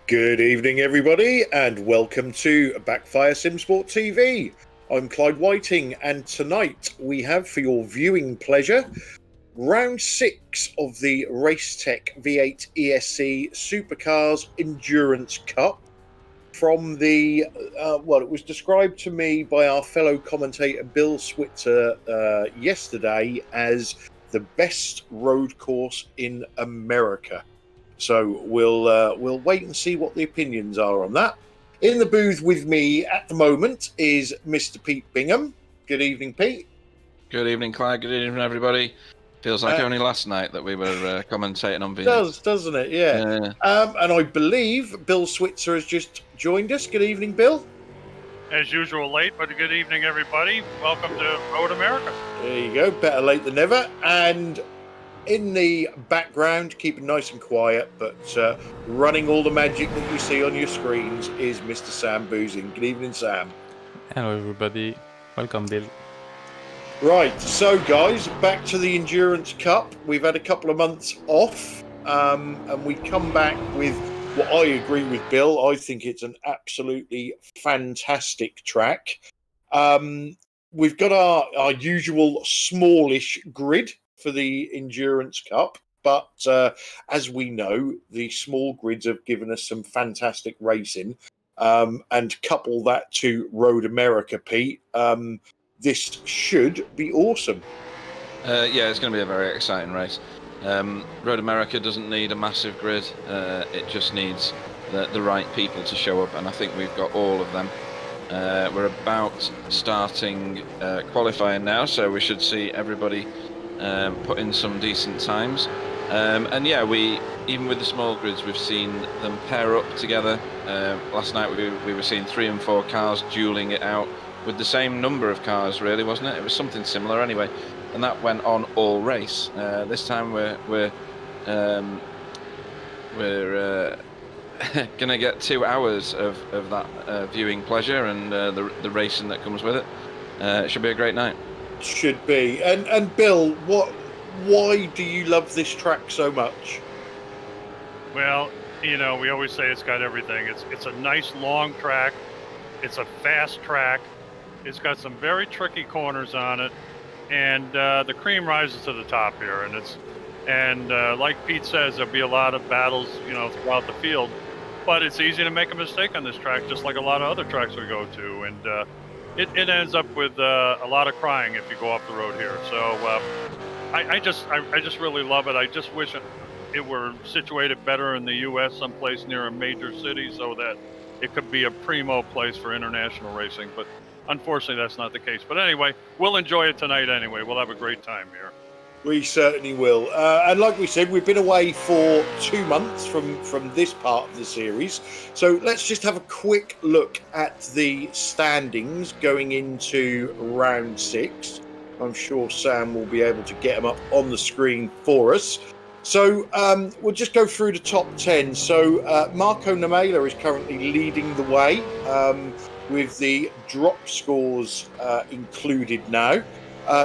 Good evening, everybody, and welcome to Backfire Simsport TV. I'm Clyde Whiting, and tonight we have, for your viewing pleasure, round 6 of the Racetech V8 ESC Supercars Endurance Cup from the, it was described to me by our fellow commentator Bill Switzer yesterday as the best road course in America. So we'll wait and see what the opinions are on that. In the booth with me at the moment is Mr. Pete Bingham. Good evening, Pete. Good evening, Clyde. Good evening, everybody. Feels like only last night that we were commentating on Venus. Doesn't it? Yeah. And I believe Bill Switzer has just joined us. Good evening, Bill. As usual, late, but good evening, everybody. Welcome to Road America. There you go. Better late than never. And in the background, keep it nice and quiet, but running all the magic that you see on your screens is Mr. Sam Boozing. Good evening, Sam. Hello, everybody. Welcome, Bill. Right, so guys, back to the Endurance Cup. We've had a couple of months off, and we come back with what I agree with Bill. I think it's an absolutely fantastic track. We've got our usual smallish grid for the Endurance Cup, but as we know, the small grids have given us some fantastic racing. And couple that to Road America, Pete, this should be awesome. Yeah, it's going to be a very exciting race. Road America doesn't need a massive grid. It just needs the right people to show up, and I think we've got all of them. We're about starting qualifying now, so we should see everybody put in some decent times. And yeah, even with the small grids, we've seen them pair up together. Last night we were seeing 3 and 4 cars dueling it out with the same number of cars, really, wasn't it? It was something similar anyway, and that went on all race. This time we're gonna get 2 hours of that viewing pleasure and the racing that comes with it. It should be a great night. Should be. And Bill, why do you love this track so much? Well, you know, we always say it's got everything. It's a nice long track. It's a fast track. It's got some very tricky corners on it, and the cream rises to the top here. And like Pete says, there'll be a lot of battles, you know, throughout the field. But it's easy to make a mistake on this track, just like a lot of other tracks we go to. And it ends up with a lot of crying if you go off the road here. So I just really love it. I just wish it were situated better in the U.S., someplace near a major city, so that it could be a primo place for international racing. But unfortunately, that's not the case. But anyway, we'll enjoy it tonight anyway. We'll have a great time here. We certainly will. And like we said, we've been away for 2 months from this part of the series. So let's just have a quick look at the standings going into round 6. I'm sure Sam will be able to get them up on the screen for us. So we'll just go through the top 10. So Marco Namela is currently leading the way with the drop scores included now.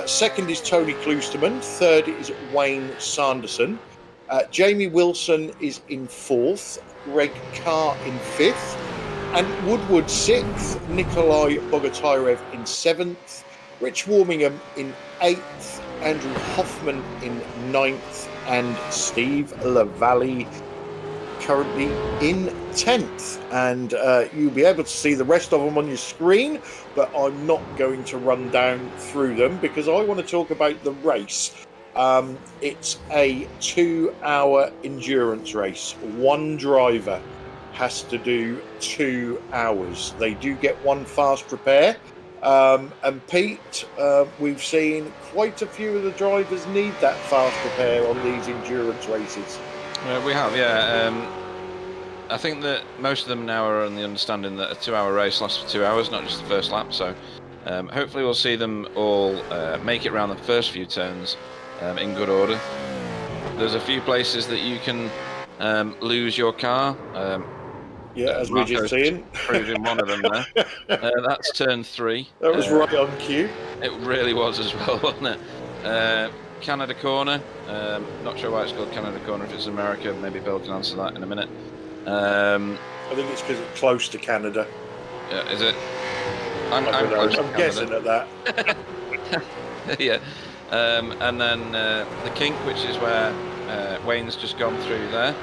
Second is Tony Kloosterman. Third is Wayne Sanderson. Jamie Wilson is in 4th. Greg Carr in 5th. And Woodward 6th. Nikolai Bogotyrev in 7th. Rich Warmingham in 8th. Andrew Hoffman in 9th. And Steve LaValle currently in 10th. And you'll be able to see the rest of them on your screen, but I'm not going to run down through them because I want to talk about the race. It's a 2-hour endurance race. One driver has to do 2 hours. They do get one fast repair. And Pete, we've seen quite a few of the drivers need that fast repair on these endurance races. We have, yeah. I think that most of them now are on the understanding that a 2-hour race lasts for 2 hours, not just the first lap. So hopefully we'll see them all make it around the first few turns in good order. There's a few places that you can lose your car. Yeah, as we're just seeing. Proving one of them there. That's turn 3. That was right on cue. It really was as well, wasn't it? Canada Corner. Not sure why it's called Canada Corner. If it's America, maybe Bill can answer that in a minute. I think it's because it's close to Canada. Yeah, is it? I'm guessing at that. Yeah. And then the Kink, which is where Wayne's just gone through there.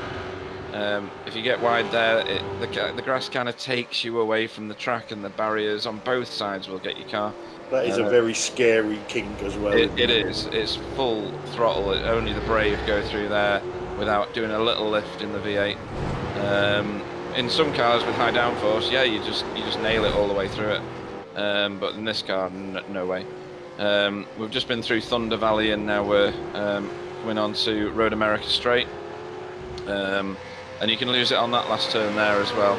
If you get wide there, the grass kind of takes you away from the track, and the barriers on both sides will get your car. That is a very scary kink as well. It is. It's full throttle. Only the brave go through there without doing a little lift in the V8. In some cars with high downforce, yeah, you just nail it all the way through it. But in this car, no way. We've just been through Thunder Valley, and now we're coming on to Road America Straight. And you can lose it on that last turn there as well.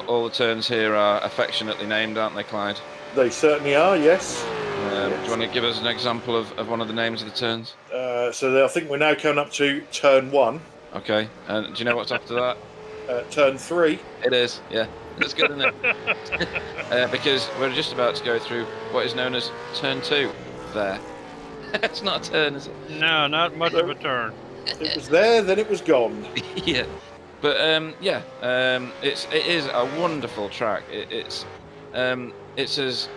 All the turns here are affectionately named, aren't they, Clyde? They certainly are, yes. Do you want to give us an example of one of the names of the turns? So I think we're now coming up to turn 1. Okay, and do you know what's after that? Turn 3. It is, yeah. That's good, isn't it? Because we're just about to go through what is known as turn 2 there. It's not a turn, is it? No, not much of a turn. It was there, then it was gone. Yeah, but it is a wonderful track. It's as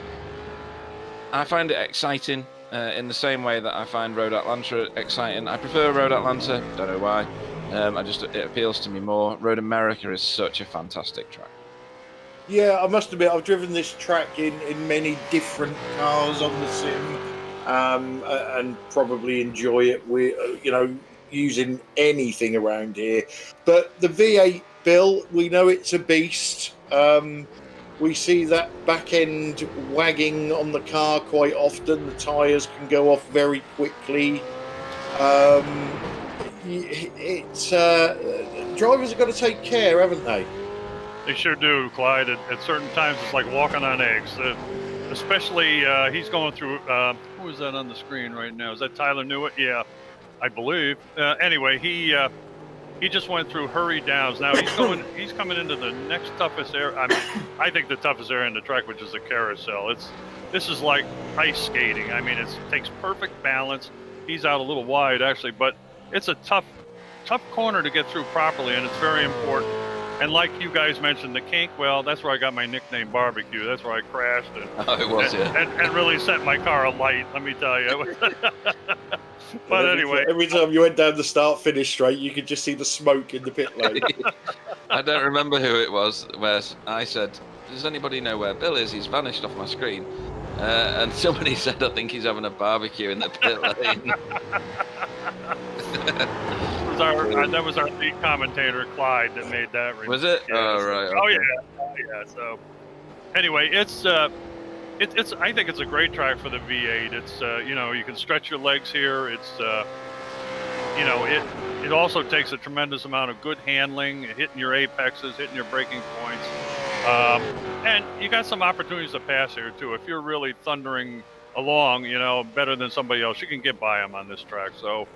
I find it exciting in the same way that I find Road Atlanta exciting. I prefer Road Atlanta. Don't know why. It appeals to me more. Road America is such a fantastic track. Yeah, I must admit, I've driven this track in many different cars on the sim, and probably enjoy it with using anything around here. But the V8 Bill, we know it's a beast. We see that back end wagging on the car quite often. The tyres can go off very quickly. Drivers have got to take care, haven't they? They sure do, Clyde. At certain times, it's like walking on eggs. Especially, he's going through. Who is that on the screen right now? Is that Tyler Newitt? Yeah, I believe. Anyway, he just went through hurry downs. Now he's coming into the next toughest area. I mean, I think the toughest area in the track, which is the carousel. This is like ice skating. I mean, it takes perfect balance. He's out a little wide actually, but it's a tough corner to get through properly, and it's very important. And like you guys mentioned, the kink, well, that's where I got my nickname Barbecue. That's where I crashed and really set my car alight, let me tell you. But anyway. Every time you went down the start-finish straight, you could just see the smoke in the pit lane. I don't remember who it was where I said, does anybody know where Bill is? He's vanished off my screen. And somebody said, I think he's having a barbecue in the pit lane. That was our lead commentator, Clyde, that made that. Was it? Yeah. Oh, right. Okay. Oh, yeah. So, anyway, it's. I think it's a great track for the V8. It's you can stretch your legs here. It's it also takes a tremendous amount of good handling, hitting your apexes, hitting your braking points, and you got some opportunities to pass here too. If you're really thundering along, better than somebody else, you can get by them on this track. So.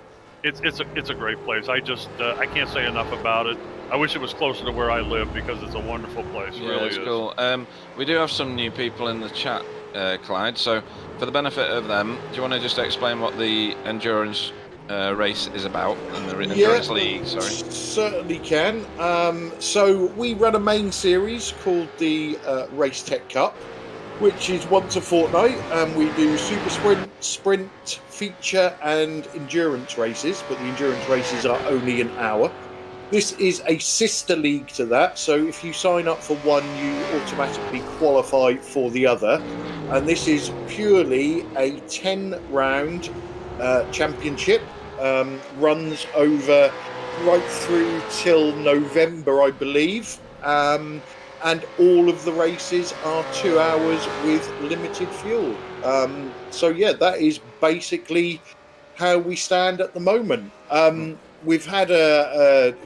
It's a great place. I can't say enough about it. I wish it was closer to where I live because it's a wonderful place. It really it's is. Cool. We do have some new people in the chat, Clyde. So for the benefit of them, do you want to just explain what the endurance race is about and the endurance league? Sorry. Certainly can. So we run a main series called the Racetech Cup, which is once a fortnight, and we do super sprint, feature and endurance races, but the endurance races are only an hour. This is a sister league to that, so if you sign up for one, you automatically qualify for the other, and this is purely a 10-round championship, runs over right through till November, I believe. And all of the races are 2 hours with limited fuel. So yeah, that is basically how we stand at the moment. We've had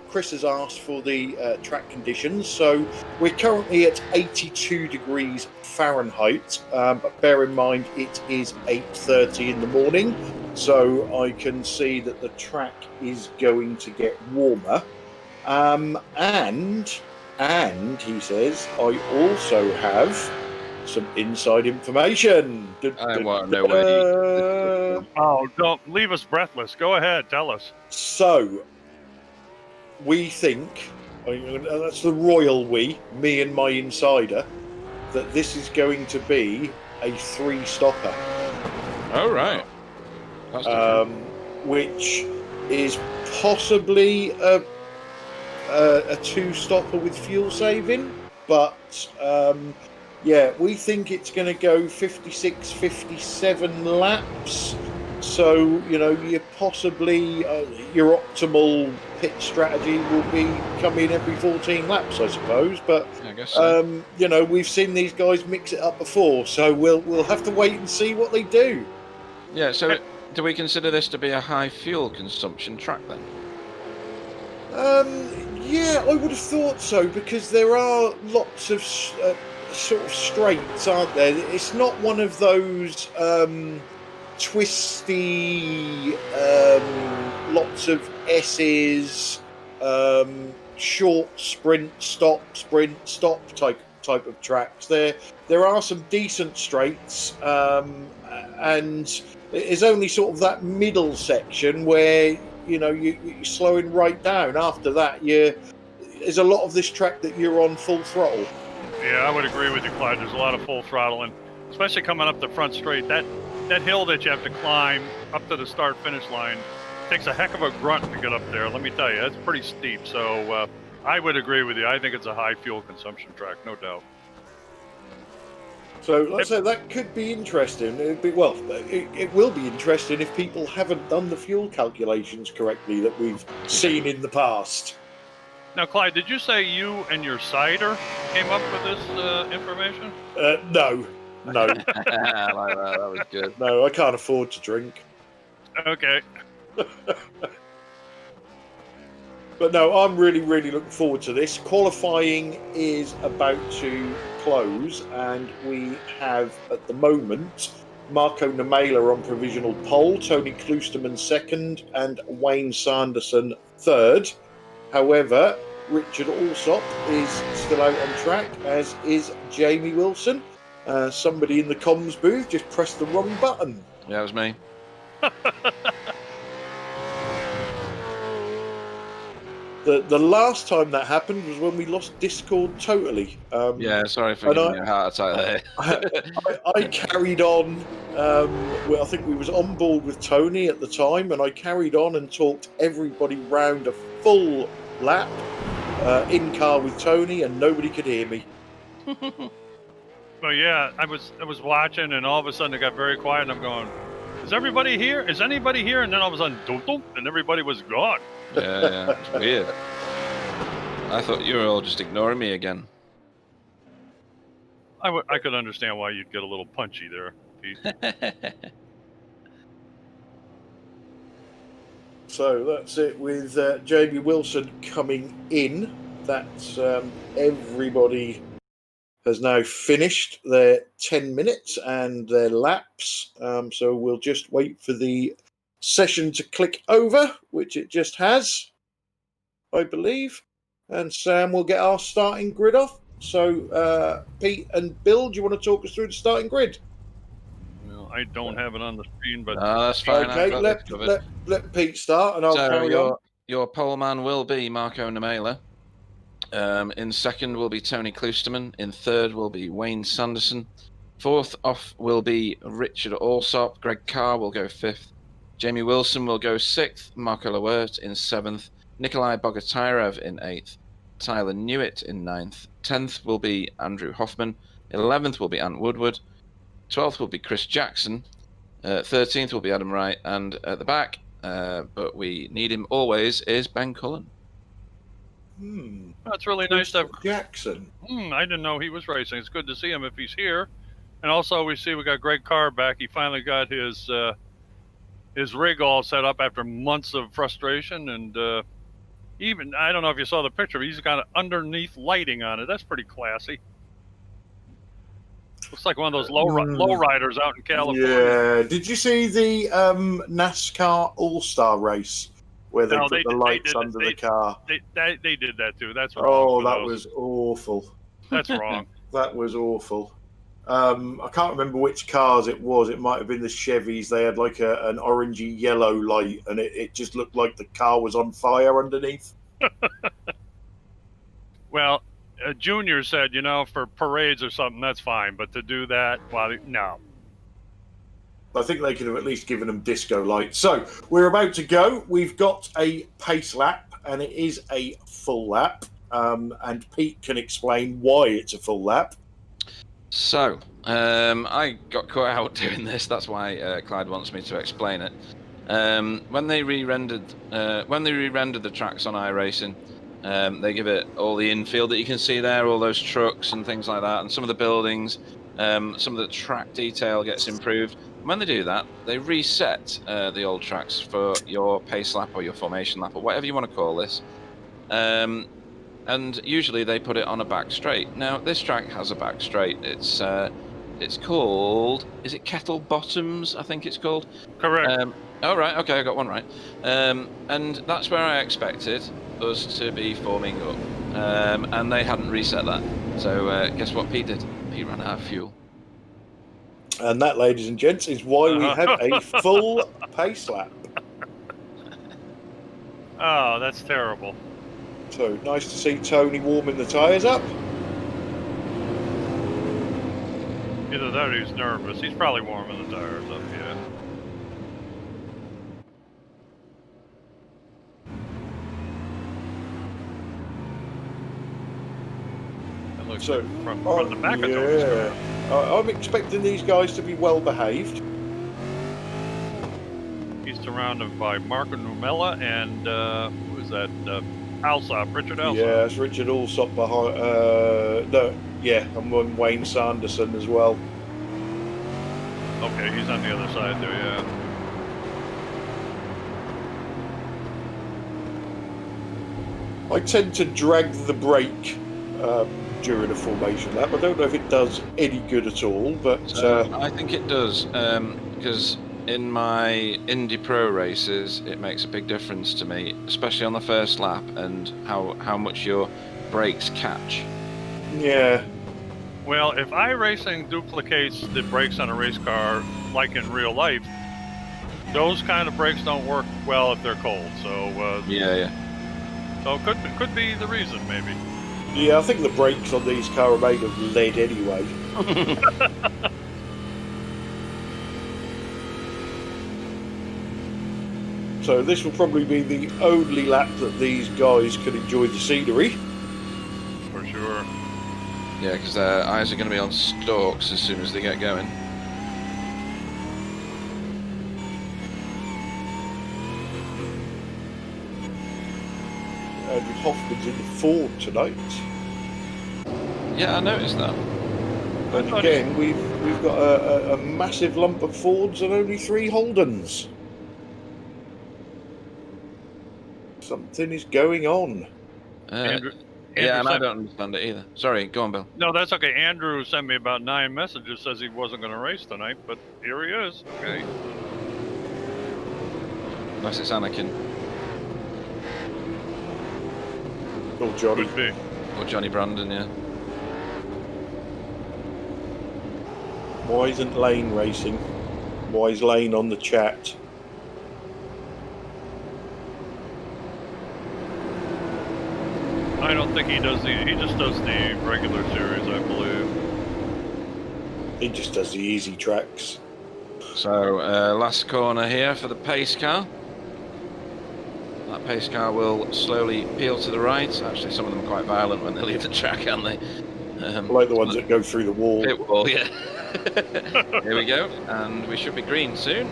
Chris has asked for the track conditions, so we're currently at 82 degrees Fahrenheit, but bear in mind it is 8:30 in the morning, so I can see that the track is going to get warmer. And he says, I also have some inside information. I want to know where Oh, don't leave us breathless. Go ahead, tell us. So, we think, that's the royal we, me and my insider, that this is going to be a 3-stopper. Oh, right. That's different. Which is possibly a a two-stopper with fuel saving, but yeah, we think it's going to go 56, 57 laps. So, you know, you possibly your optimal pit strategy will be come in every 14 laps, I suppose. But I guess so. you know, we've seen these guys mix it up before, so we'll have to wait and see what they do. Yeah. So, do we consider this to be a high fuel consumption track then? Yeah, I would have thought so, because there are lots of sort of straights, aren't there? It's not one of those twisty, lots of S's, short sprint, stop type of tracks. There are some decent straights, and there's only sort of that middle section where, you know, you're slowing right down. After that, there's a lot of this track that you're on full throttle. Yeah, I would agree with you, Clyde. There's a lot of full throttle, and especially coming up the front straight, that hill that you have to climb up to the start-finish line takes a heck of a grunt to get up there. Let me tell you, that's pretty steep. So I would agree with you. I think it's a high fuel consumption track, no doubt. So, like I said, that could be interesting. It will be interesting if people haven't done the fuel calculations correctly that we've seen in the past. Now, Clyde, did you say you and your cider came up with this information? No. I like that. That was good. No, I can't afford to drink. Okay. But no, I'm really, really looking forward to this. Qualifying is about to close, and we have, at the moment, Marco Nemela on provisional pole, Tony Klosterman second, and Wayne Sanderson third. However, Richard Alsop is still out on track, as is Jamie Wilson. Somebody in the comms booth just pressed the wrong button. Yeah, it was me. The last time that happened was when we lost Discord totally. Yeah, sorry for giving you a heart attack there. I carried on. Well, I think we was on board with Tony at the time, and I carried on and talked everybody round a full lap in car with Tony, and nobody could hear me. Well, yeah, I was watching, and all of a sudden it got very quiet, and I'm going, "Is everybody here? Is anybody here?" And then all of a sudden, dunk, dunk, and everybody was gone. Yeah, it's weird. I thought you were all just ignoring me again. I could understand why you'd get a little punchy there, Pete. So that's it with Jamie Wilson coming in. That's everybody has now finished their 10 minutes and their laps. So we'll just wait for the session to click over, which it just has, I believe. And Sam will get our starting grid off. So Pete and Bill, do you want to talk us through the starting grid? Well, I don't have it on the screen, but No, that's fine. Okay, let Pete start, and I'll carry on. Your pole man will be Marco Nemela. In second will be Tony Klosterman. In third will be Wayne Sanderson. Fourth off will be Richard Alsop. Greg Carr will go fifth. Jamie Wilson will go sixth. Marco Lawert in seventh. Nikolai Bogotyrev in eighth. Tyler Newitt in ninth. 10th will be Andrew Hoffman. 11th will be Ant Woodward. 12th will be Chris Jackson. 13th will be Adam Wright. And at the back, but we need him always, is Ben Cullen. That's really nice to have Jackson. I didn't know he was racing. It's good to see him if he's here. And also we got Greg Carr back. He finally got his rig all set up after months of frustration, and even, I don't know if you saw the picture, but he's got underneath lighting on it. That's pretty classy. Looks like one of those low riders out in California. Yeah. Did you see the NASCAR All-Star race where they put the lights under the car? They did that too. That's wrong. Oh, that was awful. That's wrong. That was awful. I can't remember which cars it was. It might have been the Chevys. They had like an orangey yellow light, and it just looked like the car was on fire underneath. Well, Junior said, for parades or something, that's fine. But to do that, no. I think they could have at least given them disco lights. So we're about to go. We've got a pace lap and it is a full lap. And Pete can explain why it's a full lap. So, I got caught out doing this. That's why Clyde wants me to explain it. When they re-rendered the tracks on iRacing, they give it all the infield that you can see there, all those trucks and things like that, and some of the buildings. Some of the track detail gets improved. And when they do that, they reset the old tracks for your pace lap or your formation lap or whatever you want to call this. And usually they put it on a back straight. Now this track has a back straight. It's called, is it Kettle Bottoms? I think it's called. Correct. Oh right, okay, I got one right. And that's where I expected us to be forming up. And they hadn't reset that. So guess what Pete did? Pete ran out of fuel. And that, ladies and gents, is why we had a full pace lap. Oh, that's terrible. So nice to see Tony warming the tyres up. Either that or he's nervous. He's probably warming the tires up, yeah. That looks So, like from the back of Tony's car. I'm expecting these guys to be well behaved. He's surrounded by Marco Numella and who is that? Alsop, Richard Alsop. Yeah, it's Richard Alsop behind. I'm on Wayne Sanderson as well. Okay, he's on the other side there, yeah. I tend to drag the brake during a formation lap. I don't know if it does any good at all, but I think it does, because in my Indy Pro races, it makes a big difference to me, especially on the first lap, and how much your brakes catch. yeah. Well, if iRacing duplicates the brakes on a race car like in real life, those kind of brakes don't work well if they're cold. So Yeah. So it could be the reason, maybe. Yeah, I think the brakes on these cars are made of lead anyway. So this will probably be the only lap that these guys can enjoy the scenery. For sure. Yeah, because their eyes are going to be on stalks as soon as they get going. And Hoffman's in the Ford tonight. Yeah, I noticed that. And again, we've got a massive lump of Fords and only 3 Holdens. Something is going on. Andrew Yeah, and I sent- don't understand it either. Sorry, go on, Bill. No, that's okay. Andrew sent me about 9 messages, says he wasn't going to race tonight, but here he is. Okay. Unless it's Anakin Oh, Johnny. Could be. or Johnny Brandon, yeah. Why isn't Lane racing? Why is Lane on the chat? I don't think he does he just does the regular series, I believe. He just does the easy tracks. So, last corner here for the pace car. That pace car will slowly peel to the right. Actually, some of them are quite violent when they leave the track, aren't they? Like the ones that go through the wall. Pit wall, yeah. Here we go, and we should be green soon.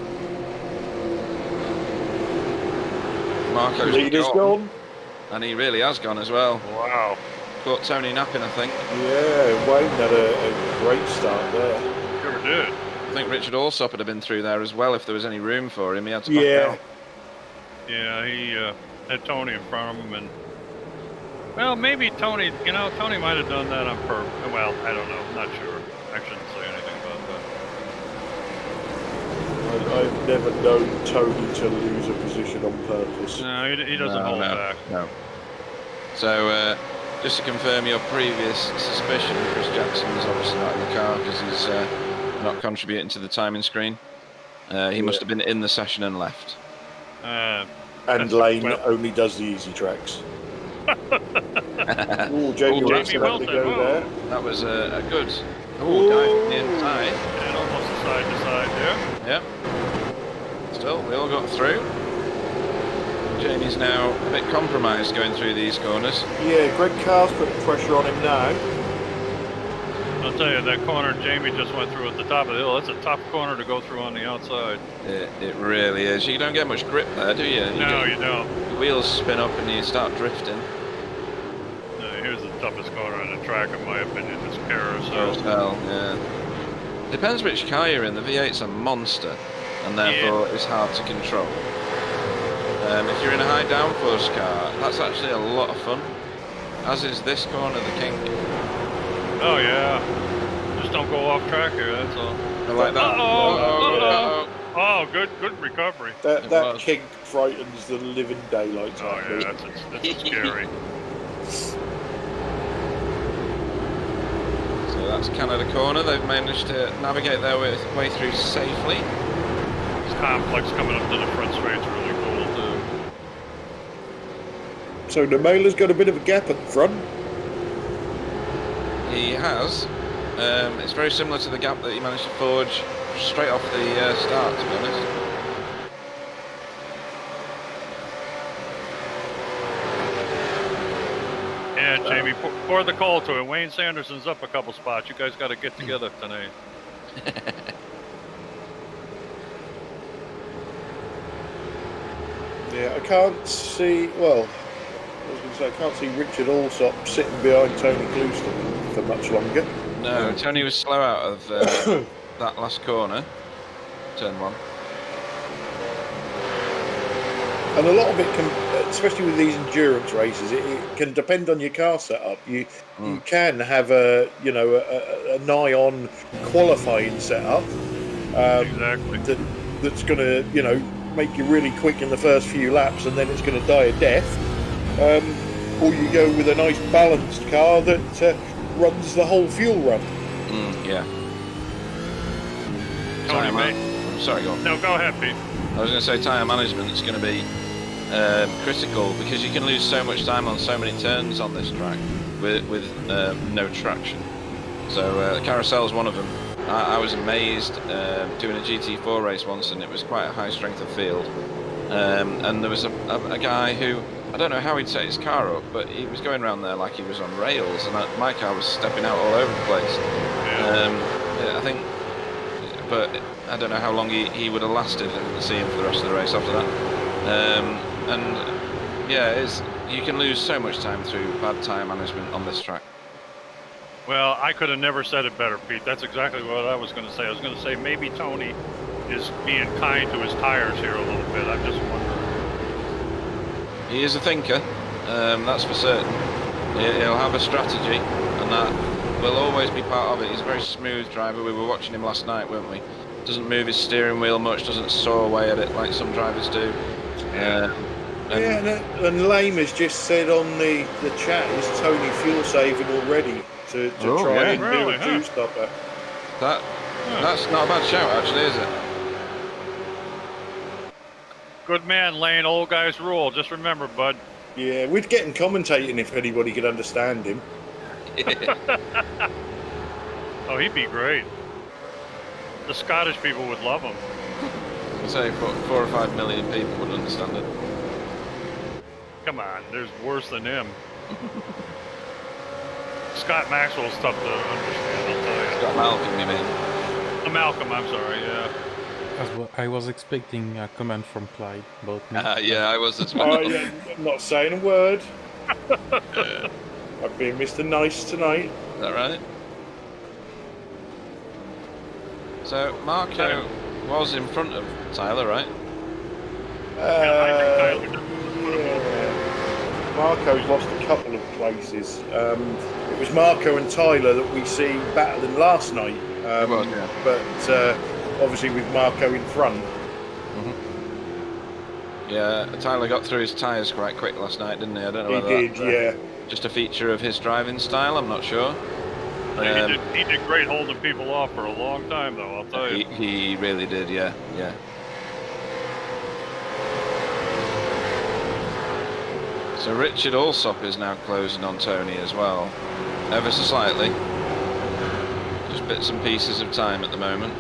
Marco's Leader's gone. and he really has gone as well. Wow. Caught Tony napping, I think. Yeah, Wayne had a great start there. Sure did. I think Richard Alsop would have been through there as well if there was any room for him. He had to back Yeah. out. Yeah, he had Tony in front of him, and well, maybe Tony. Tony might have done that on purpose. Well, I don't know. I'm not sure. I shouldn't say anything about that. I've never known Tony to lose a position on purpose. No, he doesn't hold back. No. So, just to confirm your previous suspicion, Chris Jackson is obviously not in the car because he's not contributing to the timing screen. He must have been in the session and left. And Lane only does the easy tracks. Oh, Jamie Wilson had to go there. That was a good guy from the inside. And almost a side to side there. Yep. Still, they all got through. Jamie's now a bit compromised going through these corners. Yeah, Greg Carr's putting pressure on him now. I'll tell you, that corner Jamie just went through at the top of the hill, that's a tough corner to go through on the outside. It really is. You don't get much grip there, do you? No, you don't. The wheels spin up and you start drifting. Here's the toughest corner on the track, in my opinion, this As carousel. well, yeah. Depends which car you're in. The V8's a monster, and therefore it's hard to control. If you're in a high downforce car, that's actually a lot of fun. As is this corner, the kink. Oh yeah. Just don't go off track here, that's all. I like that. Oh, good recovery. That kink frightens the living daylights Oh out of me. yeah, that's scary. So that's Canada corner. They've managed to navigate their way through safely. This complex coming up to the front straight's really cool too. So the Mailer's got a bit of a gap at the front. He has. It's very similar to the gap that he managed to forge straight off the start, to be honest. Yeah, Jamie, pour the coal to it. Wayne Sanderson's up a couple spots. You guys got to get together tonight. Yeah, I can't see. Well, I was going to say I can't see Richard Allsop sitting behind Tony Clouston for much longer. No, Tony was slow out of that last corner, turn 1. And a lot of it can, especially with these endurance races, it can depend on your car setup. You can have a nigh on qualifying setup. Exactly. That's going to make you really quick in the first few laps, and then it's going to die a death. Or you go with a nice balanced car that runs the whole fuel run. Yeah. Tony, mate. Sorry, go on. No, go ahead, Pete. I was going to say tyre management is going to be critical because you can lose so much time on so many turns on this track with no traction. So Carousel is one of them. I was amazed doing a GT4 race once, and it was quite a high strength of field. And there was a guy who, I don't know how he'd set his car up, but he was going around there like he was on rails, and my car was stepping out all over the place. I think, but I don't know how long he would have lasted. I didn't see him for the rest of the race after that. And yeah, you can lose so much time through bad tyre management on this track. Well, I could have never said it better, Pete. That's exactly what I was going to say. I was going to say maybe Tony is being kind to his tires here a little bit. I'm just wondering. He is a thinker, that's for certain. He'll have a strategy, and that will always be part of it. He's a very smooth driver. We were watching him last night, weren't we? Doesn't move his steering wheel much, doesn't saw away at it like some drivers do. And Lame has just said on the chat, is Tony fuel saving already to try and do a two-stopper? That's not a bad shout, actually, is it? Good man, Lane. Old guys rule. Just remember, bud. Yeah, we'd get him commentating if anybody could understand him. Oh, he'd be great. The Scottish people would love him. I'd say 4 or 5 million people would understand it. Come on, there's worse than him. Scott Maxwell's tough to understand, I'll tell you. Scott Malcolm, you mean? Malcolm, I'm sorry, yeah. I was expecting a comment from Clyde about me. Yeah, I was as well. I'm not saying a word. I've been Mr. Nice tonight. Is that right? So Marco was in front of Tyler, right? Yeah. Marco's lost a couple of places. It was Marco and Tyler that we see battling last night. But obviously with Marco in front. Yeah, Tyler got through his tyres quite quick last night, didn't he? I don't know whether He did, yeah. Just a feature of his driving style, I'm not sure. He did great holding people off for a long time, though, I'll tell you. He really did, yeah. So Richard Allsop is now closing on Tony as well, ever so slightly. Just bits and pieces of time at the moment.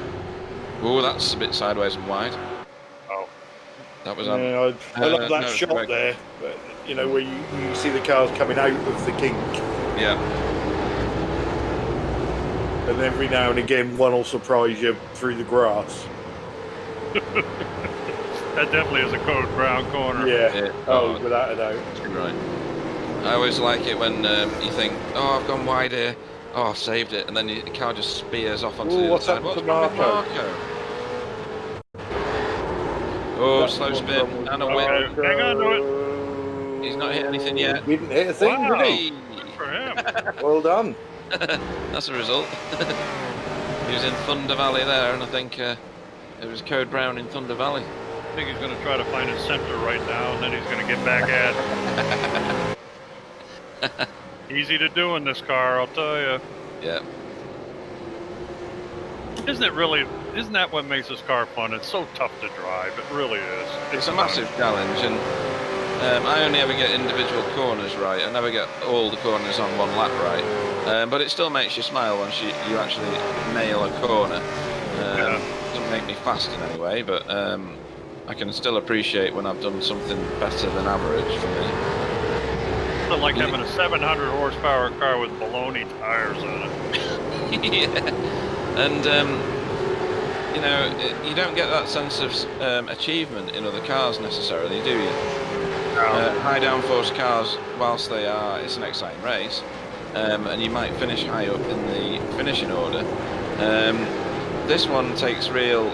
Oh, that's a bit sideways and wide. Oh. That was on. Yeah, I love that no, shot there. But, you know, where you see the cars coming out of the kink, Yeah. and every now and again one will surprise you through the grass. That definitely is a code brown corner. Yeah. Oh, without a doubt. You're right. I always like it when you think, oh, I've gone wide here. Oh, I've saved it, and then the car just spears off onto the other What's side. happened What's to wrong with Marco? Marco? Oh, slow spin and a whip. Okay, hang on to it. He's not hit anything yet. He didn't hit a thing, Wow. did he? Good for him. Well done. That's a result. He was in Thunder Valley there, and I think it was Code Brown in Thunder Valley. I think he's going to try to find his center right now, and then he's going to get back at it. Easy to do in this car, I'll tell you. Yeah. Isn't that what makes this car fun? It's so tough to drive. It really is. It's a massive challenge, and I only ever get individual corners right. I never get all the corners on one lap right. But it still makes you smile once you actually nail a corner. Doesn't make me fast in any way, but I can still appreciate when I've done something better than average for me. It's like having a 700 horsepower car with baloney tires on it. Yeah. And you know, you don't get that sense of achievement in other cars necessarily, do you? High downforce cars, whilst it's an exciting race, and you might finish high up in the finishing order. This one takes real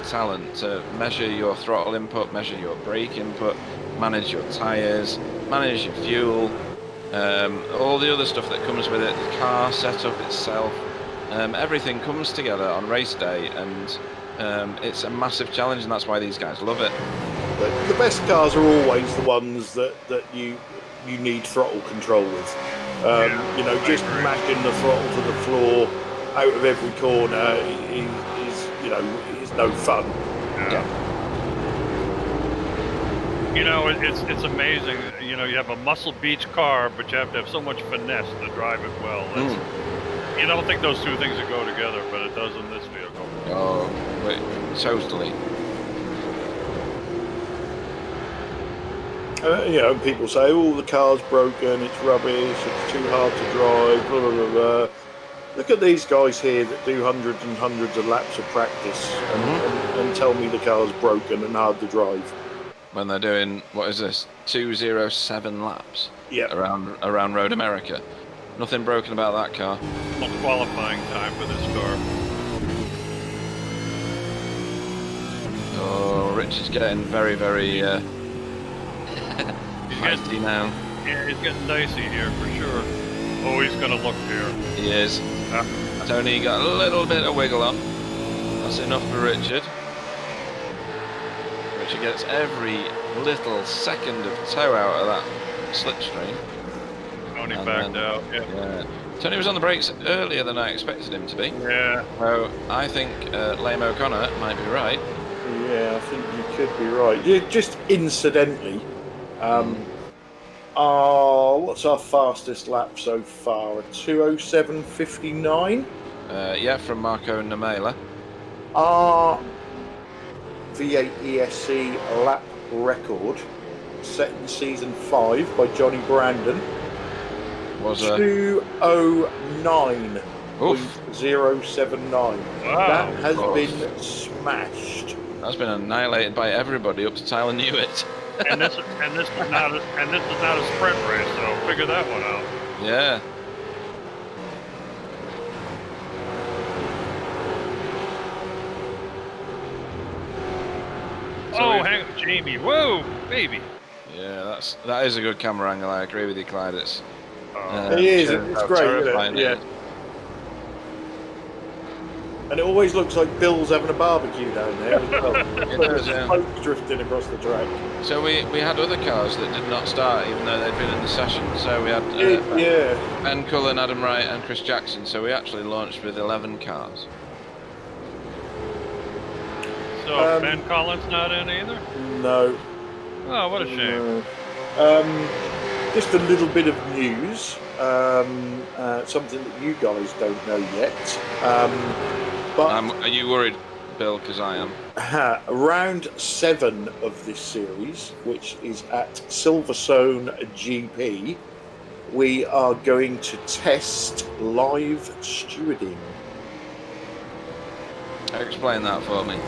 talent to measure your throttle input, measure your brake input, manage your tyres, manage your fuel, all the other stuff that comes with it, the car setup itself. Everything comes together on race day, and it's a massive challenge, and that's why these guys love it. But the best cars are always the ones that you need throttle control with. You know, just mashing the throttle to the floor out of every corner is no fun. Yeah. You know, it's amazing. You know, you have a Muscle Beach car, but you have to have so much finesse to drive it well. You don't think those two things would go together, but it does in this vehicle. Oh, wait, totally. You know, people say, "Oh, the car's broken. It's rubbish. It's too hard to drive." Blah blah blah. Blah. Look at these guys here that do hundreds and hundreds of laps of practice and tell me the car's broken and hard to drive. When they're doing, what is this, 207 laps? Yeah. Around Road America. Nothing broken about that car. Well, qualifying time for this car. Oh, Rich is getting very, very feisty now. Yeah, he's getting dicey here for sure. Oh, he's going to look here. He is. Tony got a little bit of wiggle on. That's enough for Richard. Richard gets every little second of toe out of that slipstream. Tony backed out. Yeah. Tony was on the brakes earlier than I expected him to be. Yeah. So I think Liam O'Connor might be right. Yeah, I think you could be right. Just incidentally, what's our fastest lap so far? A 2:07.59. Yeah, from Marco Namela. Our V8 ESC lap record, set in season 5 by Johnny Brandon, Was 2:09.079. Wow. That has been smashed. That's been annihilated by everybody up to Tyler Newitt. and this is not a sprint race, so figure that one out. Yeah. Hang on, Jamie. Whoa, baby. Yeah, that is a good camera angle. I agree with you, Clyde. It's It is. It's how great, terrifying isn't it? it is. And it always looks like Bill's having a barbecue down there as well. It does, yeah. Smoke drifting across the track. So we had other cars that did not start, even though they'd been in the session. So we had Ben Cullen, Adam Wright, and Chris Jackson. So we actually launched with 11 cars. So Ben Collins not in either? No. Oh, what a shame. Just a little bit of news. Something that you guys don't know yet. But Are you worried Bill, because I am. Round 7 of this series, which is at Silverstone GP, we are going to test live stewarding. Explain that for me.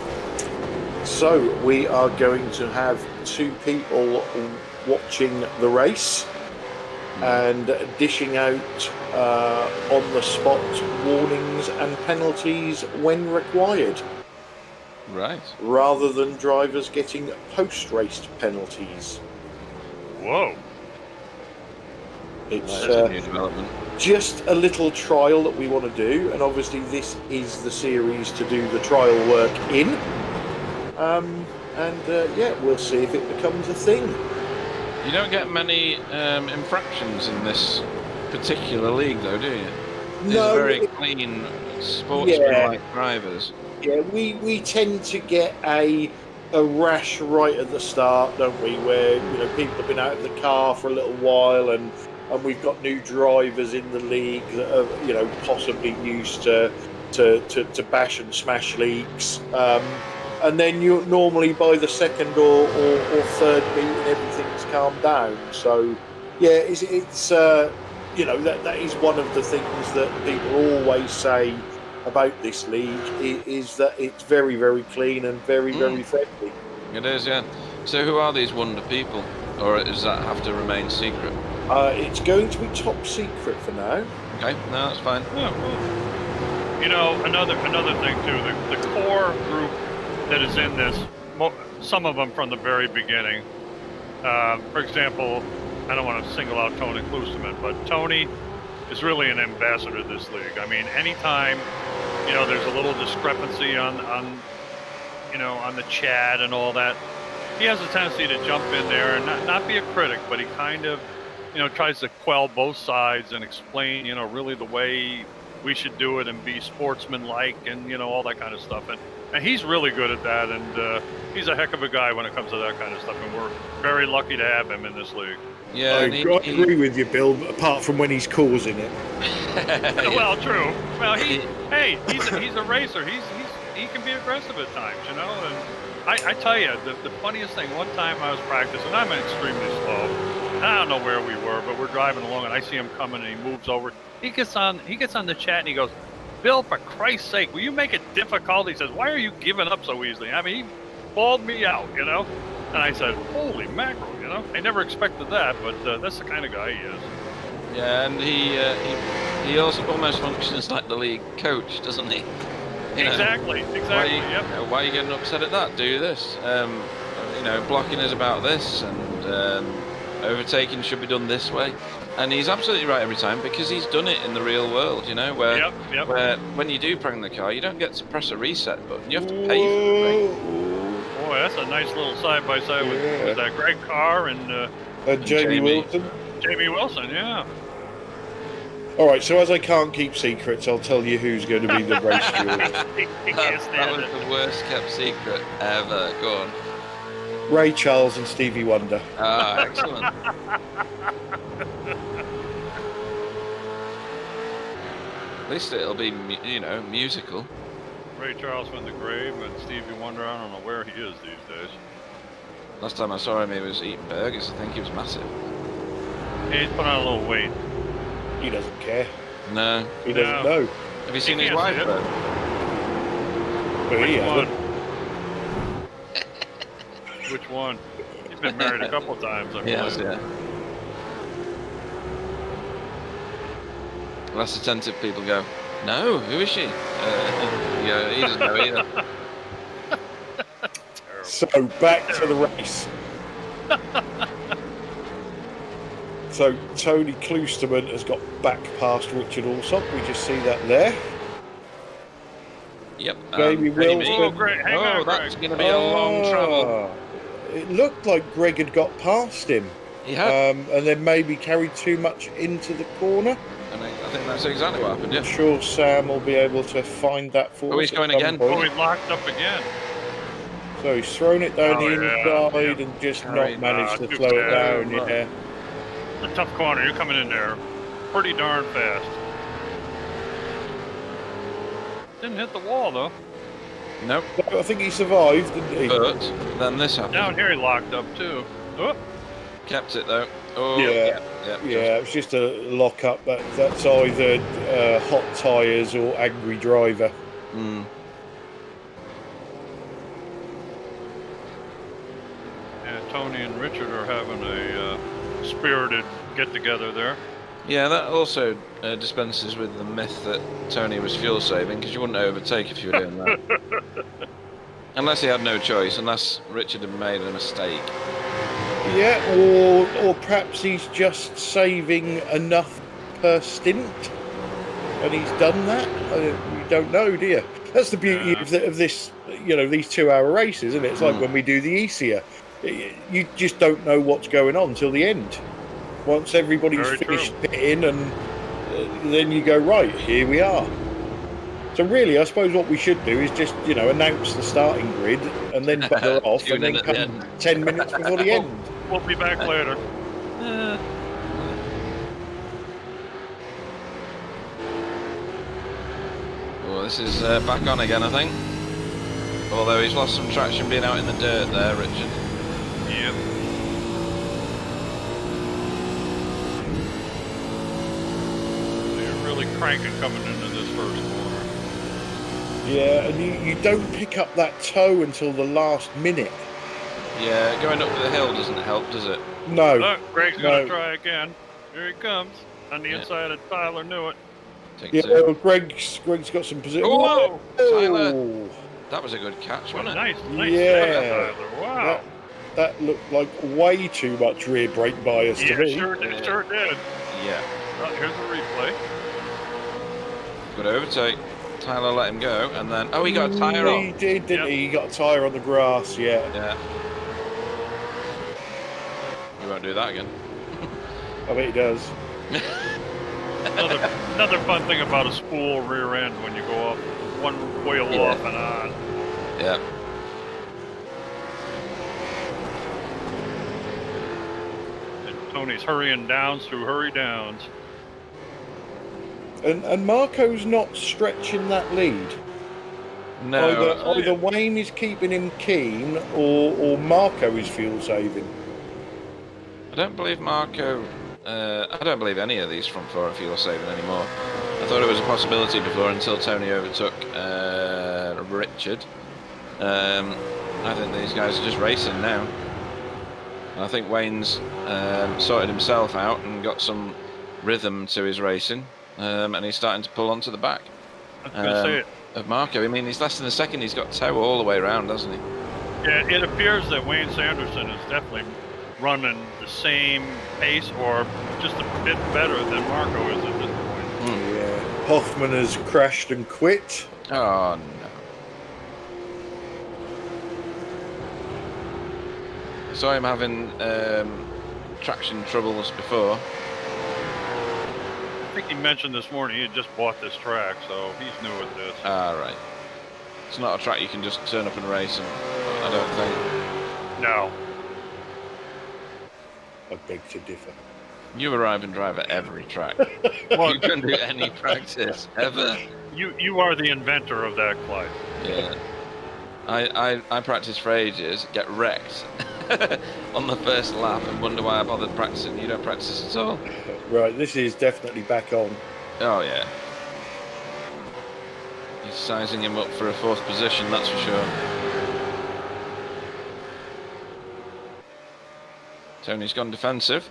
So we are going to have 2 people watching the race and dishing out on the spot warnings and penalties when required, Right. rather than drivers getting post-race penalties. Whoa. It's That's a new development. just a little trial that we want to do, and obviously this is the series to do the trial work in. Yeah, we'll see if it becomes a thing. You don't get many infractions in this particular league, though, do you? These are very clean, sportsman-like drivers. Yeah, we tend to get a rash right at the start, don't we? Where people have been out of the car for a little while, and we've got new drivers in the league that are possibly used to bash and smash leagues. And then you normally by the second or third meeting, everything's calmed down. So yeah, it's that is one of the things that people always say about this league is that it's very, very clean and very, very friendly. It is, yeah. So who are these wonder people, or does that have to remain secret? It's going to be top secret for now. Okay, no, that's fine. Yeah, well, another thing too. The core group that is in this, some of them from the very beginning. For example, I don't want to single out Tony Klusterman, but Tony is really an ambassador of this league. I mean, anytime there's a little discrepancy on the chat and all that, he has a tendency to jump in there and not be a critic, but he kind of tries to quell both sides and explain really the way we should do it and be sportsmanlike and all that kind of stuff. And he's really good at that, and he's a heck of a guy when it comes to that kind of stuff, and we're very lucky to have him in this league. Yeah, I agree with you, Bill, apart from when he's causing it. Well, true. Well, he's a racer. He can be aggressive at times, and I tell you, the funniest thing, one time I was practicing, I'm extremely slow. I don't know where we were, but we're driving along, and I see him coming, and he moves over. He gets on the chat, and he goes, "Bill, for Christ's sake, will you make it difficult?" He says, "Why are you giving up so easily?" I mean, he bawled me out, And I said, "Holy mackerel, I never expected that, but that's the kind of guy he is." Yeah, and he also almost functions like the league coach, doesn't he? Exactly. Why are you getting upset at that? Do this. Blocking is about this, and overtaking should be done this way. And he's absolutely right every time, because he's done it in the real world, where where when you do prank the car, you don't get to press a reset button. You have to pay for the thing. Boy, that's a nice little side-by-side with that Greg Carr and Jamie Wilson. Jamie Wilson, yeah. All right, so as I can't keep secrets, I'll tell you who's going to be the race steward. That was the worst kept secret ever. Go on. Ray Charles and Stevie Wonder. Ah, excellent. At least it'll be, musical. Ray Charles from the grave and Stevie Wonder, I don't know where he is these days. Last time I saw him, he was eating burgers. I think he was massive. Yeah, he's put on a little weight. He doesn't care. No. He doesn't know. Have you seen his wife, though? But he hasn't. Which one? He's been married a couple times, I believe. Yes, yeah. Less attentive people go, "No, who is she?" Yeah, he doesn't know either. So back to the race. So Tony Klusterman has got back past Richard Alsop. We just see that there. Yep. Jamie Wilson. Oh, great. Hang on, that's Greg. going to be a long travel. It looked like Greg had got past him. He had. And then maybe carried too much into the corner. I think that's exactly what happened, yeah. I'm sure Sam will be able to find that for us. Oh, he's going again. Oh, he's locked up again. So he's thrown it down the inside and just not managed to slow it down. Yeah. It's a tough corner. You're coming in there pretty darn fast. Didn't hit the wall, though. Nope. I think he survived, didn't he? But then this happened. Down here he locked up too. Oh, Kept it though. Oh, Yeah. yeah. It's just a lock up. That's either hot tyres or angry driver. Mm. yeah, Tony and Richard are having a spirited get together there. Yeah, that also dispenses with the myth that Tony was fuel saving, because you wouldn't overtake if you were doing that. Unless he had no choice, unless Richard had made a mistake. Yeah, or perhaps he's just saving enough per stint, and he's done that. You don't know, do you? That's the beauty of this, these 2-hour races, isn't it? It's like when we do the ECA. You just don't know what's going on till the end. Once everybody's finished pitting, and then you go, right, here we are. So really, I suppose what we should do is just, announce the starting grid and then bugger off and then come 10 minutes before the end. We'll be back later. Oh, this is back on again, I think. Although he's lost some traction being out in the dirt there, Richard. Yep. You're really cranking coming into this first corner. Yeah, and you don't pick up that toe until the last minute. Yeah, going up the hill doesn't help, does it? No. Look, Greg's going to try again. Here he comes. On the inside of Tyler knew it. Well, Greg's got some position. Oh, Tyler. That was a good catch, wasn't it? Nice save, Tyler. Wow. That looked like way too much rear brake bias to me. Sure did. Yeah. Oh, here's the replay. Good overtake. Tyler let him go, and then... Oh, he got a tyre on. He did, didn't he? He got a tyre on the grass, Yeah. We won't do that again. I bet he does. Another fun thing about a spool rear end when you go off one wheel off and on. Yeah. And Tony's hurrying downs through hurry downs. And Marco's not stretching that lead. No. Either Wayne is keeping him keen, or Marco is fuel saving. I don't believe Marco... I don't believe any of these front four are fuel saving anymore. I thought it was a possibility before until Tony overtook Richard. I think these guys are just racing now. And I think Wayne's sorted himself out and got some rhythm to his racing, and he's starting to pull onto the back of Marco. I mean, he's less than a second. He's got toe all the way around, hasn't he? Yeah, it appears that Wayne Sanderson is definitely running the same pace or just a bit better than Marco is at this point. Yeah. Hoffman has crashed and quit. Oh, no. Saw him having traction troubles before. I think he mentioned this morning he had just bought this track, so he's new at this. Ah, right. It's not a track you can just turn up and race, and I don't think. No. I beg to differ. You arrive and drive at every track. You can do any practice ever. You are the inventor of that, Clyde. Yeah. I practiced for ages, get wrecked on the first lap, and wonder why I bothered practicing. You don't practice at all. Right, this is definitely back on. Oh yeah. He's sizing him up for a fourth position, that's for sure. Tony's gone defensive,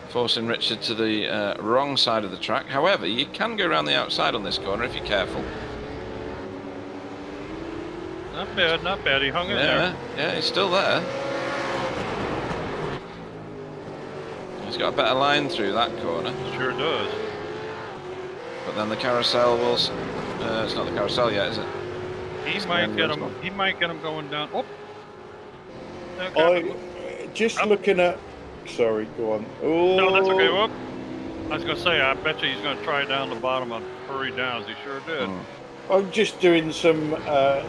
forcing Richard to the wrong side of the track. However, you can go around the outside on this corner if you're careful. Not bad, not bad. He hung in there. Yeah, he's still there. He's got a better line through that corner. Sure does. But then the carousel will... it's not the carousel yet, is it? He might get him. He might get him going down. Oh. Just looking at... Sorry, go on. Oh. No, that's okay. Whoop. I was going to say, I bet you he's going to try down the bottom of hurry downs. He sure did. I'm just doing some,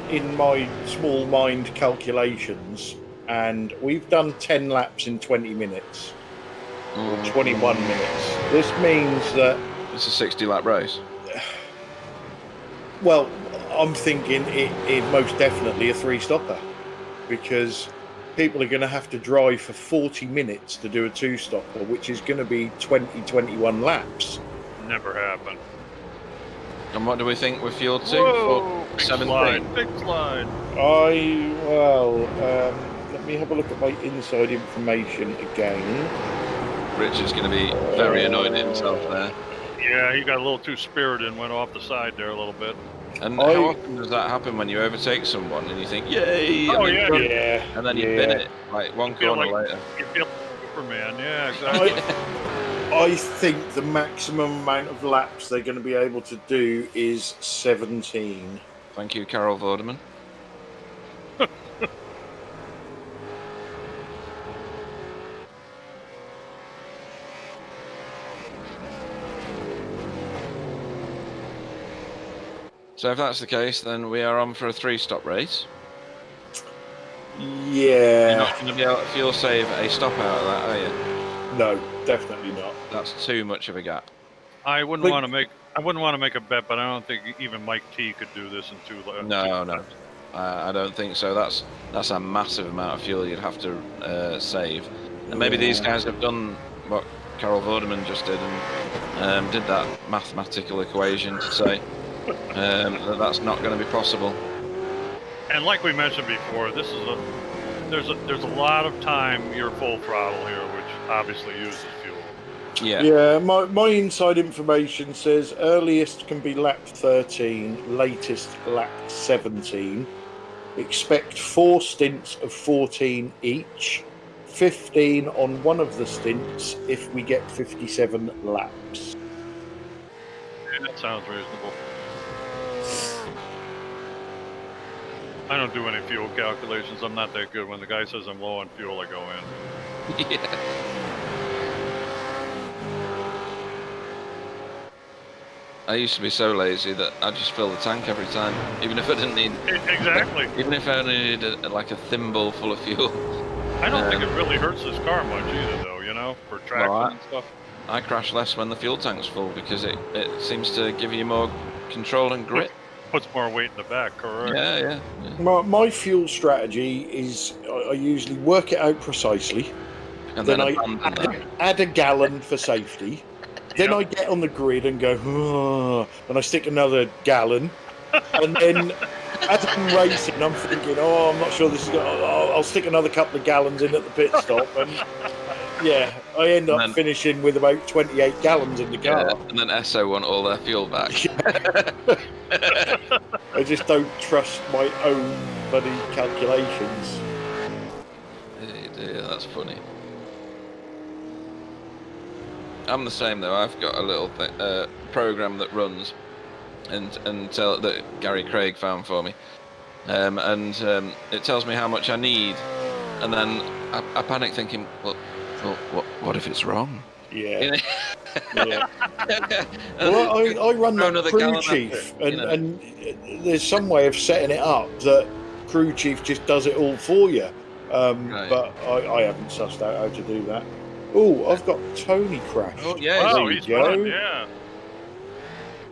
in my small mind, calculations, and we've done 10 laps in 20 minutes. Or 21 minutes. This means that... It's a 60-lap race. Well, I'm thinking it most definitely a three-stopper, because people are going to have to drive for 40 minutes to do a two-stopper, which is going to be 21 laps. Never happened. And what do we think with fuel 2? Whoa! Big 17. slide. Big slide. Let me have a look at my inside information again. Richard's going to be very annoyed at himself there. Yeah, he got a little too spirited and went off the side there a little bit. And how often does that happen when you overtake someone and you think, yay! Oh, I'm in front, Yeah. and then you bin it like one corner later. You feel like Superman, yeah, exactly. I think the maximum amount of laps they're going to be able to do is 17. Thank you, Carol Vorderman. So if that's the case, then we are on for a 3-stop race. Yeah. You're not going to be able to fuel save a stop out of that, are you? No, definitely not. That's too much of a gap. I wouldn't want to make a bet, but I don't think even Mike T could do this in two laps. No. I don't think so. That's a massive amount of fuel you'd have to save. And maybe these guys have done what Carol Vorderman just did and did that mathematical equation to say that that's not going to be possible. And like we mentioned before, this is there's a lot of time you're full throttle here, which obviously uses fuel. Yeah, my inside information says earliest can be lap 13, latest lap 17. Expect 4 stints of 14 each, 15 on one of the stints if we get 57 laps. Yeah, that sounds reasonable. I don't do any fuel calculations. I'm not that good. When the guy says I'm low on fuel, I go in. Yeah. I used to be so lazy that I just fill the tank every time, even if I didn't need. Exactly. Even if I only needed like a thimble full of fuel. I don't think it really hurts this car much either, though. You know, for traction and stuff. I crash less when the fuel tank's full because it seems to give you more control and grip. Puts more weight in the back, correct? Yeah. My fuel strategy is I usually work it out precisely, And then then I add a gallon for safety. Then I get on the grid and go, and I stick another gallon. And then as I'm racing, I'm thinking, I'm not sure this is going to... I'll stick another couple of gallons in at the pit stop. And yeah, I end up finishing with about 28 gallons in the car. Yeah, and then Esso want all their fuel back. I just don't trust my own bloody calculations. Hey dear, that's funny. I'm the same though. I've got a little program that runs and that Gary Craig found for me, and it tells me how much I need, and then I panic thinking, well, what if it's wrong? Yeah. Yeah. Well, I run that crew chief, and there's some way of setting it up that crew chief just does it all for you. Right. But I haven't sussed out how to do that. Oh, I've got Tony crashed. Oh yeah, there he's you go. fun, yeah.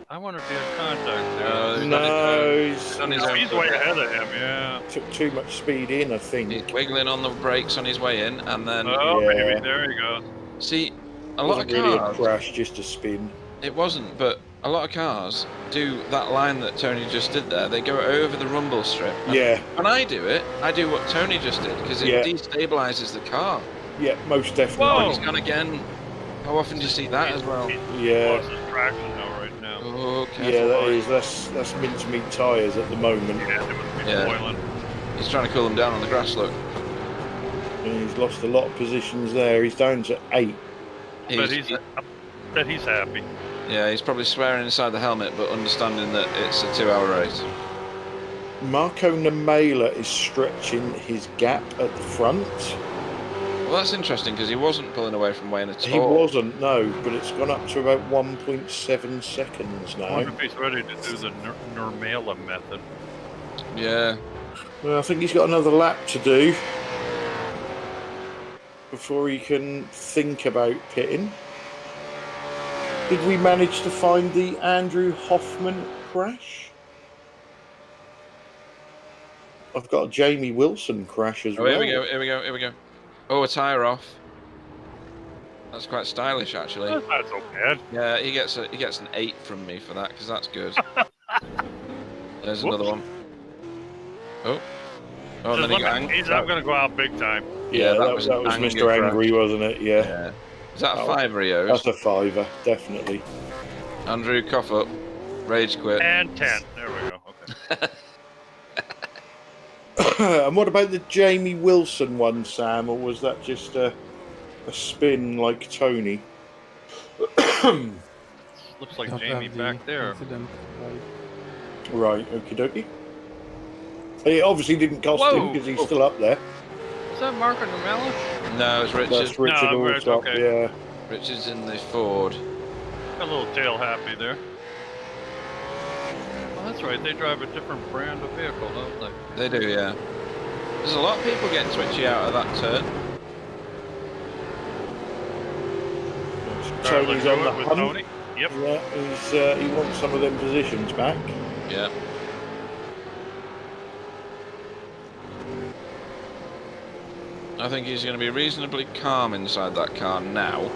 I wonder if he had contact there. No, he's way ahead of him. Yeah. Took too much speed in, I think. He's wiggling on the brakes on his way in, and then maybe there he goes. See, a It lot of wasn't really a cars. crash, just a spin. It wasn't, but a lot of cars do that line that Tony just did there. They go over the rumble strip. Yeah. When I do it, I do what Tony just did because it destabilizes the car. Yeah, most definitely. Oh, he's gone again. How often do you see that as well? Yeah. Lost his traction though right now. Oh, Yeah, that's mincemeat tyres at the moment. Yeah, they must be boiling. He's trying to cool them down on the grass, look. And he's lost a lot of positions there. He's down to 8. I bet he's happy. Yeah, he's probably swearing inside the helmet, but understanding that it's a 2-hour race. Marco Namela is stretching his gap at the front. Well, that's interesting because he wasn't pulling away from Wayne at all. He wasn't, no, but it's gone up to about 1.7 seconds I now. wonder if he's ready to do the Nurmela method. Yeah. Well, I think he's got another lap to do before he can think about pitting. Did we manage to find the Andrew Hoffman crash? I've got a Jamie Wilson crash as Oh, well. here we go. Oh, a tyre off. That's quite stylish, actually. That's not so bad. Yeah, he gets an 8 from me for that, because that's good. There's another one. Oh, and then he got angry. I'm going to go out big time. Yeah, that was an Mr. crash. Angry, wasn't it? Yeah. Is that a 5 Rios? That's a 5er, definitely. Andrew, cough up. Rage quit. And 10. There we go. Okay. And what about the Jamie Wilson one, Sam? Or was that just a spin like Tony? Looks like Don't Jamie have the back there. incident, Right, okie dokie. It obviously didn't cost him because he's still up there. Is that Marco Nomellis? No, it's Richard. That's Richard No, Allsop, okay. yeah. Richard's in the Ford. Got a little tail happy there. Well, that's right. They drive a different brand of vehicle, don't they? They do, yeah. There's a lot of people getting twitchy out of that turn. Tony's on the with hunt. Tony. Yep. Yeah, he wants some of them positions back. Yeah. I think he's going to be reasonably calm inside that car now,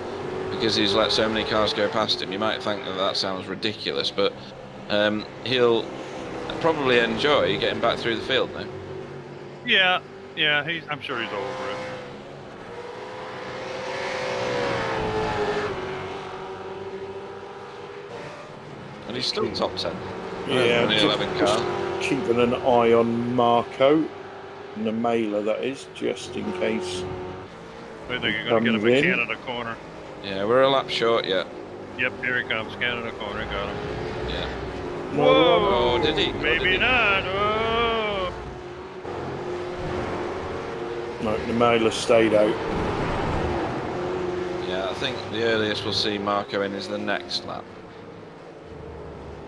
because he's let so many cars go past him. You might think that sounds ridiculous, but he'll probably enjoy getting back through the field now. Yeah. I'm sure he's over it. And he's still top 10. Yeah, Only 11 car. just keeping an eye on Marco, Namela that is, just in case. I think you're going to get him in Comes in. Canada corner. Yeah, we're a lap short yet. Yep, here he comes. Canada corner. Got him. Yeah. Whoa! Oh, did he? Maybe not. Oh! No, Namela stayed out. Yeah, I think the earliest we'll see Marco in is the next lap.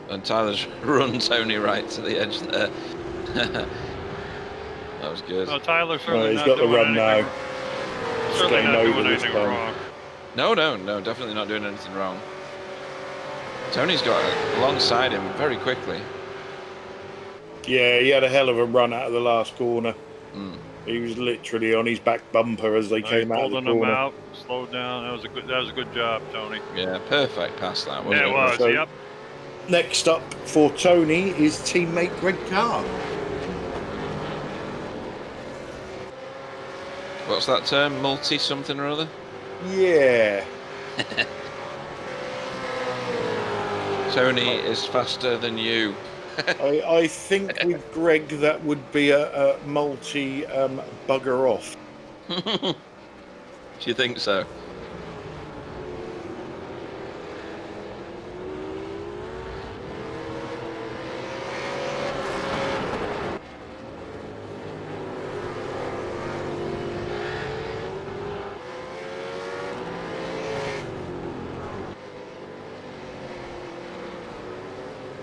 And Tyler's run Tony right to the edge there. That was good. No, Tyler's certainly He's not got the doing run anything. now. Certainly Staying not over doing this anything time. wrong. No, definitely not doing anything wrong. Tony's got alongside him very quickly. Yeah, he had a hell of a run out of the last corner. Mm. He was literally on his back bumper as they came out of the Holding him corner. out, slowed down. That was a good job, Tony. Yeah, perfect pass that, wasn't Yeah, it? it was. So- Yep. Next up for Tony is teammate Greg Carr. What's that term? Multi-something or other? Yeah. Tony is faster than you. I think with Greg that would be a multi bugger off. Do you think so?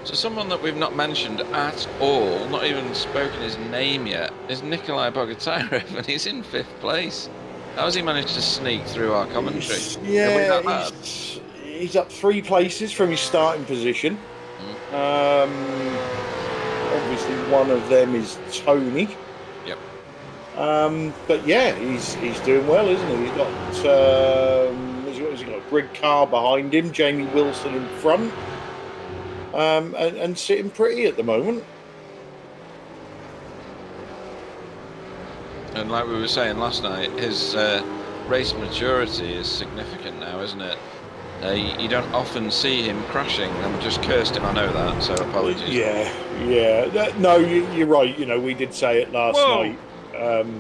So someone that we've not mentioned at all, not even spoken his name yet, is Nikolai Bogotyrev, and he's in 5th place. How has he managed to sneak through our commentary? Yeah, he's up 3 places from his starting position. Obviously, one of them is Tony. Yep. But yeah, he's doing well, isn't he? He's got Greg Carr behind him, Jamie Wilson in front. And sitting pretty at the moment. And like we were saying last night, his race maturity is significant now, isn't it? You don't often see him crashing. I'm just cursed him, I know that, so apologies. Yeah. No, you're right. You know, we did say it last night. I thought he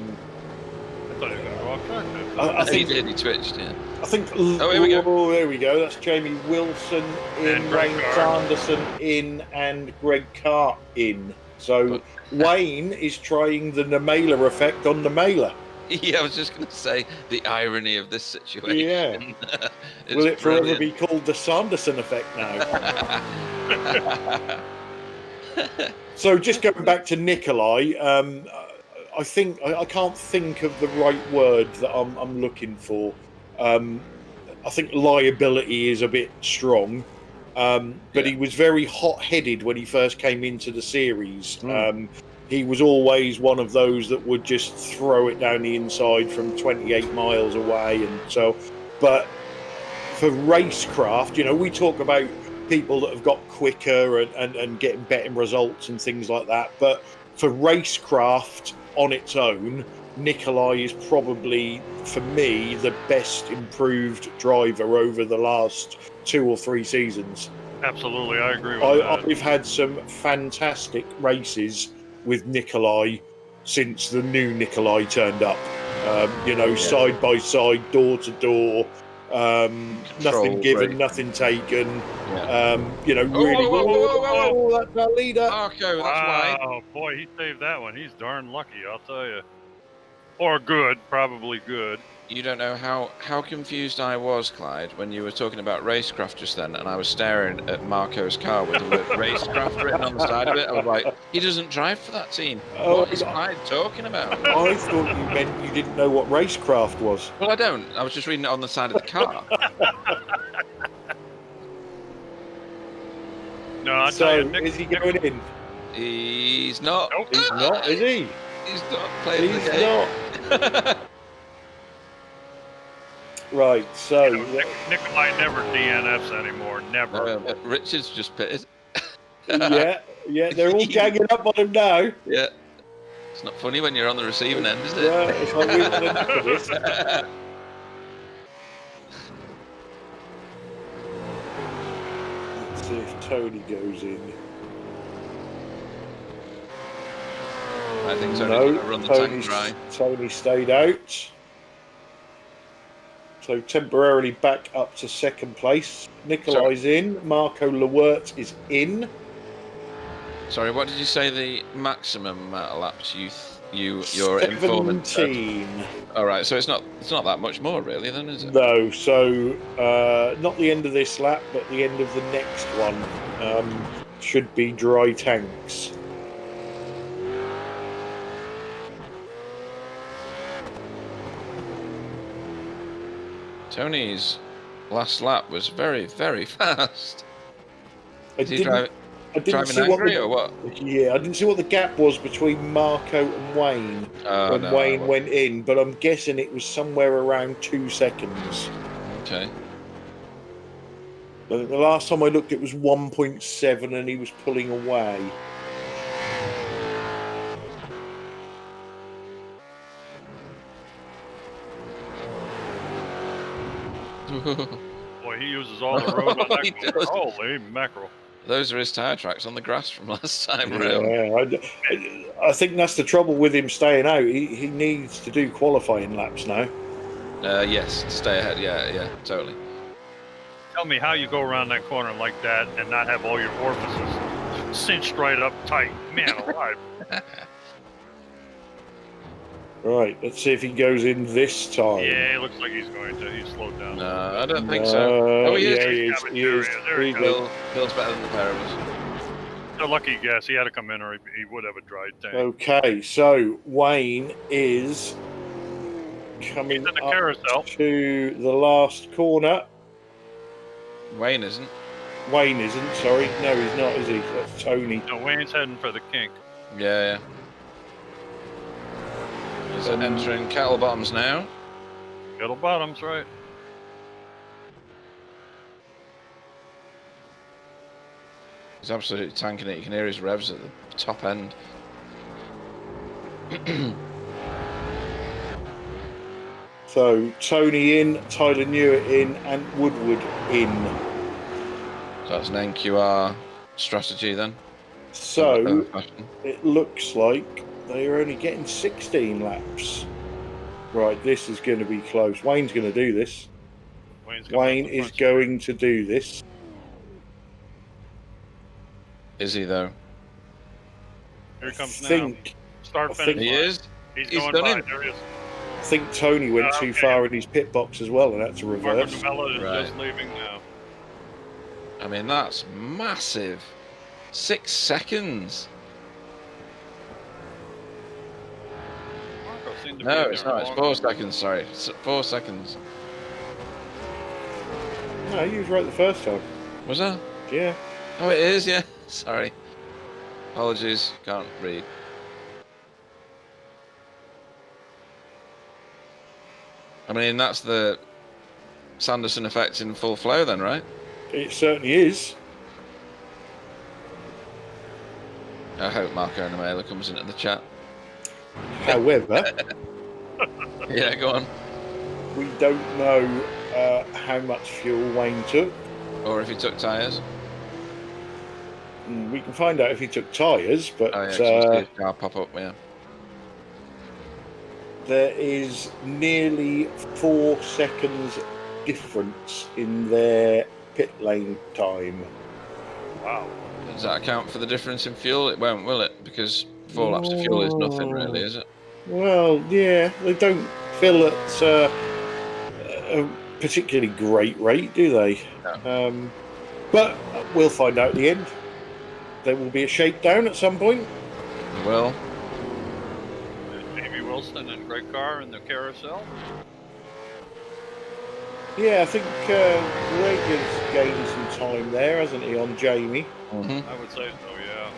was going to go off track. I think he did, he twitched, yeah. I think. Oh, here we go. Oh, there we go. That's Jamie Wilson in, And Greg Wayne Carr. Sanderson in, and Greg Carr in. So Wayne is trying the Namela effect on Namela. Yeah, I was just going to say the irony of this situation. Yeah. It's Will it forever brilliant. be called the Sanderson effect now? So just going back to Nikolai, I think I can't think of the right word that I'm looking for. I think liability is a bit strong, but he was very hot-headed when he first came into the series. he was always one of those that would just throw it down the inside from 28 miles away. And so, but for racecraft, you know, we talk about people that have got quicker and getting better results and things like that. But for racecraft on its own, Nikolai is probably, for me, the best improved driver over the last 2 or 3 seasons. Absolutely, I agree with that. I've had some fantastic races with Nikolai since the new Nikolai turned up. You know, side by side, door to door. Nothing given, great. nothing taken. Yeah. You know, really. Whoa. That's our leader. Marco, that's wide. Wow, boy, he saved that one. He's darn lucky, I'll tell you. Or good, probably good. You don't know how confused I was, Clyde, when you were talking about racecraft just then, and I was staring at Marco's car with the word racecraft written on the side of it. I was like, he doesn't drive for that team. What is Clyde talking about? I thought you meant you didn't know what racecraft was. Well, I don't. I was just reading it on the side of the car. No, I'll tell you, is he going in? He's not. Nope. He's not, is he? He's not playing He's the game. not. Right, so You know, Nikolai never DNFs anymore. Never. Richard's just pitted. yeah, they're all ganging up on him now. Yeah. It's not funny when you're on the receiving end, is it? Yeah, it's like we want enough of this. Let's see if Tony goes in. I think Tony's going to run the tank dry. Tony stayed out. So temporarily back up to second place. Nikolai's in. Marco Lewert is in. Sorry, what did you say the maximum amount of laps your informant said? 17. All right, so it's not that much more really, then, is it? No, so not the end of this lap, but the end of the next one should be dry tanks. Tony's last lap was very, very fast. I didn't driving see angry or what? Yeah, I didn't see what the gap was between Marco and Wayne when Wayne went in, but I'm guessing it was somewhere around 2 seconds. Okay. I think the last time I looked, it was 1.7, and he was pulling away. Boy, he uses all the road on that He corner. does. Holy mackerel. Those are his tyre tracks on the grass from last time around. Yeah, I think that's the trouble with him staying out. He needs to do qualifying laps now. Yes, to stay ahead. Yeah, totally. Tell me how you go around that corner like that and not have all your orifices cinched right up tight. Man alive. Right, let's see if he goes in this time. Yeah, it looks like he's going to. He's slowed down. No, I don't think so. Oh, he is. Yeah, he is. There he goes. Bill's better than the pair of us. A lucky guess. He had to come in or he would have a dry tank. Okay, so Wayne is coming He's in the up carousel. to the last corner. Wayne isn't. Wayne isn't, sorry. No, he's not, is he? That's Tony. No, Wayne's heading for the kink. Yeah. He's entering cattle bottoms now. Kettle bottoms, right? He's absolutely tanking it. You can hear his revs at the top end. So Tony in, Tyler Newitt in, and Woodward in. So that's an NQR strategy then. So it looks like they are only getting 16 laps. Right, this is going to be close. Wayne's going to do this. Wayne is going to do this. Is he though? Here he comes now. Start finish. He is. He's done going by. it. There he is. I think Tony went too far in his pit box as well, and had to Marco reverse. Novella is Right. just leaving now. I mean, that's massive. 6 seconds. Marco seemed to No, be it's there not. It's long 4 time. seconds. Sorry, 4 seconds. No, he was right the first time. Was that? Yeah. Oh, it is. Yeah. Sorry. Apologies. Can't read. I mean, that's the Sanderson effect in full flow then, right? It certainly is. I hope Marco Namela comes into the chat. However, Yeah, go on. we don't know how much fuel Wayne took. Or if he took tyres. We can find out if he took tyres, but Oh, yeah, 'cause we'll see his car pop up, yeah. there is nearly 4 seconds difference in their pit lane time. Wow. Does that account for the difference in fuel? It won't, will it? Because 4 laps of fuel is nothing, really, is it? Well, yeah, they don't fill at a particularly great rate, do they? No. But we'll find out at the end. There will be a shakedown at some point. Well, Jamie Wilson and Greg Carr in the carousel. Yeah, I think Greg has gained some time there, hasn't he, on Jamie? I would say so, yeah.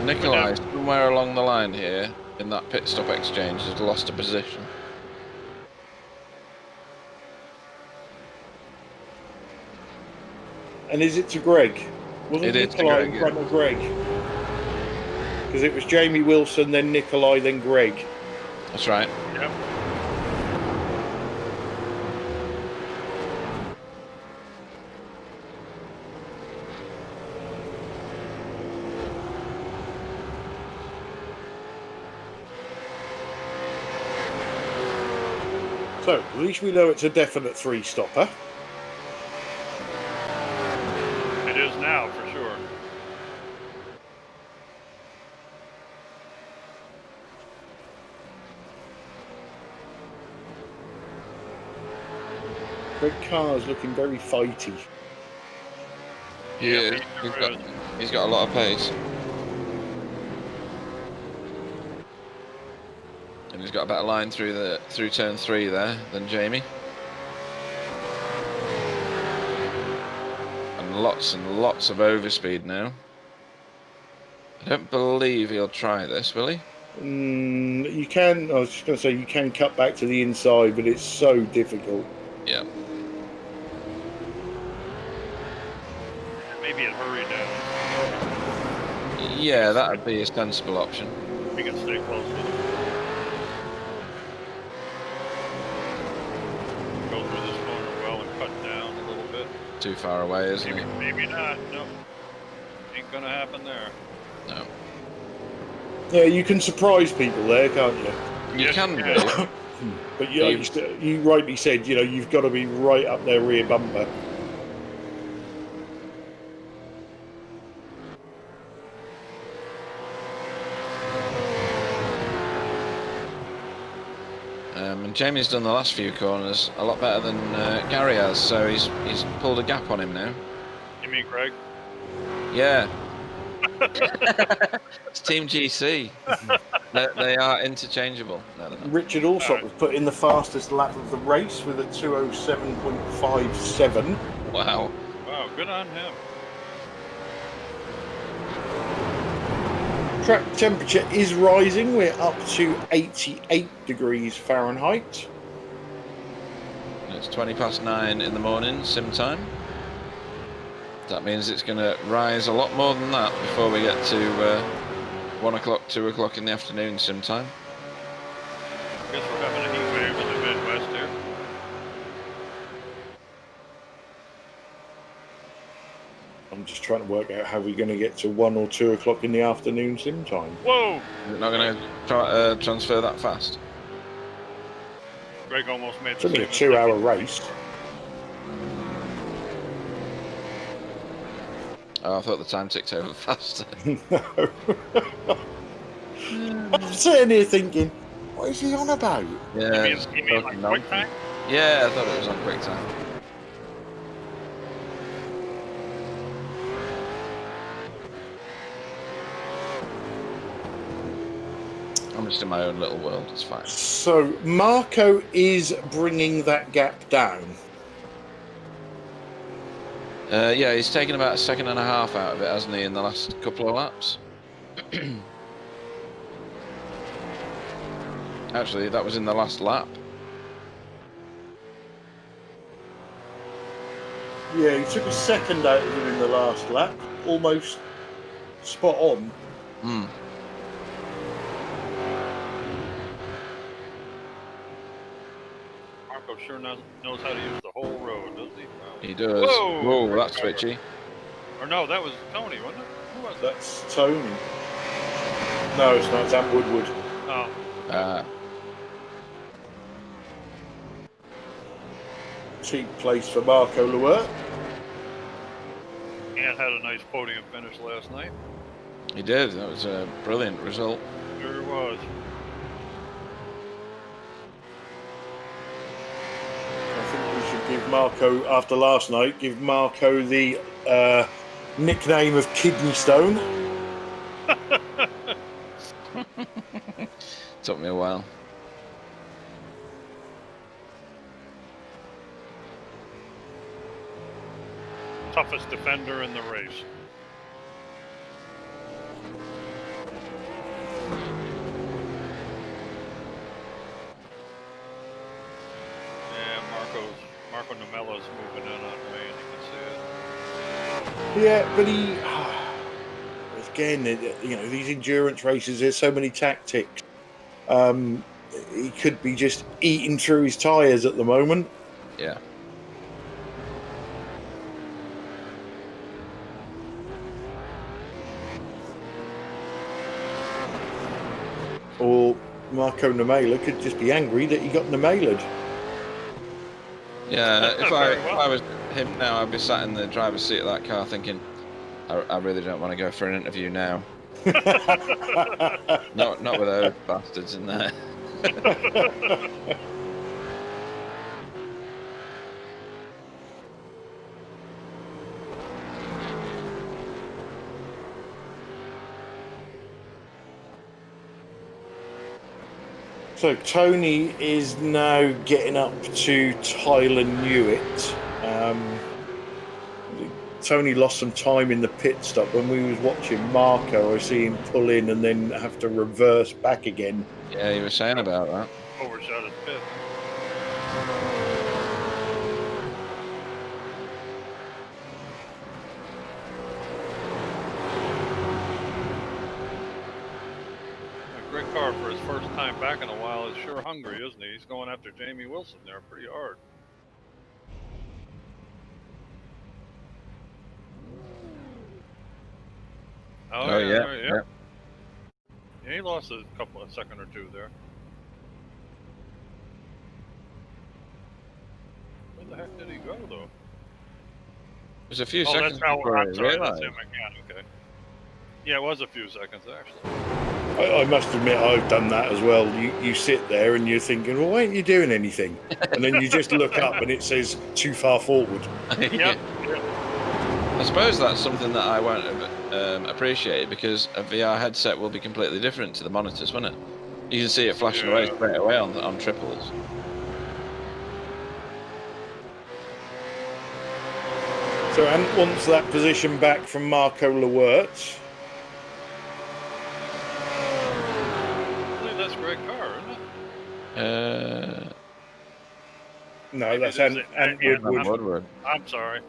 Nikolai, somewhere along the line here, in that pit stop exchange, has lost a position. And is it to Greg? Wasn't It is to Nikolai Greg, in front of Greg? Because it was Jamie Wilson, then Nikolai, then Greg. That's right. Yep. So, at least we know it's a definite 3-stopper. It is now, for sure. Greg Carr's looking very fighty. Yeah, he's got a lot of pace. And he's got a better line through turn 3 there than Jamie. And lots of overspeed now. I don't believe he'll try this, will he? You can, I was just going to say, you can cut back to the inside, but it's so difficult. Yeah. Maybe it hurry down. Yeah, that would be a sensible option. We can stay close to them. Go through this corner well and cut down a little bit. Too far away, isn't he? Maybe not. No. Ain't gonna happen there. No. Yeah, you can surprise people there, can't you? You Yes, can you do. can. But you rightly said, you've got to be right up their rear bumper. And Jamie's done the last few corners a lot better than Gary has, so he's pulled a gap on him now. You mean Greg? Yeah. It's Team GC. They are interchangeable. No, they're not. Richard Alsop was put in the fastest lap of the race with a 2:07.57. Wow. Wow, good on him. Track temperature is rising. We're up to 88 degrees Fahrenheit. It's 9:20 in the morning, sim time. That means it's going to rise a lot more than that before we get to 1 o'clock, 2 o'clock in the afternoon sim time. Guess we're having a heat wave in the Midwest here. I'm just trying to work out how we're going to get to 1 or 2 o'clock in the afternoon sim time. Whoa! You're not going to try transfer that fast? Greg almost made It's the only a same 2-hour mistake. race. Oh, I thought the time ticked over faster. No. I'm sitting here thinking, what is he on about? Yeah. You mean like quick time? Yeah, I thought it was on quick time. I'm just in my own little world, it's fine. So Marco is bringing that gap down. Yeah, he's taken about 1.5 seconds out of it, hasn't he, in the last couple of laps? Actually, that was in the last lap. Yeah, he took a second out of him in the last lap, almost spot on. Hmm. Marco sure knows how to use the whole road, doesn't he? Wow. He does. Whoa, Whoa, great that's cover. twitchy. Or no, that was Tony, wasn't it? Who was that? That's Tony. No, it's not. It's Ant Woodward. Oh. Cheap place for Marco Lewert. Ant had a nice podium finish last night. He did. That was a brilliant result. Sure was. I think we should give Marco, after last night, give Marco the nickname of Kidney Stone. Took me a while. Toughest defender in the race. Yeah, Marco Numella's moving in on Wayne, you can see it. Yeah, but he, again, you know, these endurance races, there's so many tactics. He could be just eating through his tyres at the moment. Yeah. Or Marco Nemela could just be angry that he got Nemelaed. Yeah, if Very I well. was him now, I'd be sat in the driver's seat of that car thinking, I really don't want to go for an interview now. Not with those bastards in there. So Tony is now getting up to Tyler Newitt. Tony lost some time in the pit stop. When we was watching Marco, I see him pull in and then have to reverse back again. Yeah, you were saying about that. Overshot his pit. A great car for his first time back in a while. Is sure hungry, isn't he? He's going after Jamie Wilson there pretty hard. Oh, yeah. Right, yeah. Yeah, he lost a second or two there. Where the heck did he go, though? There's a few Oh, seconds that's how before I I'm sorry, that's realised. him again, okay. Yeah, it was a few seconds, actually. I must admit, I've done that as well. You sit there and you're thinking, well, why aren't you doing anything? And then you just look up and it says too far forward. Yep. I suppose that's something that I won't appreciate, because a VR headset will be completely different to the monitors, won't it? You can see it flashing away straight away on triples. So Ant wants that position back from Marco Lewert. I believe that's a great car, isn't it? No, Maybe that's it is Ant Ant Woodward. Woodward. I'm sorry.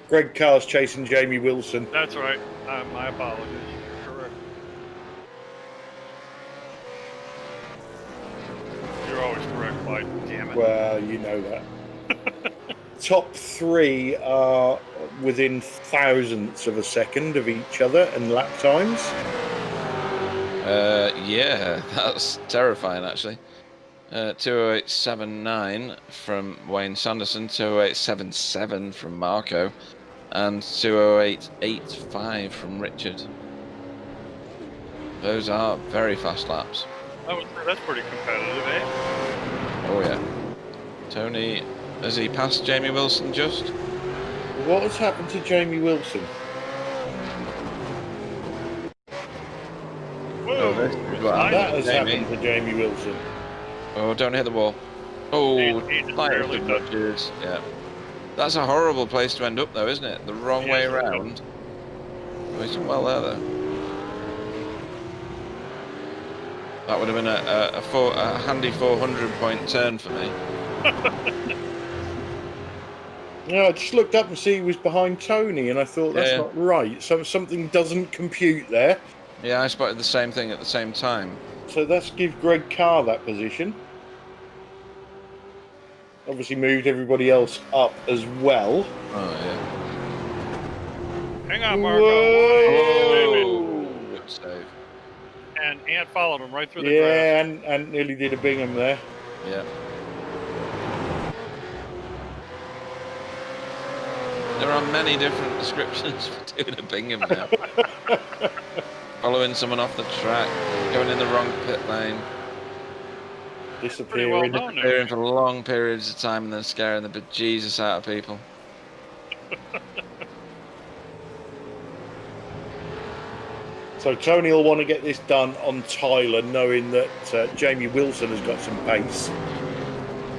Greg Carr's chasing Jamie Wilson. That's right. My apologies. You're correct. You're always correct, Clyde. Damn it. Well, you know that. Top three are within thousandths of a second of each other in lap times. Yeah, that's terrifying, actually. 208.79 from Wayne Sanderson, 208.77 from Marco, and 208.85 from Richard. Those are very fast laps. I would say that's pretty competitive, eh? Oh yeah. Tony, has he passed Jamie Wilson just? What has happened to Jamie Wilson? Whoa! this is what Nice. That has Jamie. happened to Jamie Wilson. Oh, don't hit the wall. Oh, He just slight barely touched nudges. Yeah. That's a horrible place to end up, though, isn't it? The wrong way Yes, it is. around. Oh, he's done well there, though. That would have been a handy 400-point turn for me. Yeah, I just looked up and see he was behind Tony, and I thought that's Yeah. not right. So something doesn't compute there. Yeah, I spotted the same thing at the same time. So that's give Greg Carr that position. Obviously moved everybody else up as well. Oh, yeah. Hang on, Marco. Whoa! Good save. And Ant followed him right through the grass. Yeah, and nearly did a Bingham there. Yeah. There are many different descriptions for doing a Bingham now. Following someone off the track, going in the wrong pit lane, Pretty well Disappearing. known there. disappearing for long periods of time and then scaring the bejesus out of people. So Tony will want to get this done on Tyler, knowing that Jamie Wilson has got some pace.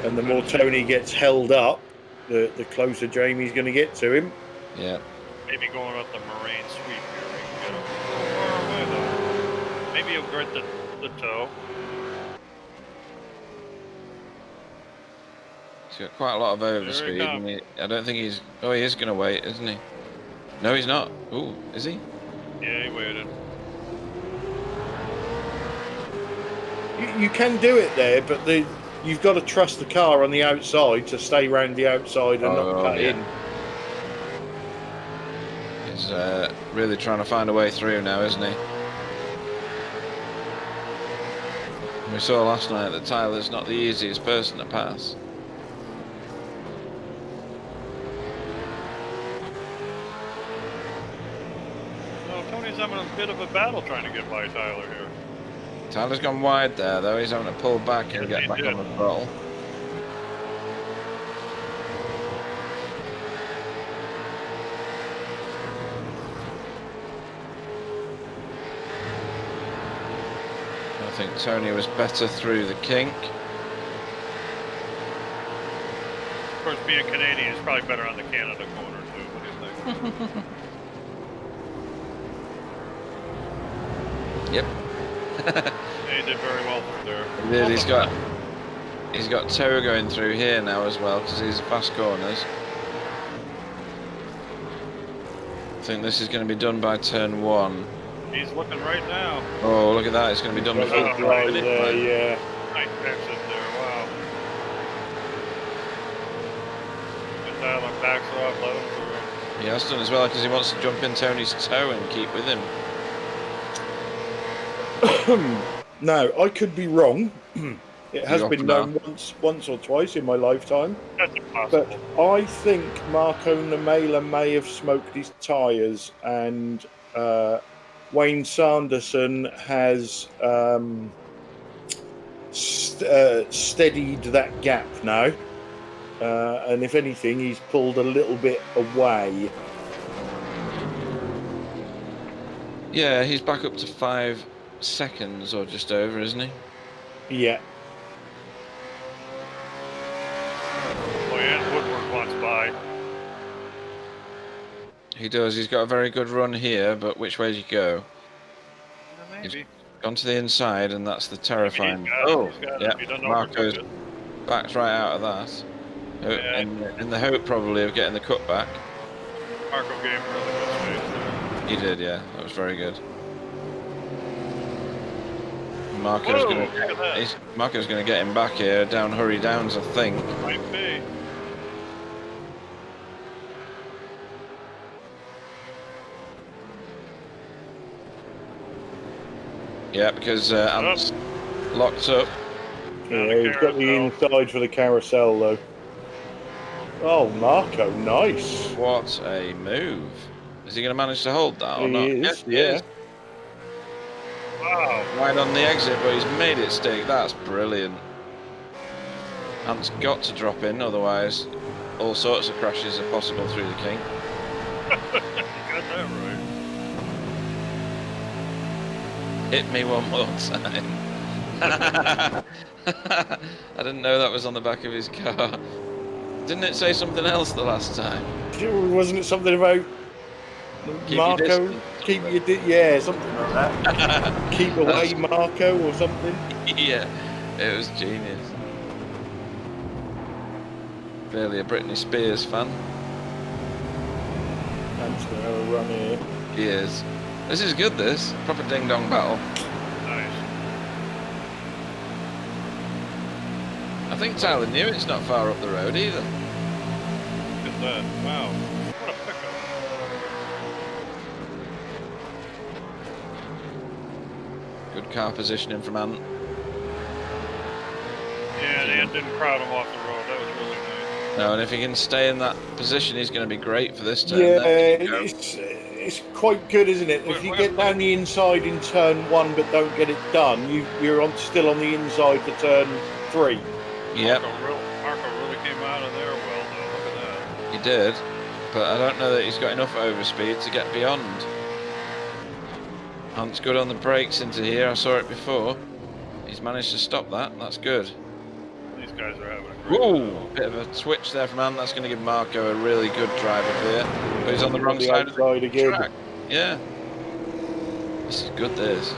And the more Tony gets held up, the closer Jamie's going to get to him. Yeah. Maybe going up the Moraine sweep here. We can get him a little far away, though. Maybe he'll grit the toe. He's got quite a lot of overspeed. And I don't think he's... Oh, he is going to wait, isn't he? No, he's not. Ooh, is he? Yeah, he waited. You can do it there, but you've got to trust the car on the outside to stay round the outside and not cut in. He's really trying to find a way through now, isn't he? We saw last night that Tyler's not the easiest person to pass. No, Tony's having a bit of a battle trying to get by Tyler here. Tyler's gone wide there, though. He's having to pull back and get back on the throttle. I think Tony was better through the kink. Of course, being Canadian, he's probably better on the Canada corner, too. What do you think? Yep. Yeah, he did very well through there. He did. He's got toe going through here now as well because he's fast corners. I think this is going to be done by turn 1. He's looking right now. Oh, look at that! It's going to be done before the Right finish there, line. yeah. Nice exit there. Wow. And Tyler backs off, let him through. He has done as well because he wants to jump in Tony's toe and keep with him. Now, I could be wrong. It has You're been off done once or twice in my lifetime. That's impossible. But I think Marco Namela may have smoked his tyres, and Wayne Sanderson has steadied that gap now. And if anything, he's pulled a little bit away. Yeah, he's back up to 5 seconds or just over, isn't he? Yeah. Oh, yeah, Woodward wants by. He does. He's got a very good run here, but which way does he go? Yeah, maybe. Gone to the inside, and that's the terrifying. He's got it, Oh, he's got it. yeah. He doesn't know Marco's if he's backed right out of that. Yeah. In the hope, probably, of getting the cutback. Marco gave him really good space there. He did, yeah. That was very good. Marco's Whoa, going look at that. Marco's going to get him back here down Hurry Downs, I think. Might be. Yeah, because Ant's locked up. Yeah, he's got the inside for the carousel, though. Oh, Marco, nice. What a move! Is he going to manage to hold that or He not? is, Yes, he yeah. is. Wow. Right on the exit, but he's made it stick. That's brilliant. Ant's got to drop in, otherwise all sorts of crashes are possible through the kink. You got that right. Hit me one more time. I didn't know that was on the back of his car. Didn't it say something else the last time? Wasn't it something about Keep Marco, your distance. keep your yeah, something like that. Keep away, Marco, or something. Yeah, it was genius. Clearly a Britney Spears fan. I'm just gonna run here. He is. This is good. This proper ding dong battle. Nice. I think Tyler knew it's not far up the road either. Look at that. Wow. What a pickup. Good car positioning from Ant. Yeah, and Ant didn't crowd him off the road. That was really nice. No, and if he can stay in that position, he's going to be great for this turn. Yeah, There you go. it's quite good, isn't it? If you get down the inside in turn 1 but don't get it done, you're still on the inside for turn 3. Yep, Marco really came out of there well, though. Look at that. he did. But I don't know that he's got enough overspeed to get beyond. Ant's good on the brakes into here. I saw it before. He's managed to stop that. That's good. These guys are having a great Whoa! Bit of a switch there from Ant. That's going to give Marco a really good drive up here. But he's on the wrong side of the again. track. Yeah. This is good, this.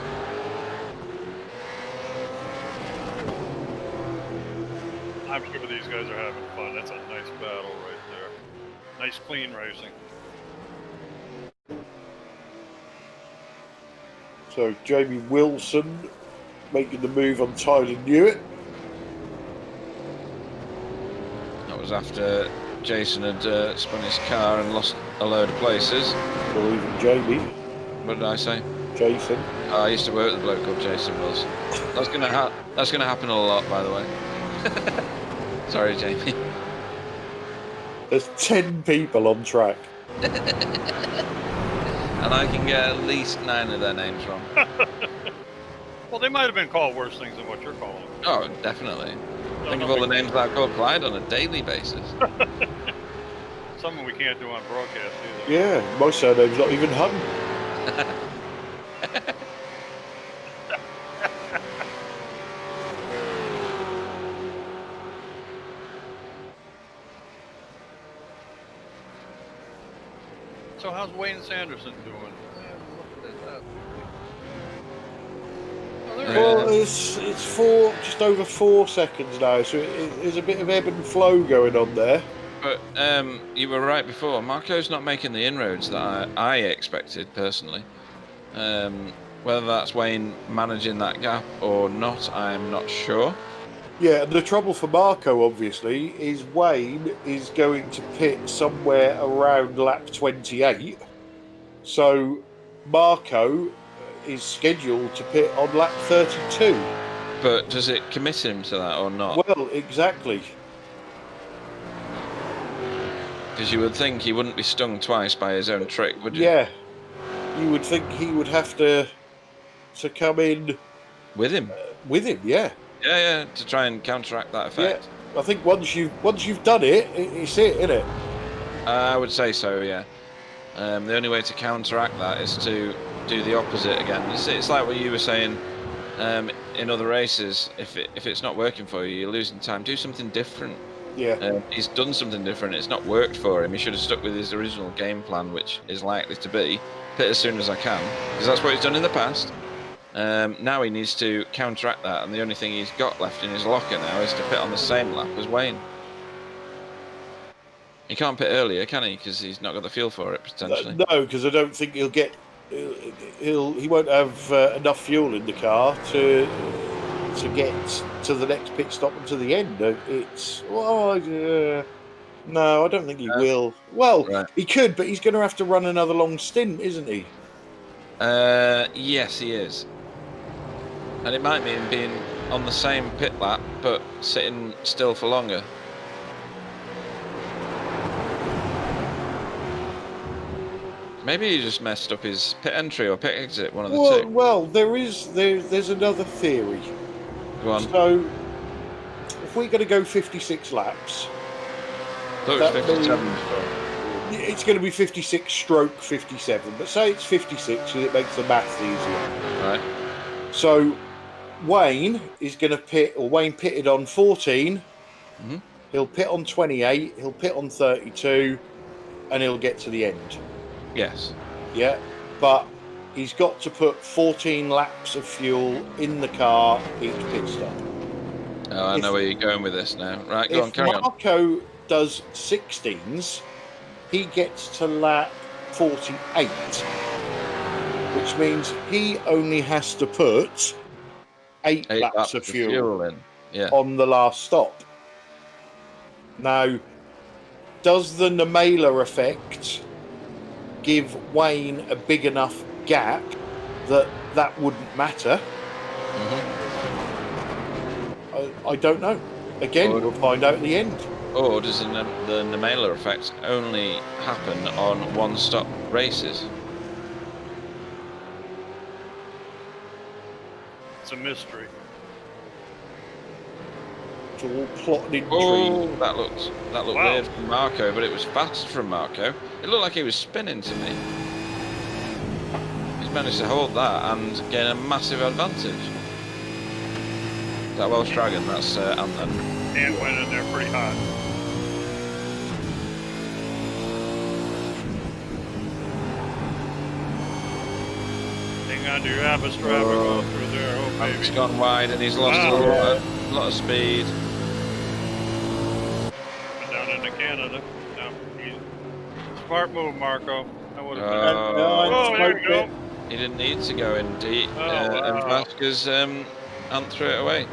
I'm sure these guys are having fun. That's a nice battle right there. Nice clean racing. So Jamie Wilson making the move on Tyler Newitt. That was after Jason had spun his car and lost a load of places. Or even Jamie. What did I say? Jason. Oh, I used to work with a bloke called Jason Wills. That's gonna happen a lot, by the way. Sorry, Jamie. There's 10 people on track. And I can get at least 9 of their names wrong. Well, they might have been called worse things than what you're calling them. Oh, definitely. No, Think no of all the big names that I call Clyde on a daily basis. Something we can't do on broadcast either. Yeah, my surname's not even Hung. So how's Wayne Sanderson doing? Look at that. Oh, there he Well, is. it's just over 4 seconds now, so there's a bit of ebb and flow going on there. But you were right before. Marco's not making the inroads that I expected, personally. Whether that's Wayne managing that gap or not, I'm not sure. Yeah, and the trouble for Marco, obviously, is Wayne is going to pit somewhere around lap 28. So Marco is scheduled to pit on lap 32. But does it commit him to that or not? Well, exactly. Because you would think he wouldn't be stung twice by his own trick, would you? Yeah. You would think he would have to come in With him? with him, yeah. Yeah, to try and counteract that effect. Yeah. I think once you've done it, it's it, isn't it? I would say so, yeah. The only way to counteract that is to do the opposite again. It's like what you were saying in other races. If it's not working for you, you're losing time. Do something different. Yeah. He's done something different. It's not worked for him. He should have stuck with his original game plan, which is likely to be pit as soon as I can, because that's what he's done in the past. Now he needs to counteract that, and the only thing he's got left in his locker now is to pit on the same lap as Wayne. He can't pit earlier, can he? Because he's not got the feel for it, potentially. No, because I don't think he won't have enough fuel in the car to get to the next pit stop and to the end. No, I don't think he will. Well, Right. He could, but he's going to have to run another long stint, isn't he? Yes, he is. And it might mean being on the same pit lap, but sitting still for longer. Maybe he just messed up his pit entry or pit exit, one of the two. Well, there's another theory. Go on. So, if we're going to go 56 laps, Thought it was that 57 means- before. it's going to be 56 stroke 57. But say it's 56 because it makes the maths easier. Right. So, Wayne is going to pit, or Wayne pitted on 14. Mhm. He'll pit on 28. He'll pit on 32, and he'll get to the end. Yes. Yeah, but he's got to put 14 laps of fuel in the car each pit stop. Oh, I know where you're going with this now. Right, go on, If carry on. Marco does 16s, he gets to lap 48, which means he only has to put 8 laps of fuel in. Yeah. on the last stop. Now, does the Nemela effect give Wayne a big enough gap that wouldn't matter? I don't know. Again, we'll find out at the end. Or does the Nemela effect only happen on one-stop races? It's a mystery. It's all plotted in Oh, trees. that looked weird from Marco, but it was fast from Marco. It looked like he was spinning to me. He's managed to hold that and gain a massive advantage. That Welsh Dragon, that's Ant-then. Ant went in there pretty hot. Hang on to your Abbas driver going through there. Oh, baby. He's gone wide and he's lost a lot of speed. Down into Canada. No, smart move, Marco. I would have there you go. He didn't need to go in deep and fast because Ant threw it away.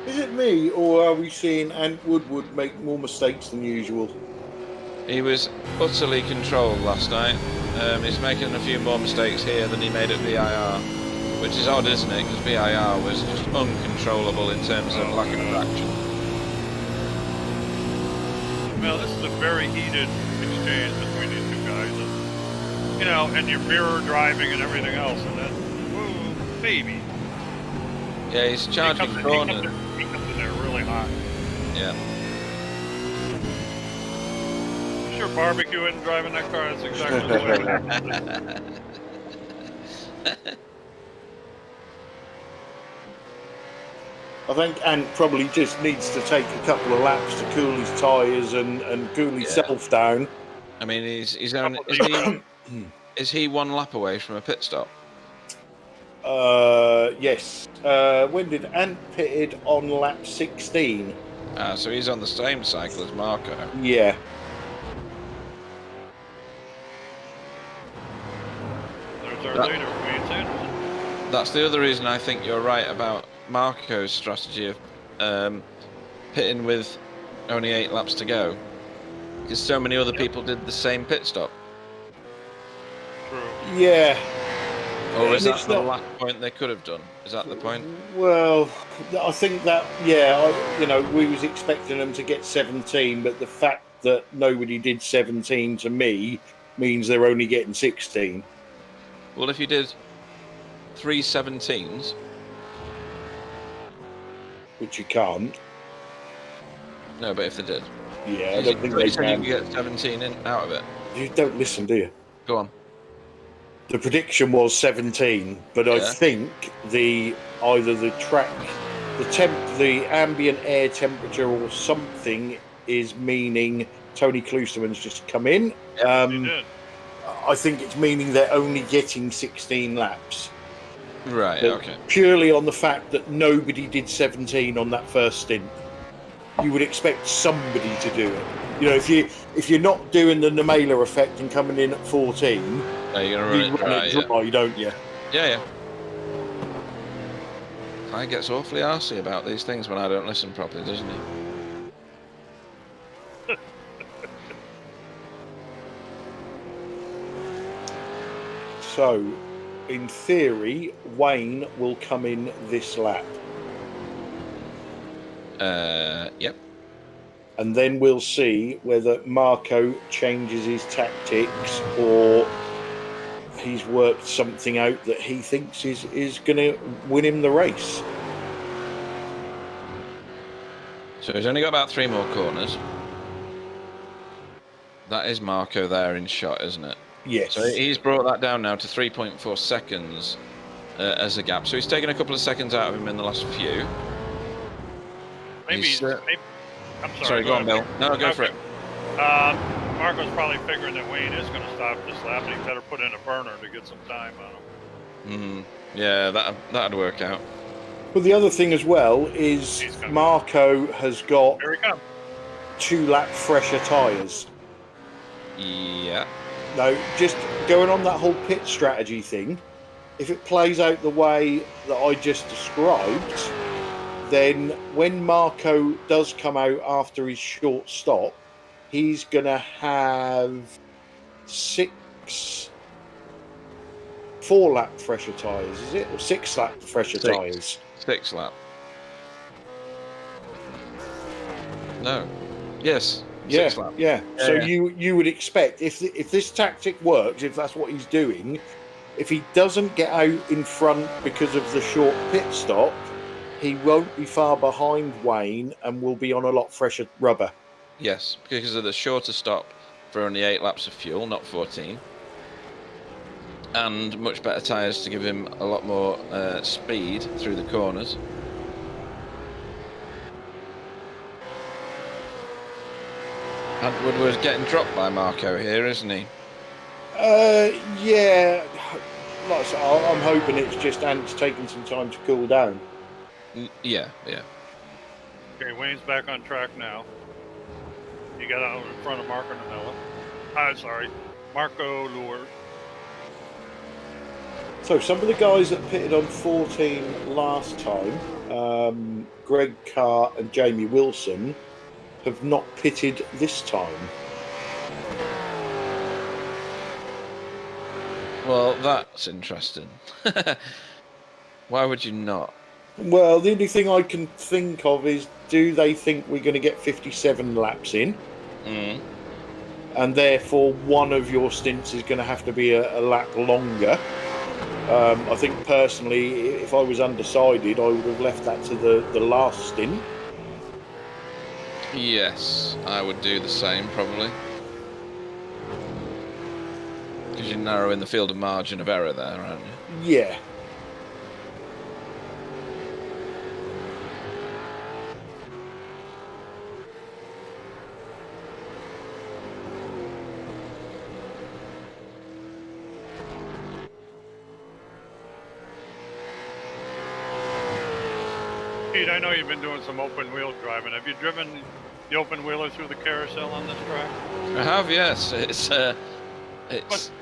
Is it me, or are we seeing Ant Woodward make more mistakes than usual? He was utterly controlled last night. He's making a few more mistakes here than he made at VIR, which is odd, isn't it? Because VIR was just uncontrollable in terms of lack of traction. Well, this is a very heated exchange between these two guys. And your mirror driving and everything else. And then, whoa, baby. Yeah, he's charging corners. He comes in there really hot. Yeah. Sure, barbecuing and driving that car. That's exactly the way it is. I think Ant probably just needs to take a couple of laps to cool his tyres and cool himself down. I mean, is he 1 lap away from a pit stop? Yes. When did Ant pitted on lap 16? So he's on the same cycle as Marco. Yeah. There's our leader, Wayne Sanderson. That's the other reason I think you're right about Marco's strategy of pitting with only 8 laps to go. Because so many other people did the same pit stop. True. Yeah. Or is that the last point they could have done? Is that the point? Well, I think that, we was expecting them to get 17, but the fact that nobody did 17 to me means they're only getting 16. Well, if you did 3 17s... Which you can't. No, but if they did. Yeah, I don't think they can. You get 17 out of it. You don't listen, do you? Go on. The prediction was 17, but I think either the track, the ambient air temperature or something is meaning Tony Klusterman's just come in. He did. I think it's meaning they're only getting 16 laps. Right, okay. Purely on the fact that nobody did 17 on that first stint. You would expect somebody to do it. If you're not doing the Nemela effect and coming in at 14, you're going to run it dry, don't you? Yeah. He gets awfully arsey about these things when I don't listen properly, doesn't he? So, in theory, Wayne will come in this lap. Yep. And then we'll see whether Marco changes his tactics or he's worked something out that he thinks is going to win him the race. So he's only got about 3 more corners. That is Marco there in shot, isn't it? Yes. So he's brought that down now to 3.4 seconds as a gap. So he's taken a couple of seconds out of him in the last few. Maybe I'm sorry. Go on, Bill. No, go for it. Marco's probably figuring that Wayne is going to stop this lap, and he better put in a burner to get some time on him. Yeah, that'd work out. But the other thing as well is Marco has got Here he comes. 2 lap fresher tyres. Yeah. No, just going on that whole pit strategy thing, if it plays out the way that I just described, then when Marco does come out after his short stop, he's going to have 4 lap fresher tyres, is it? Or 6 lap fresher tyres? 6 lap. No. Yes. Yeah, 6 lap. yeah. So you would expect, if this tactic works, if that's what he's doing, if he doesn't get out in front because of the short pit stop, he won't be far behind Wayne and will be on a lot fresher rubber. Yes, because of the shorter stop for only 8 laps of fuel, not 14. And much better tyres to give him a lot more speed through the corners. And Woodward's getting dropped by Marco here, isn't he? Yeah. Like I said, I'm hoping it's just Ant's taking some time to cool down. Yeah. Okay, Wayne's back on track now. He got out in front of Marco Nanella. Marco Lure. So some of the guys that pitted on 14 last time, Greg Carr and Jamie Wilson, have not pitted this time. Well, that's interesting. Why would you not? Well, the only thing I can think of is, do they think we're going to get 57 laps in? And therefore one of your stints is going to have to be a lap longer. I think personally, if I was undecided, I would have left that to the last stint. Yes, I would do the same probably. Because you're narrowing the field of margin of error there, aren't you? Yeah. Pete, I know you've been doing some open wheel driving. Have you driven the open wheeler through the carousel on this track? I have, yes. It's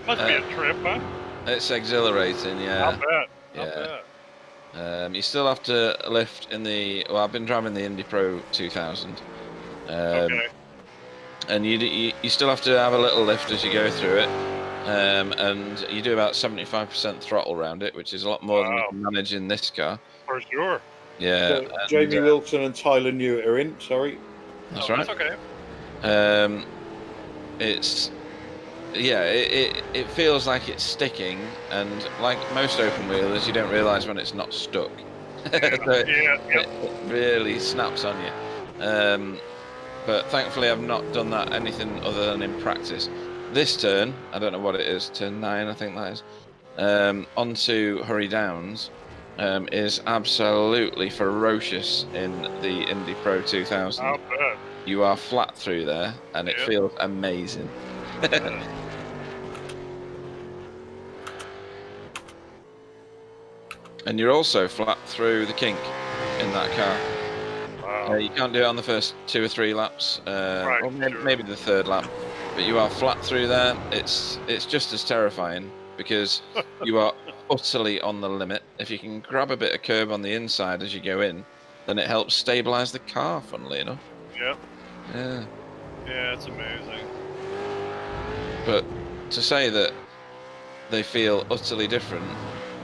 must be a trip, huh? It's exhilarating, yeah. I'll bet. You still have to lift in the. Well, I've been driving the Indy Pro 2000. Okay. And you still have to have a little lift as you go through it. And you do about 75% throttle around it, which is a lot more than you can manage in this car. For sure. Yeah. So Jamie Wilson and Tyler Newitt are in, sorry. That's right. That's okay. It feels like it's sticking, and like most open wheelers, you don't realise when it's not stuck. It really snaps on you. But thankfully, I've not done that anything other than in practice. This turn, I don't know what it is, turn 9, I think that is, onto Hurry Downs, is absolutely ferocious in the Indy Pro 2000. I'll bet. You are flat through there, and it feels amazing. And you're also flat through the kink in that car. Wow. You can't do it on the first 2 or 3 laps, or maybe the 3rd lap, but you are flat through there. It's just as terrifying because you are utterly on the limit. If you can grab a bit of curb on the inside as you go in, then it helps stabilise the car, funnily enough. Yep. Yeah. Yeah, it's amazing. But to say that they feel utterly different,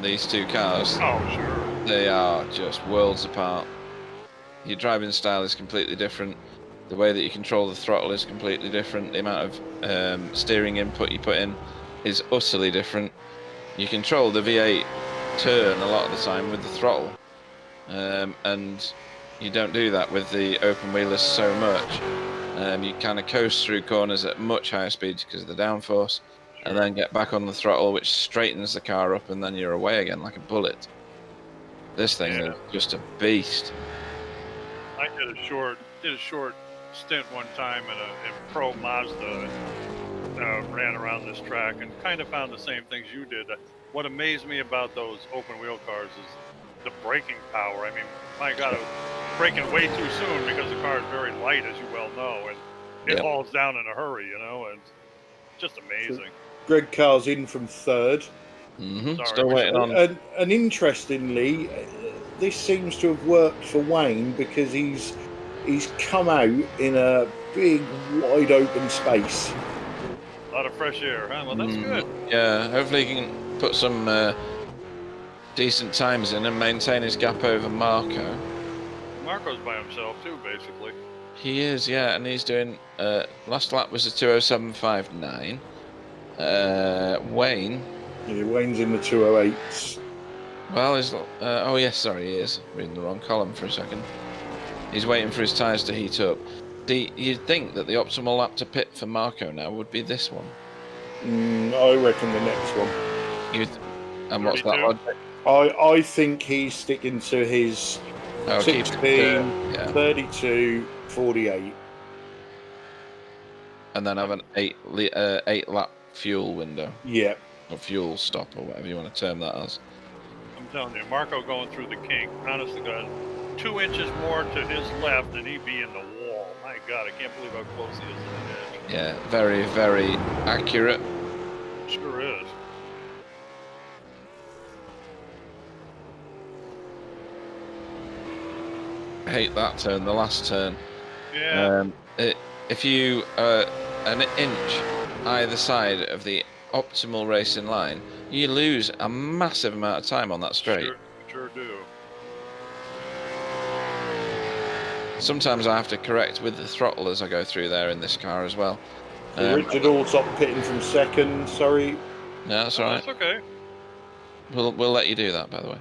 these two cars, Oh, sure. they are just worlds apart. Your driving style is completely different. The way that you control the throttle is completely different. The amount of steering input you put in is utterly different. You control the V8 turn a lot of the time with the throttle, and you don't do that with the open wheelers so much. You kind of coast through corners at much higher speeds because of the downforce, and then get back on the throttle, which straightens the car up, and then you're away again like a bullet. This thing is just a beast. I did a short stint one time in Pro Mazda. Ran around this track and kind of found the same things you did. What amazed me about those open wheel cars is the braking power. I mean, my God, I was braking way too soon because the car is very light, as you well know, and it hauls down in a hurry, you know, and just amazing. Greg Carr's in from third. Still waiting on. And interestingly, this seems to have worked for Wayne because he's come out in a big, wide open space. A lot of fresh air, huh? Well, that's good. Yeah, hopefully he can put some decent times in and maintain his gap over Marco. Marco's by himself too, basically. He is, yeah, and he's doing. Last lap was a 2:07.59. Wayne. Yeah, Wayne's in the 208s. Well, oh yes, sorry, he is reading the wrong column for a second. He's waiting for his tyres to heat up. You'd think that the optimal lap to pit for Marco now would be this one. I reckon the next one. And what's that logic? I think he's sticking to his 16, 32, 48. And then have an 8 lap fuel window. Yeah. Or fuel stop, or whatever you want to term that as. I'm telling you, Marco going through the kink, honest to God, 2 inches more to his left and he'd be in the wall. My God, I can't believe how close he is to the edge. Yeah, very, very accurate. Sure is. I hate that turn, the last turn. Yeah. If you an inch either side of the optimal racing line, you lose a massive amount of time on that straight. Sure do. Sometimes I have to correct with the throttle as I go through there in this car as well. Richard Allsop pitting from second, sorry. No, that's all right. That's okay. We'll let you do that, by the way.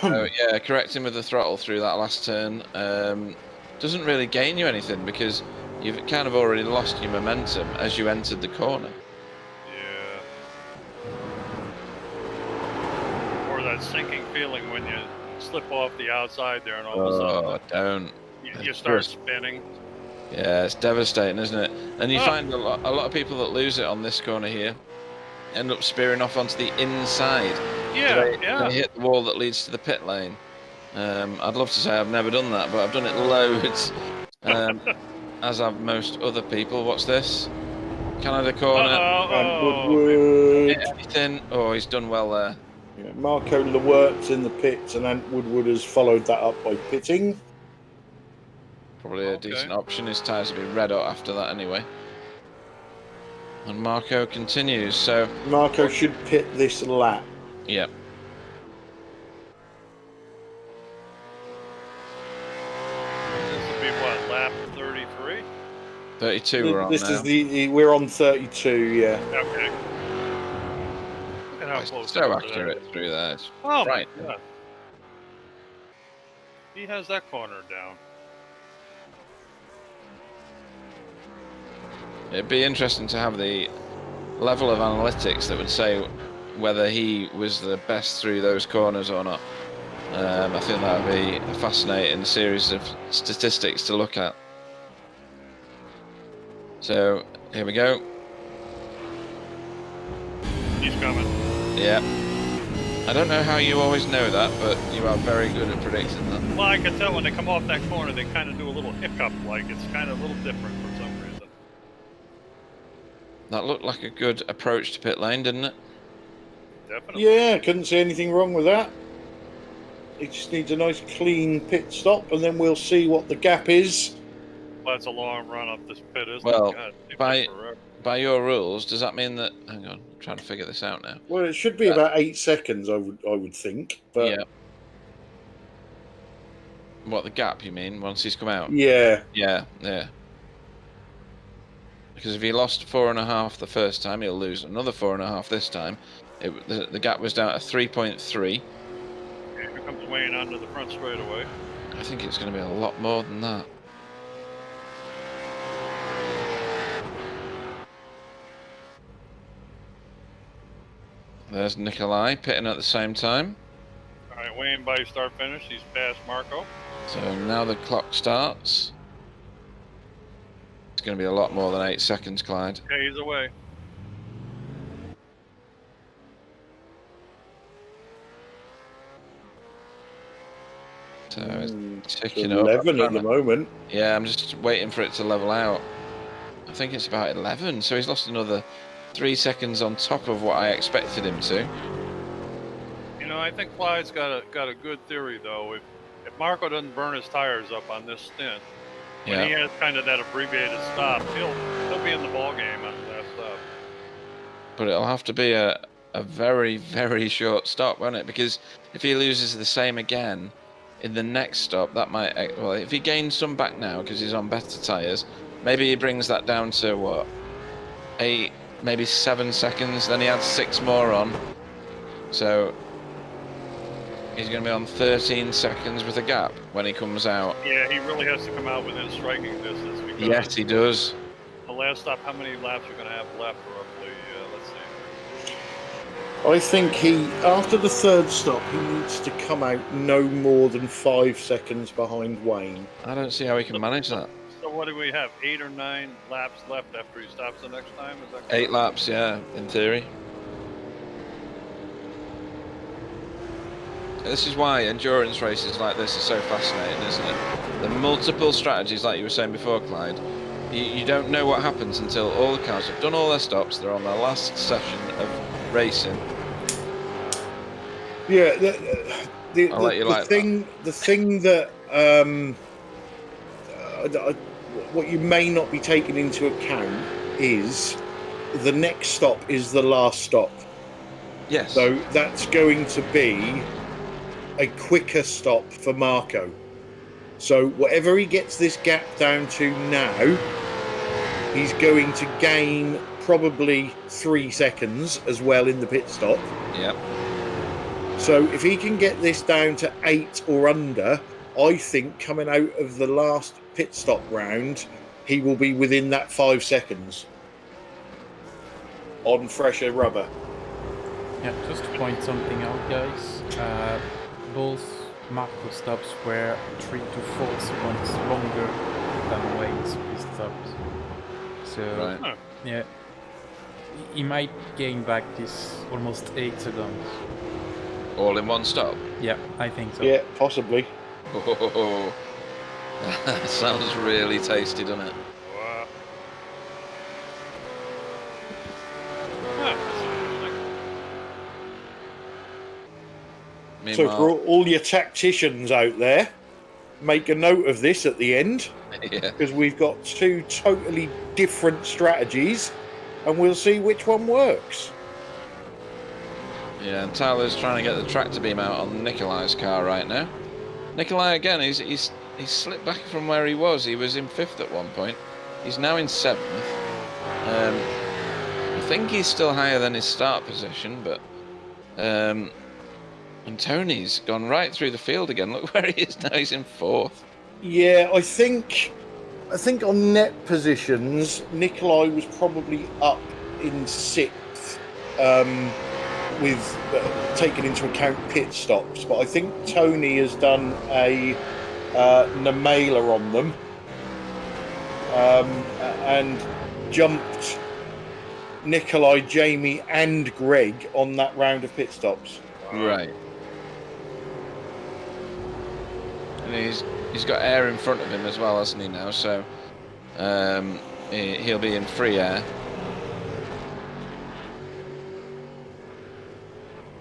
So, yeah, correcting with the throttle through that last turn doesn't really gain you anything because you've kind of already lost your momentum as you entered the corner. Yeah. Or that sinking feeling when you slip off the outside there and all of a sudden don't. You start spinning. Yeah, it's devastating, isn't it? And you find a lot of people that lose it on this corner here end up spearing off onto the inside. Yeah, They hit the wall that leads to the pit lane. I'd love to say I've never done that, but I've done it loads. As have most other people. What's this? Canada corner. Woodward. Anything? Oh, he's done well there. Yeah, Marco Lewert's in the pits, and Ant Woodward has followed that up by pitting. Probably a decent option. His tyres will be red hot after that anyway. And Marco continues. So Marco should pit this lap. Yep. This will be what, lap 33? 32 we're on this now. Is we're on 32, yeah. Okay. Look at how close. So accurate through there. It's oh right. My God. He has that corner down. It'd be interesting to have the level of analytics that would say whether he was the best through those corners or not. I think that would be a fascinating series of statistics to look at. So, here we go. He's coming. Yeah. I don't know how you always know that, but you are very good at predicting that. Well, I can tell when they come off that corner, they kind of do a little hiccup, like it's kind of a little different for some reason. That looked like a good approach to pit lane, didn't it? Definitely. Yeah, couldn't see anything wrong with that. He just needs a nice clean pit stop, and then we'll see what the gap is. Well, that's a long run up this pit, isn't Well, it? God, by your rules, does that mean that? Hang on, I'm trying to figure this out now. Well, it should be about 8 seconds, I would think. But yeah. What, the gap? You mean once he's come out? Yeah. Yeah. Because if he lost 4.5 the first time, he'll lose another 4.5 this time. The gap was down to 3.3. Here comes Wayne onto the front straightaway. I think it's going to be a lot more than that. There's Nikolai pitting at the same time. All right, Wayne by start finish. He's past Marco. So now the clock starts. It's going to be a lot more than 8 seconds, Clyde. Okay, he's away. So it's ticking It's up. 11 at the moment. Yeah, I'm just waiting for it to level out. I think it's about 11, so he's lost another 3 seconds on top of what I expected him to. You know, I think Clyde's got a good theory though. If Marco doesn't burn his tires up on this stint, when he has kind of that abbreviated stop, he'll be in the ball game on that stop. But it'll have to be a very, very short stop, won't it? Because if he loses the same again in the next stop, that might... Well, if he gains some back now because he's on better tyres, maybe he brings that down to, what, 8, maybe 7 seconds, then he adds 6 more on. So he's going to be on 13 seconds with a gap when he comes out. Yeah, he really has to come out within striking distance. Because Yes, he does. The last stop, how many laps are going to have left roughly? Let's see. I think after the third stop, he needs to come out no more than 5 seconds behind Wayne. I don't see how he can manage that. So what do we have? 8 or 9 laps left after he stops the next time? Is that 8 laps, yeah, in theory. This is why endurance races like this are so fascinating, isn't it? The multiple strategies, like you were saying before, Clyde. You don't know what happens until all the cars have done all their stops. They're on their last session of racing. Yeah, the thing that what you may not be taking into account is the next stop is the last stop. Yes. So that's going to be a quicker stop for Marco. So whatever he gets this gap down to now, he's going to gain probably 3 seconds as well in the pit stop. Yep. So if he can get this down to 8 or under, I think coming out of the last pit stop round, he will be within that 5 seconds on fresher rubber. Yeah, just to point something out, guys. Both Marco stops were 3 to 4 seconds longer than Wayne's pit stops. So, Right. yeah, he might gain back this almost 8 seconds. All in one stop. Yeah, I think so. Yeah, possibly. Oh, that sounds really tasty, doesn't it? Wow. Huh, that's interesting. So for all your tacticians out there, make a note of this at the end, Yeah. because we've got 2 totally different strategies, and we'll see which one works. Yeah, and Tyler's trying to get the tractor beam out on Nikolai's car right now. Nikolai again, he's slipped back from where he was. He was in 5th at one point. He's now in 7th. I think he's still higher than his start position, but and Tony's gone right through the field again. Look where he is now. He's in 4th. Yeah, I think on net positions, Nikolai was probably up in 6th, with taking into account pit stops. But I think Tony has done a Namela on them and jumped Nikolai, Jamie, and Greg on that round of pit stops. Right. And he's got air in front of him as well, hasn't he now? So he'll be in free air.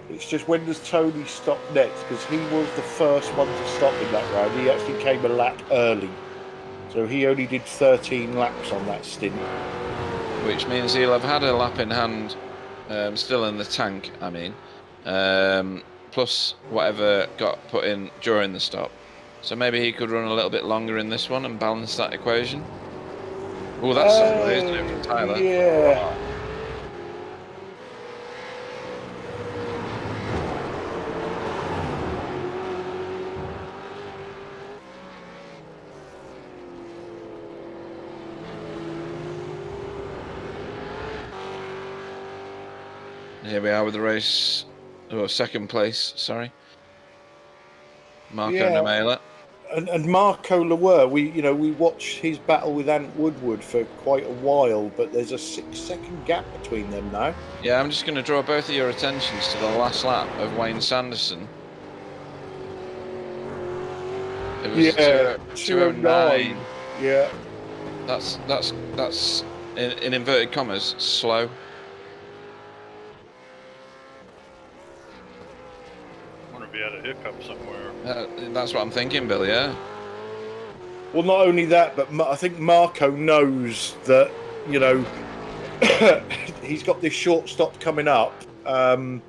It's just, when does Tony stop next? Because he was the first one to stop in that round. He actually came a lap early. So he only did 13 laps on that stint. Which means he'll have had a lap in hand, still in the tank, I mean. Plus whatever got put in during the stop. So maybe he could run a little bit longer in this one and balance that equation. Oh, that's something, isn't it, from Tyler? Yeah. Here we are with the race, or 2nd place, sorry. Marco Namela. And Marco Lower, we watched his battle with Ant Woodward for quite a while, but there's a 6-second gap between them now. Yeah, I'm just going to draw both of your attentions to the last lap of Wayne Sanderson. It was 209. Yeah. That's in inverted commas slow. I wonder if he had a hiccup somewhere. That's what I'm thinking, Bill. Yeah. Well, not only that, but I think Marco knows that he's got this short stop coming up, and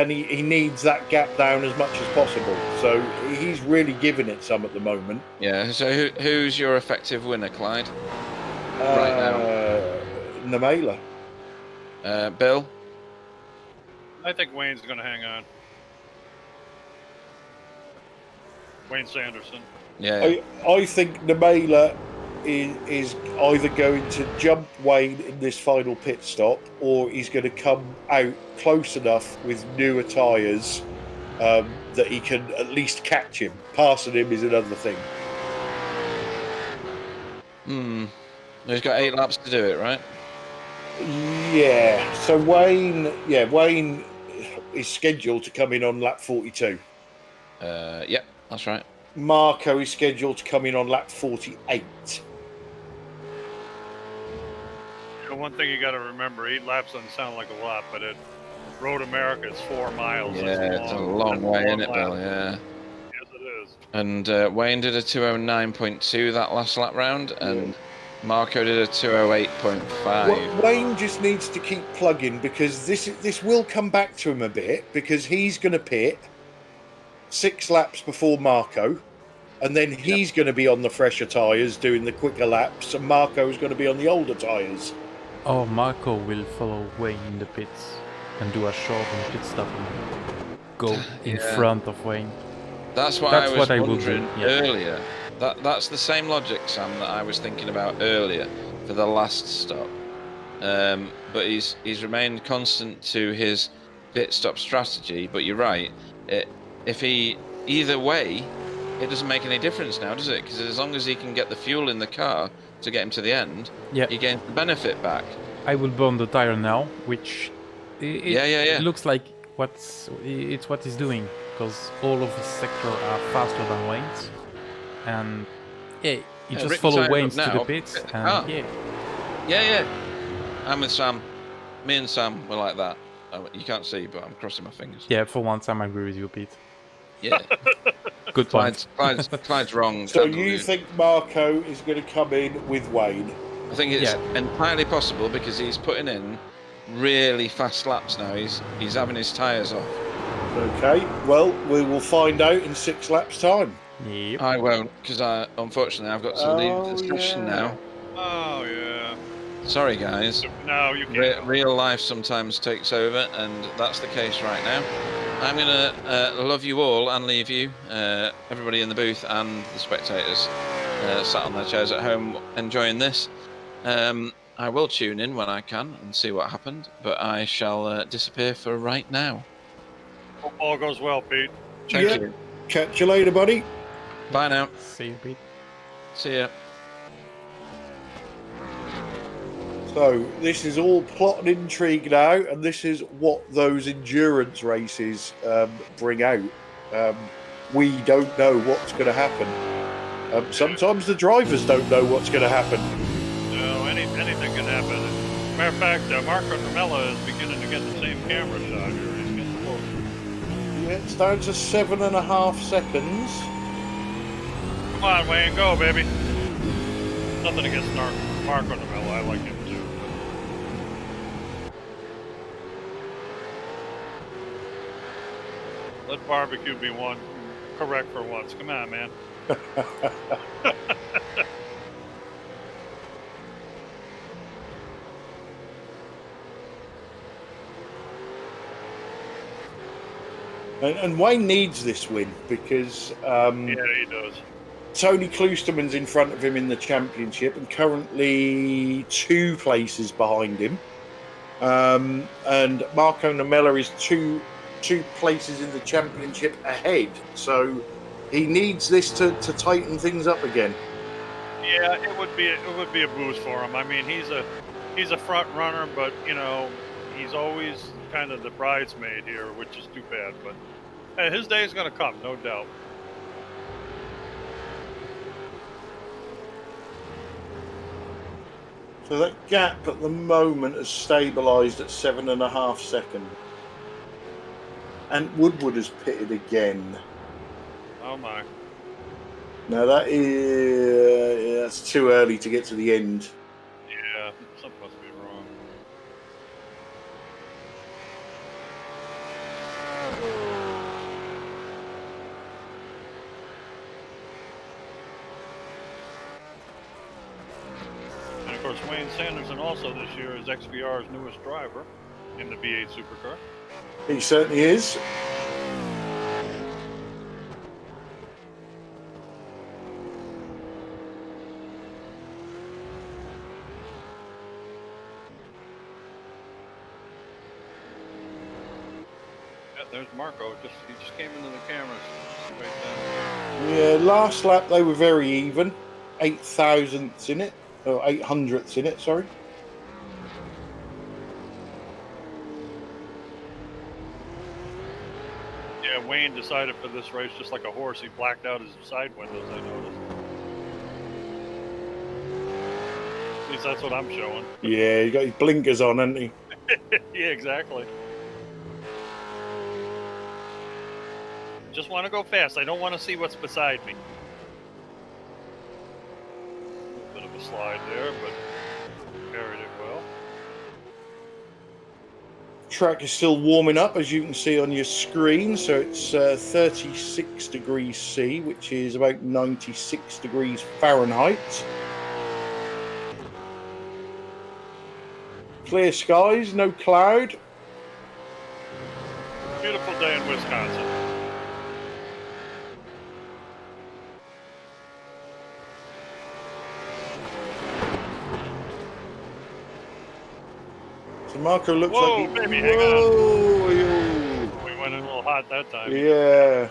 he needs that gap down as much as possible. So he's really giving it some at the moment. Yeah. So who's your effective winner, Clyde? Right now, Namela. Bill. I think Wayne's going to hang on. Wayne Sanderson. Yeah. I think Namela is either going to jump Wayne in this final pit stop, or he's going to come out close enough with newer tyres that he can at least catch him. Passing him is another thing. He's got 8 laps to do it, right? Yeah. So Wayne is scheduled to come in on lap 42. Yeah, that's right. Marco is scheduled to come in on lap 48. One thing you got to remember, 8 laps doesn't sound like a lot, but at Road America, it's 4 miles. Yeah, it's a long way, isn't it, Bill? Yeah. Yes, it is. And Wayne did a 209.2 that last lap round, and Marco did a 208.5. Well, Wayne just needs to keep plugging, because this will come back to him a bit, because he's going to pit 6 laps before Marco, and then he's going to be on the fresher tyres doing the quicker laps, and Marco's going to be on the older tyres. Oh, Marco will follow Wayne in the pits and do a short pit stop and go in front of Wayne. That's what I was wondering earlier. That's the same logic, Sam, that I was thinking about earlier for the last stop. But he's remained constant to his pit stop strategy. But you're right. Either way, it doesn't make any difference now, does it? Because as long as he can get the fuel in the car to get him to the end, he gains the benefit back. I will burn the tire now, which it looks like what he's doing, because all of his sector are faster than Wayne's, and he just follow Wayne's to the pits. And, I'm with Sam. Me and Sam were like that. You can't see, but I'm crossing my fingers. Yeah, for once I agree with you, Pete. Yeah. Good point. Clyde's wrong. So you think Marco is going to come in with Wayne? I think it's entirely possible, because he's putting in really fast laps now. He's having his tyres off. Okay, well, we will find out in 6 laps' time. Yep. I won't, because unfortunately I've got to leave the session now. Oh, yeah. Sorry, guys. No, you can't. Real life sometimes takes over, and that's the case right now. I'm going to love you all and leave you, everybody in the booth and the spectators sat on their chairs at home enjoying this. I will tune in when I can and see what happened, but I shall disappear for right now. Hope all goes well, Pete. Thank you. Catch you later, buddy. Bye now. See you, Pete. See ya. So this is all plot and intrigue now, and this is what those endurance races bring out. We don't know what's going to happen. Sometimes the drivers don't know what's going to happen. No, anything can happen. Matter of fact, Marco Namela is beginning to get the same camera shot here. He's getting close. Yeah, it's down to 7.5 seconds. Come on, Wayne, go, baby. Nothing against Marco Namela. I like him too. Let barbecue be correct for once. Come on, man. And Wayne needs this win, because yeah, he does. Tony Klosterman's in front of him in the championship and currently 2 places behind him. And Marco Namela is two places in the championship ahead. So He needs this to tighten things up again. Yeah, it would be a boost for him. I mean, he's a front runner, but you know, he's always kind of the bridesmaid here, which is too bad. But hey, his day is going to come, no doubt. So that gap at the moment has stabilised at 7.5 seconds. And Woodward has pitted again. Oh my. Now that's too early to get to the end. Yeah, something must be wrong. And of course, Wayne Sanderson also this year is XVR's newest driver in the V8 Supercar. He certainly is. Yeah, there's Marco. He just came into the cameras. Right Yeah, last lap they were very even. 8 thousandths in it. Or 800ths in it, sorry. Yeah, Wayne decided for this race just like a horse. He blacked out his side windows, I noticed. At least that's what I'm showing. Yeah, he got his blinkers on, hasn't he? Yeah, exactly. Just want to go fast. I don't want to see what's beside me. A little bit of a slide there, but carried it well. Track is still warming up, as you can see on your screen. So it's 36 degrees C, which is about 96 degrees Fahrenheit. Clear skies, no cloud. Beautiful day in Wisconsin. So Marco looks Whoa, like baby, hang on. We went in a little hot that time. Yeah.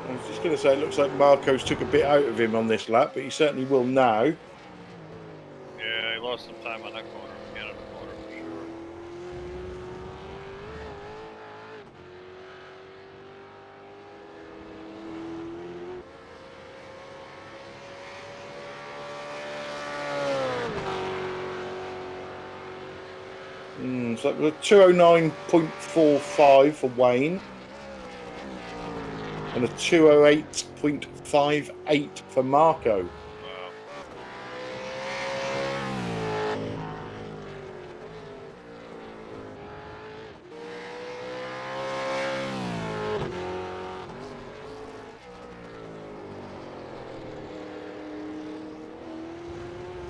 I was just going to say, it looks like Marco's took a bit out of him on this lap, but he certainly will now. Yeah, he lost some time on that corner. Canada corner for sure. So that was a 209.45 for Wayne. And a 208.58 for Marco. Wow.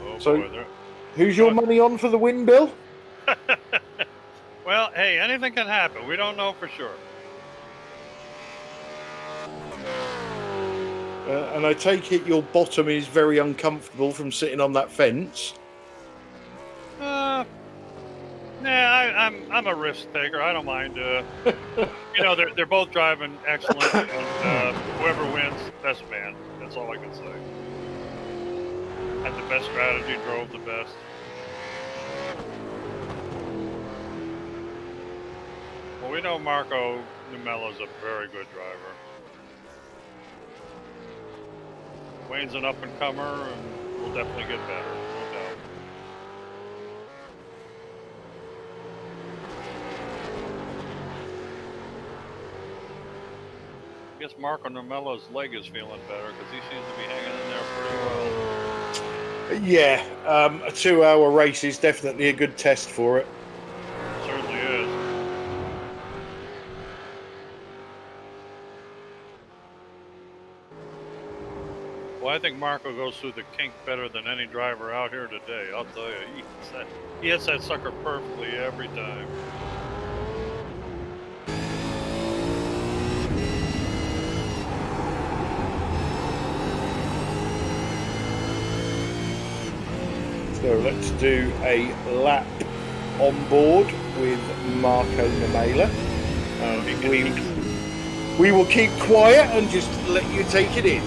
Oh, So- boy, there. Who's your money on for the win, Bill? Well, hey, anything can happen. We don't know for sure. And I take it your bottom is very uncomfortable from sitting on that fence. Nah, I'm a risk taker. I don't mind. You know, they're both driving excellent, and whoever wins, best man. That's all I can say. Had the best strategy, drove the best. Well, we know Marco Numella's a very good driver. Wayne's an up-and-comer, and will definitely get better, no doubt. I guess Marco Numella's leg is feeling better because he seems to be hanging in there pretty well. Yeah, a 2-hour race is definitely a good test for it. Certainly is. Well, I think Marco goes through the kink better than any driver out here today. I'll tell you, he hits that sucker perfectly every time. So let's do a lap on board with Marco Numela. We will keep quiet and just let you take it in.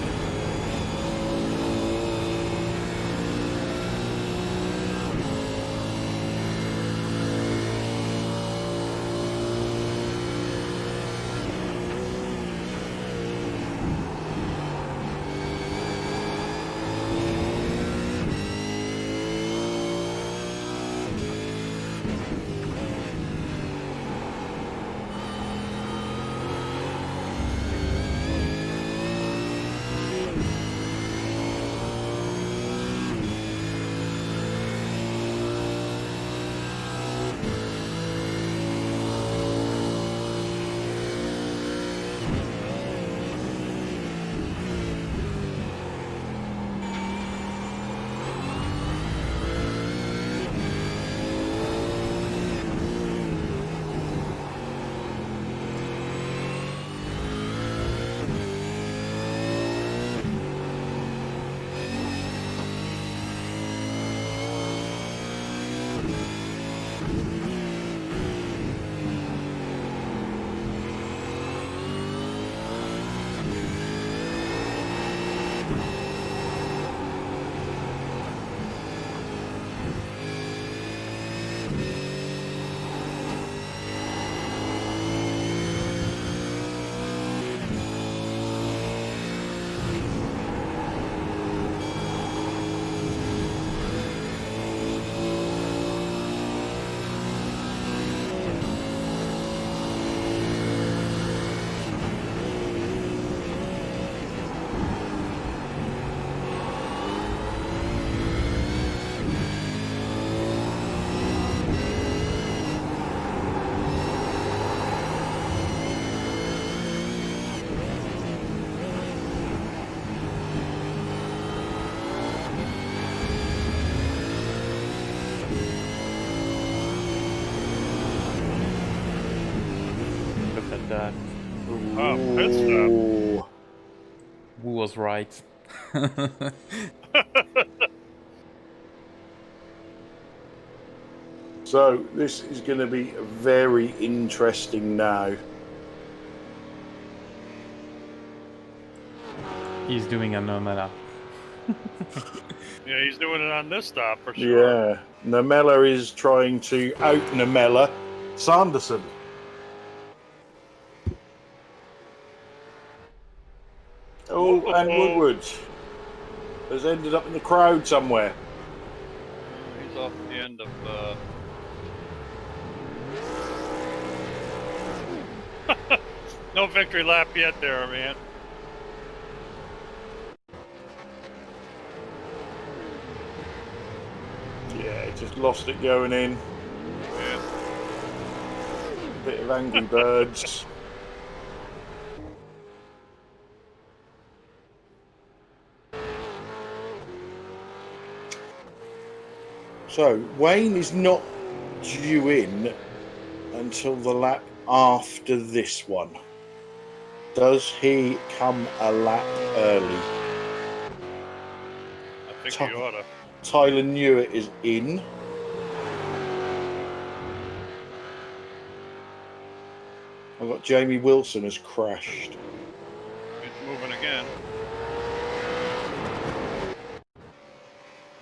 Look at that. Oh, pit stop. Ooh. Who was right? So this is going to be very interesting now. He's doing a Nomela. Yeah, he's doing it on this stop for sure. Yeah, Namella is trying to out Namella Sanderson. Oh, and Woodward has ended up in the crowd somewhere. He's off the end of. No victory lap yet, there, man. Yeah, just lost it going in. Yeah. Bit of Angry Birds. So Wayne is not due in until the lap after this one. Does he come a lap early? I think he oughta. Tyler Newitt is in. I've got Jamie Wilson has crashed. He's moving again.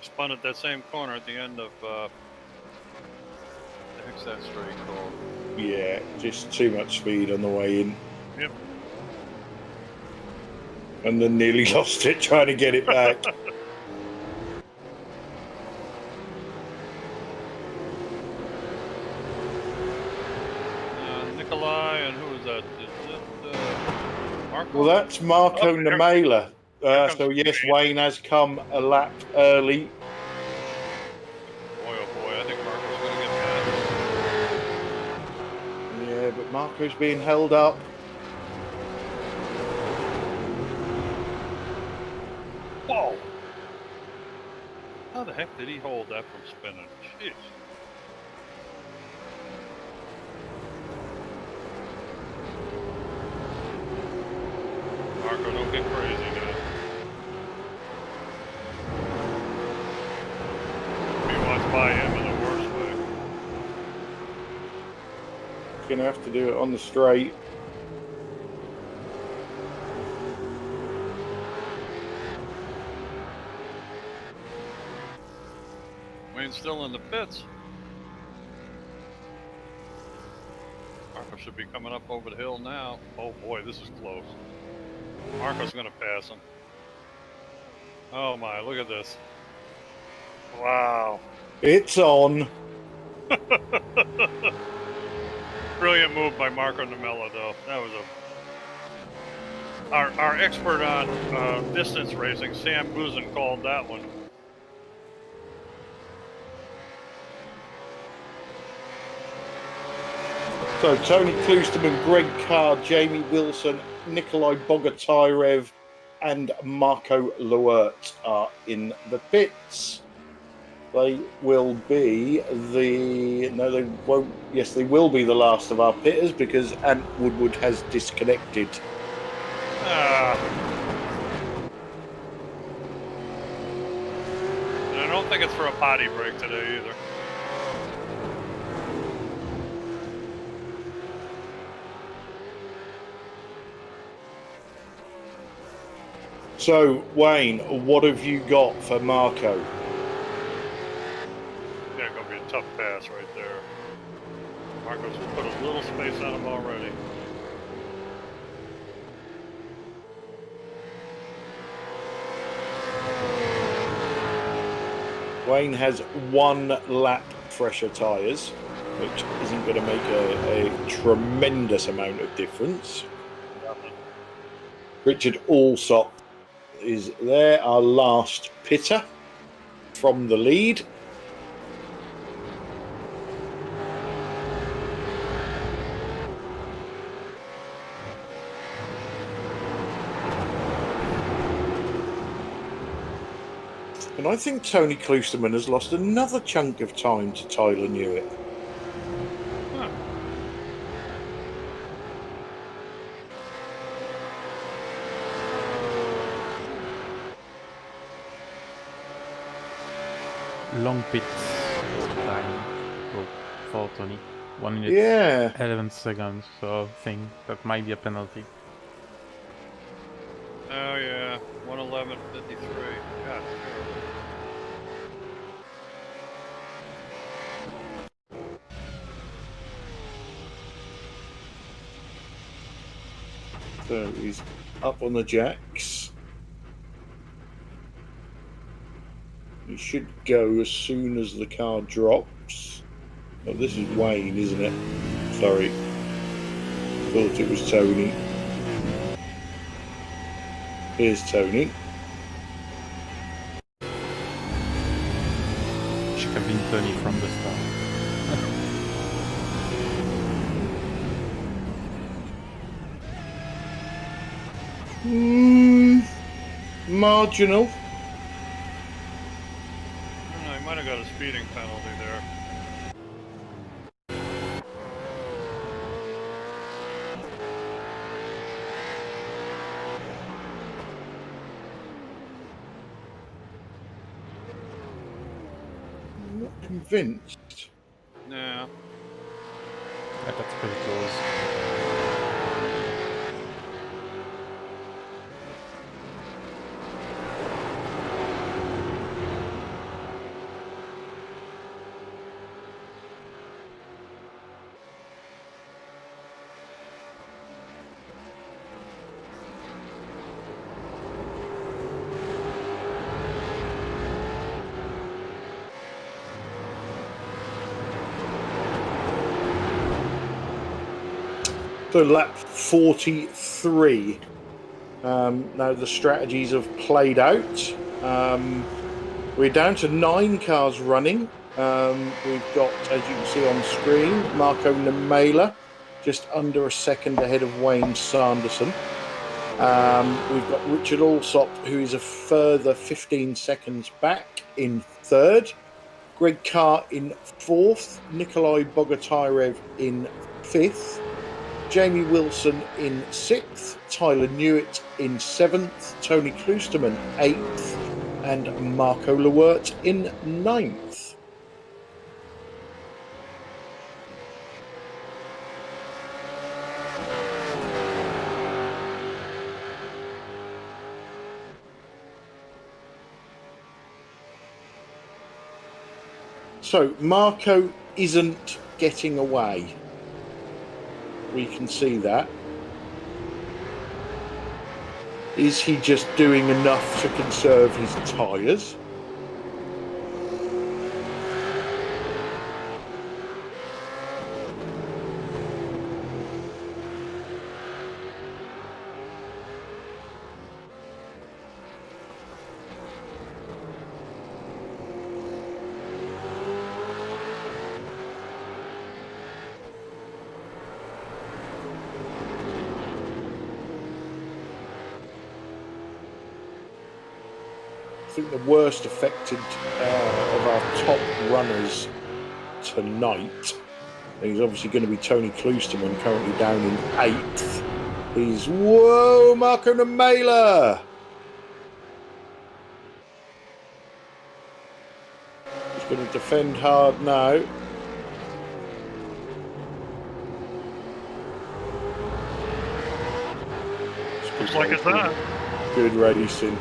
Spun at that same corner at the end of. The heck's that straight called? Yeah, just too much speed on the way in. Yep. And then nearly lost it trying to get it back. Nikolai, and who is that? Is that Marco? Well, that's Marco Oh, here- Namela. comes So yes, Wayne. Wayne has come a lap early. Boy, oh boy, I think Marco's going to get Yeah, but Marco's being held up. mad. Whoa! How the heck did he hold that from spinning? Jeez. Marco, don't get crazy now. He wants by him in the worst way. Gonna have to do it on the straight. Wayne's still in the pits. Marco should be coming up over the hill now. Oh boy, this is close. Marco's going to pass him. Oh my, look at this. Wow. It's on. Brilliant move by Marco Namella, though. That was our expert on distance racing, Sam Boozin, called that one. So Tony Klusterman, Greg Carr, Jamie Wilson, Nikolai Bogotyrev, and Marco Luert are in the pits. They will be the... No, they won't. Yes, they will be the last of our pitters because Ant Woodward has disconnected. And I don't think it's for a potty break today either. So, Wayne, what have you got for Marco? Yeah, going to be a tough pass right there. Marco's put a little space on him already. Wayne has 1 lap fresher tyres, which isn't going to make a tremendous amount of difference. Nothing. Richard Allsop is there, our last pitter from the lead. And I think Tony Klusterman has lost another chunk of time to Tyler Newitt. Huh. Long pits time for Tony. 1 minute, Yeah. 11 seconds, so I think that might be a penalty. Oh yeah, 1:11:53. God. So he's up on the jacks. He should go as soon as the car drops. Oh, this is Wayne, isn't it? Sorry. Thought it was Tony. Here's Tony. Should have been Tony from the start. Marginal. No, he might have got a speeding penalty there. I'm not convinced. Yeah. Yeah, that's pretty close. So lap 43. Now the strategies have played out. We're down to 9 cars running. We've got, as you can see on screen, Marco Nemela just under a second ahead of Wayne Sanderson. We've got Richard Allsop, who is a further 15 seconds back in 3rd. Greg Carr in 4th. Nikolai Bogotyrev in 5th. Jamie Wilson in 6th, Tyler Newitt in 7th, Tony Klusterman 8th, and Marco Luert in 9th. So Marco isn't getting away. We can see that. Is he just doing enough to conserve his tyres? I think the worst affected of our top runners tonight is obviously going to be Tony Klosterman, currently down in 8th. He's, whoa, Marco Namela! He's going to defend hard now. Looks like it's on. Good racing.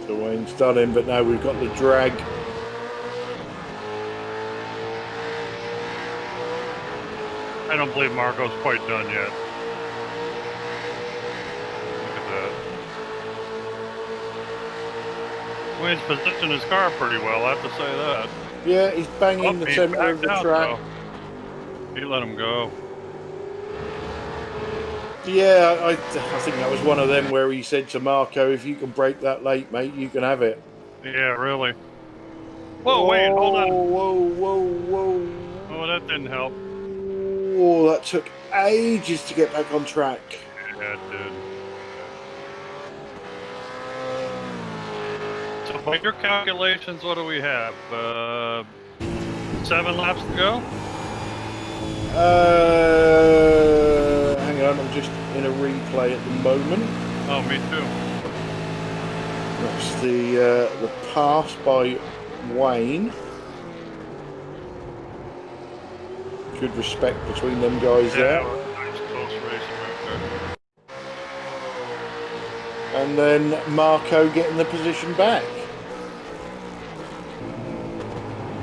So Wayne's done him, but now we've got the drag. I don't believe Marco's quite done yet. Look at that. Wayne's positioned his car pretty well, I have to say that. Yeah, he's banging the he's centre of backed the out, track. though. He let him go. Yeah, I think that was one of them where he said to Marco, if you can break that late, mate, you can have it. Yeah, really. Whoa, Wayne, hold on. Whoa. Oh, that didn't help. Oh, that took ages to get back on track. Yeah, it did. So by your calculations, what do we have? 7 laps to go? Hang on, I'm just in a replay at the moment. Oh, me too. That's the pass by Wayne. Good respect between them guys there. Nice close racing right there. And then Marco getting the position back.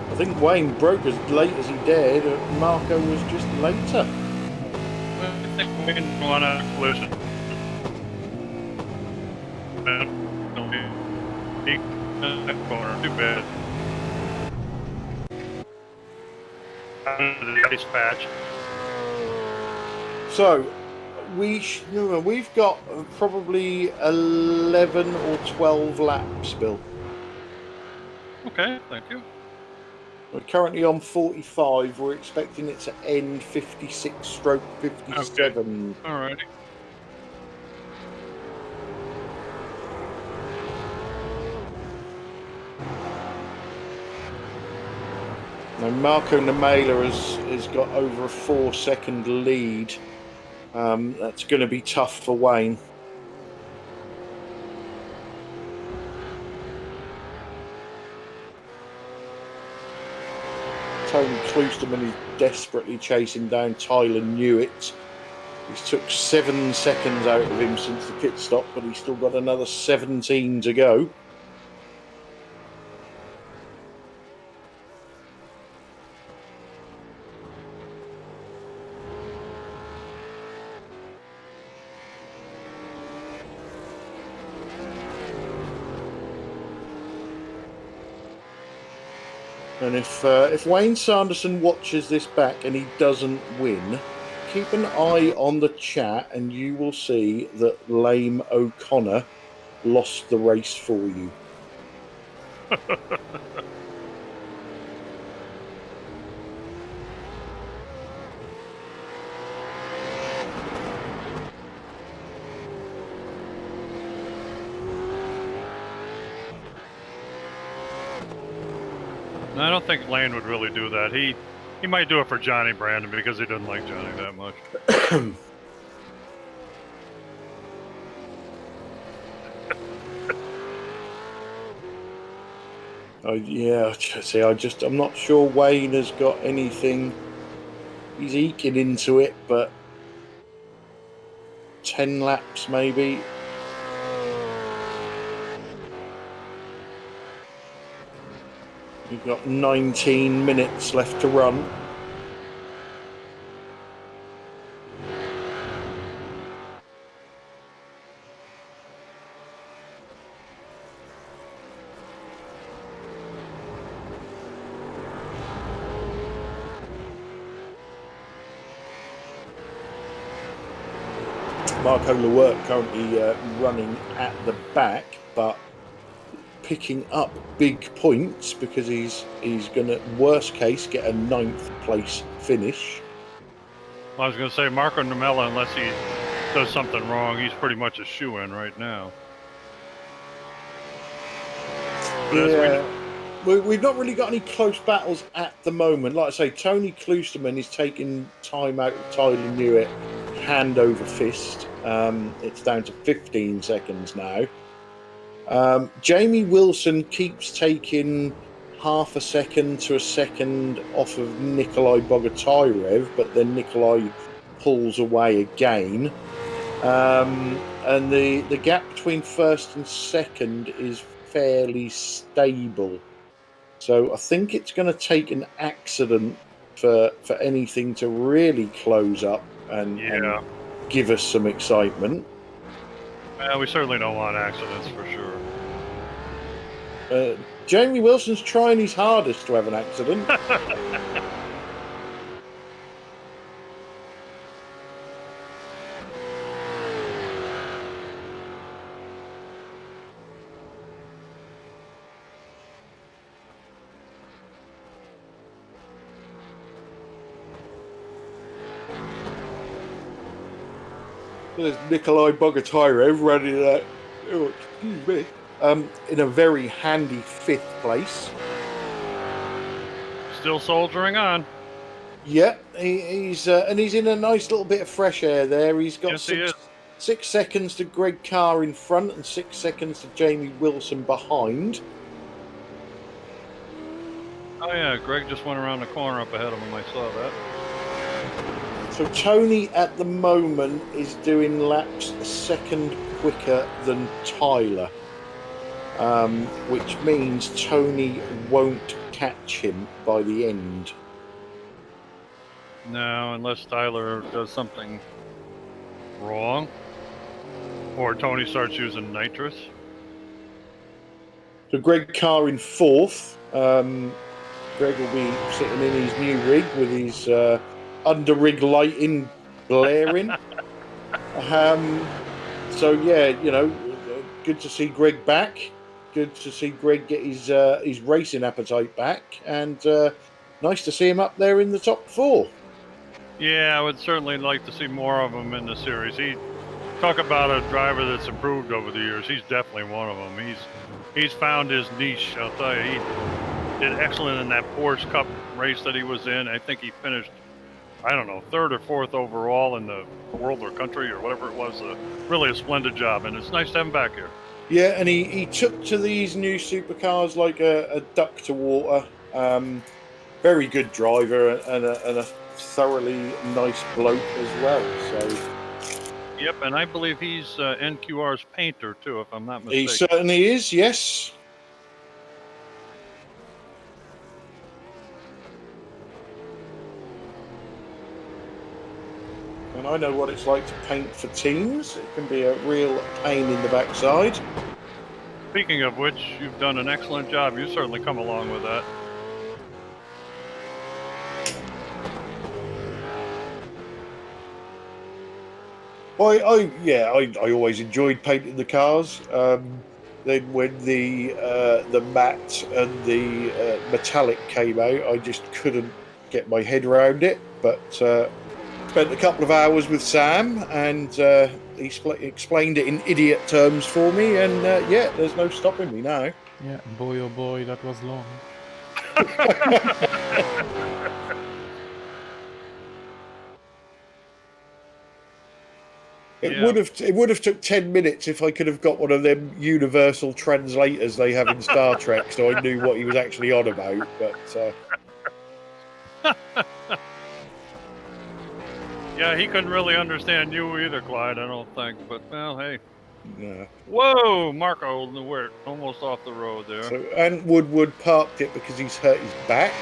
I think Wayne broke as late as he dared. Marco was just later. I think Wayne won a collision. That corner, too bad. The ice patch. So we've got probably 11 or 12 laps, Bill. Okay, thank you. We're currently on 45. We're expecting it to end 56/57. Okay. Alrighty. Now Marco Namela has got over a 4-second lead. That's going to be tough for Wayne. Tony Klosterman is desperately chasing down Tyler Newitt. He's took 7 seconds out of him since the pit stop, but he's still got another 17 to go. And if Wayne Sanderson watches this back and he doesn't win, keep an eye on the chat and you will see that Lame O'Connor lost the race for you. I don't think Lane would really do that. He might do it for Johnny Brandon because he doesn't like Johnny that much. Yeah, see, I'm not sure Wayne has got anything. He's eking into it, but 10 laps maybe. You've got 19 minutes left to run. Marco Lewerk currently running at the back, but picking up big points because he's going to, worst case, get a 9th place finish. I was going to say Marco Namella, unless he does something wrong, he's pretty much a shoe-in right now. Yeah, we've not really got any close battles at the moment. Like I say, Tony Kloosterman is taking time out of Tyler Newitt, hand over fist. It's down to 15 seconds now. Jamie Wilson keeps taking half a second to a second off of Nikolai Bogotyrev, but then Nikolai pulls away again. And the gap between first and second is fairly stable. So I think it's going to take an accident for anything to really close up and give us some excitement. We certainly don't want accidents for sure. Jamie Wilson's trying his hardest to have an accident. There's Nikolai Bogotyrev running that. Oh, excuse me. In a very handy 5th place. Still soldiering on. Yeah, he's in a nice little bit of fresh air there. He's got 6 seconds to Greg Carr in front and 6 seconds to Jamie Wilson behind. Oh yeah, Greg just went around the corner up ahead of him. I saw that. So Tony at the moment is doing laps a second quicker than Tyler, which means Tony won't catch him by the end. No, unless Tyler does something wrong, or Tony starts using nitrous. So Greg Carr in 4th. Greg will be sitting in his new rig with his under rig lighting blaring. So yeah, you know, good to see Greg back. Good to see Greg get his racing appetite back, and nice to see him up there in the top 4. Yeah, I would certainly like to see more of him in the series. He talk about a driver that's improved over the years. He's definitely one of them. He's found his niche. I'll tell you, he did excellent in that Porsche Cup race that he was in. I think he finished, I don't know, 3rd or 4th overall in the world or country or whatever it was. Really a splendid job, and it's nice to have him back here. Yeah, and he took to these new supercars like a duck to water. Very good driver and a thoroughly nice bloke as well. So. Yep, and I believe he's NQR's painter too, if I'm not mistaken. He certainly is, yes. And I know what it's like to paint for teams. It can be a real pain in the backside. Speaking of which, you've done an excellent job. You've certainly come along with that. I always enjoyed painting the cars. Then when the matte and the metallic came out, I just couldn't get my head around it. But spent a couple of hours with Sam, and he explained it in idiot terms for me. And yeah, there's no stopping me now. Yeah, boy oh boy, that was long. It would have took 10 minutes if I could have got one of them universal translators they have in Star Trek, so I knew what he was actually on about. But Yeah, he couldn't really understand you either, Clyde, I don't think. But, well, hey. No. Whoa, Marco, we're almost off the road there. So, and Woodward parked it because he's hurt his back.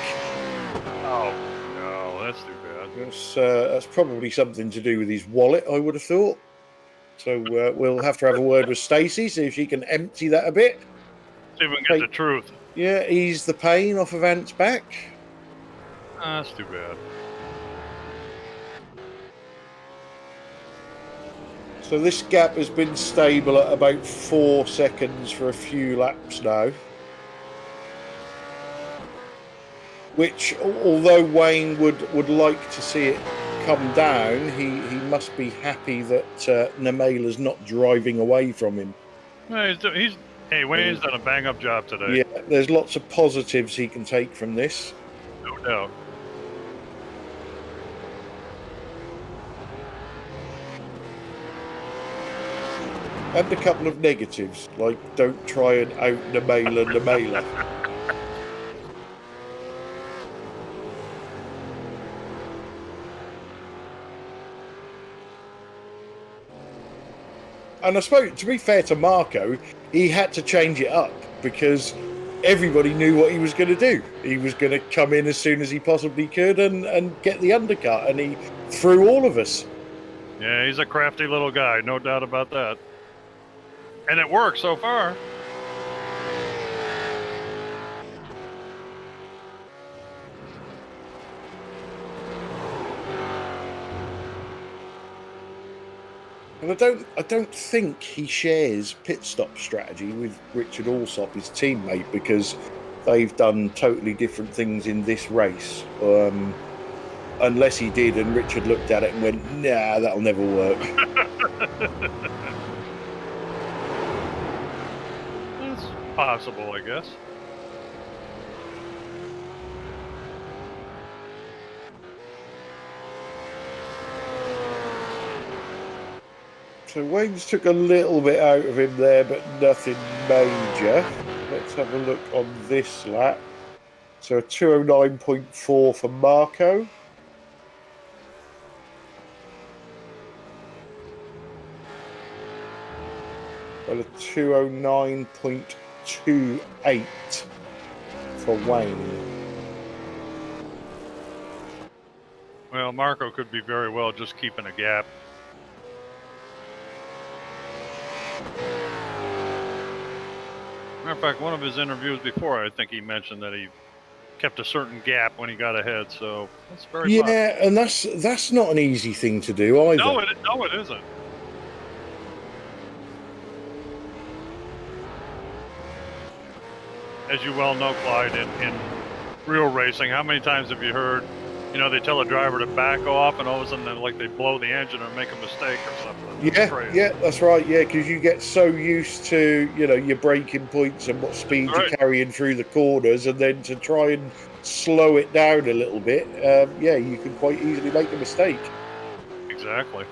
Oh, no, that's too bad. That's probably something to do with his wallet, I would have thought. So we'll have to have a word with Stacey, see if she can empty that a bit. See if we can get the truth. Yeah, ease the pain off of Ant's back. That's too bad. So this gap has been stable at about 4 seconds for a few laps now. Which, although Wayne would like to see it come down, he must be happy that Namela's not driving away from him. Well, hey, Wayne's done a bang-up job today. Yeah, there's lots of positives he can take from this. No doubt. And a couple of negatives, like don't try and out Namela. And I suppose, to be fair to Marco, he had to change it up because everybody knew what he was going to do. He was going to come in as soon as he possibly could and get the undercut, and he threw all of us. Yeah, he's a crafty little guy, no doubt about that. And it works so far. And I don't think he shares pit stop strategy with Richard Alsop, his teammate, because they've done totally different things in this race. Unless he did, and Richard looked at it and went, "Nah, that'll never work." It's possible, I guess. So Wayne's took a little bit out of him there, but nothing major. Let's have a look on this lap. So a 209.4 for Marco. And a 209.28 for Wayne. Well, Marco could be very well just keeping a gap. Matter of fact, one of his interviews before, I think he mentioned that he kept a certain gap when he got ahead. So that's very possible. And that's not an easy thing to do either. No, it isn't. As you well know, Clyde, in real racing, how many times have you heard, they tell a driver to back off and all of a sudden they blow the engine or make a mistake or something? Yeah, that's right. Yeah, because you get so used to, your braking points and what speed you're carrying through the corners, and then to try and slow it down a little bit, you can quite easily make a mistake. Exactly.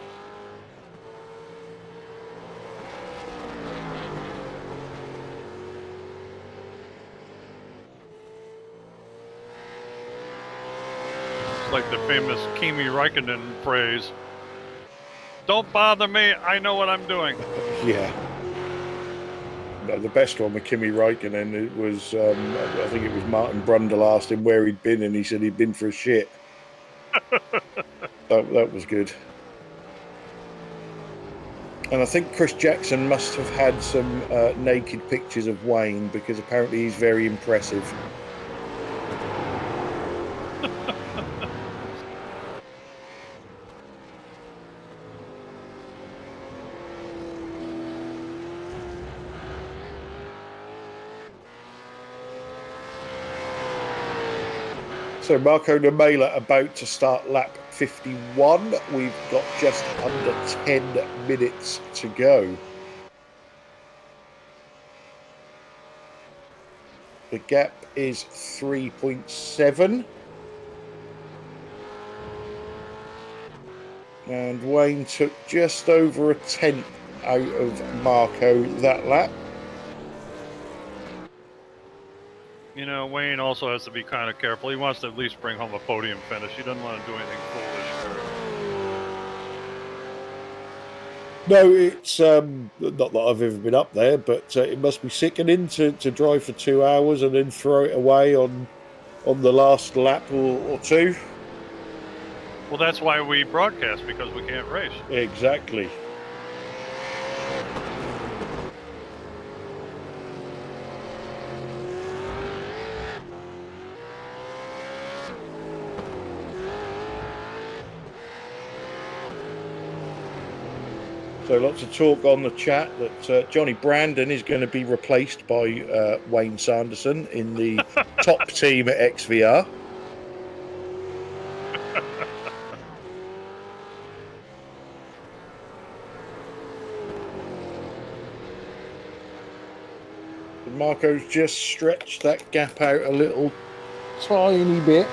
Like the famous Kimi Räikkönen phrase, "Don't bother me, I know what I'm doing." Yeah. No, the best one with Kimi Räikkönen, it was, I think it was Martin Brundle asked him where he'd been, and he said he'd been for a shit. that was good. And I think Chris Jackson must have had some naked pictures of Wayne, because apparently he's very impressive. So Marco Namela about to start lap 51. We've got just under 10 minutes to go. The gap is 3.7. And Wayne took just over a tenth out of Marco that lap. Wayne also has to be kind of careful. He wants to at least bring home a podium finish. He doesn't want to do anything foolish. No, it's not that I've ever been up there, but it must be sickening to drive for 2 hours and then throw it away on the last lap or two. Well, that's why we broadcast, because we can't race. Exactly. So lots of talk on the chat that Johnny Brandon is going to be replaced by Wayne Sanderson in the top team at XVR. Marco's just stretched that gap out a little tiny bit.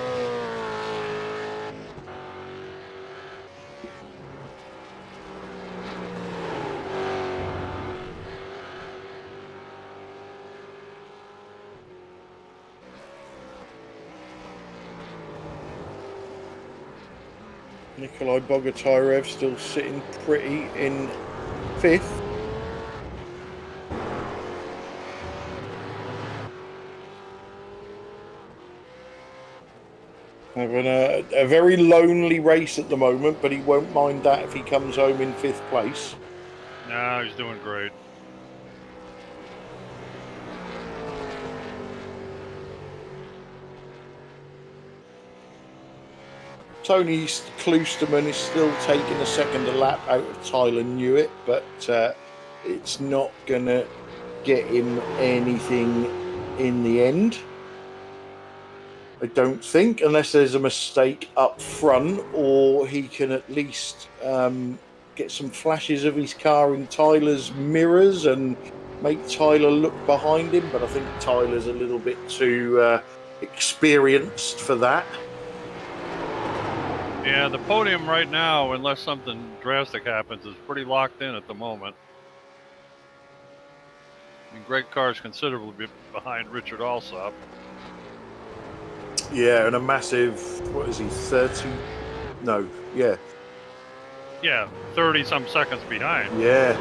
Nikolai Bogotyrev still sitting pretty in 5th. Having a very lonely race at the moment, but he won't mind that if he comes home in 5th place. No, he's doing great. Tony Kloosterman is still taking a second a lap out of Tyler Newitt, but it's not going to get him anything in the end. I don't think, unless there's a mistake up front, or he can at least get some flashes of his car in Tyler's mirrors and make Tyler look behind him. But I think Tyler's a little bit too experienced for that. Yeah, the podium right now, unless something drastic happens, is pretty locked in at the moment. I mean, Greg Carr's considerably behind Richard Alsop. Yeah, and a massive, what is he, 30? No, yeah. Yeah, 30-some seconds behind. Yeah.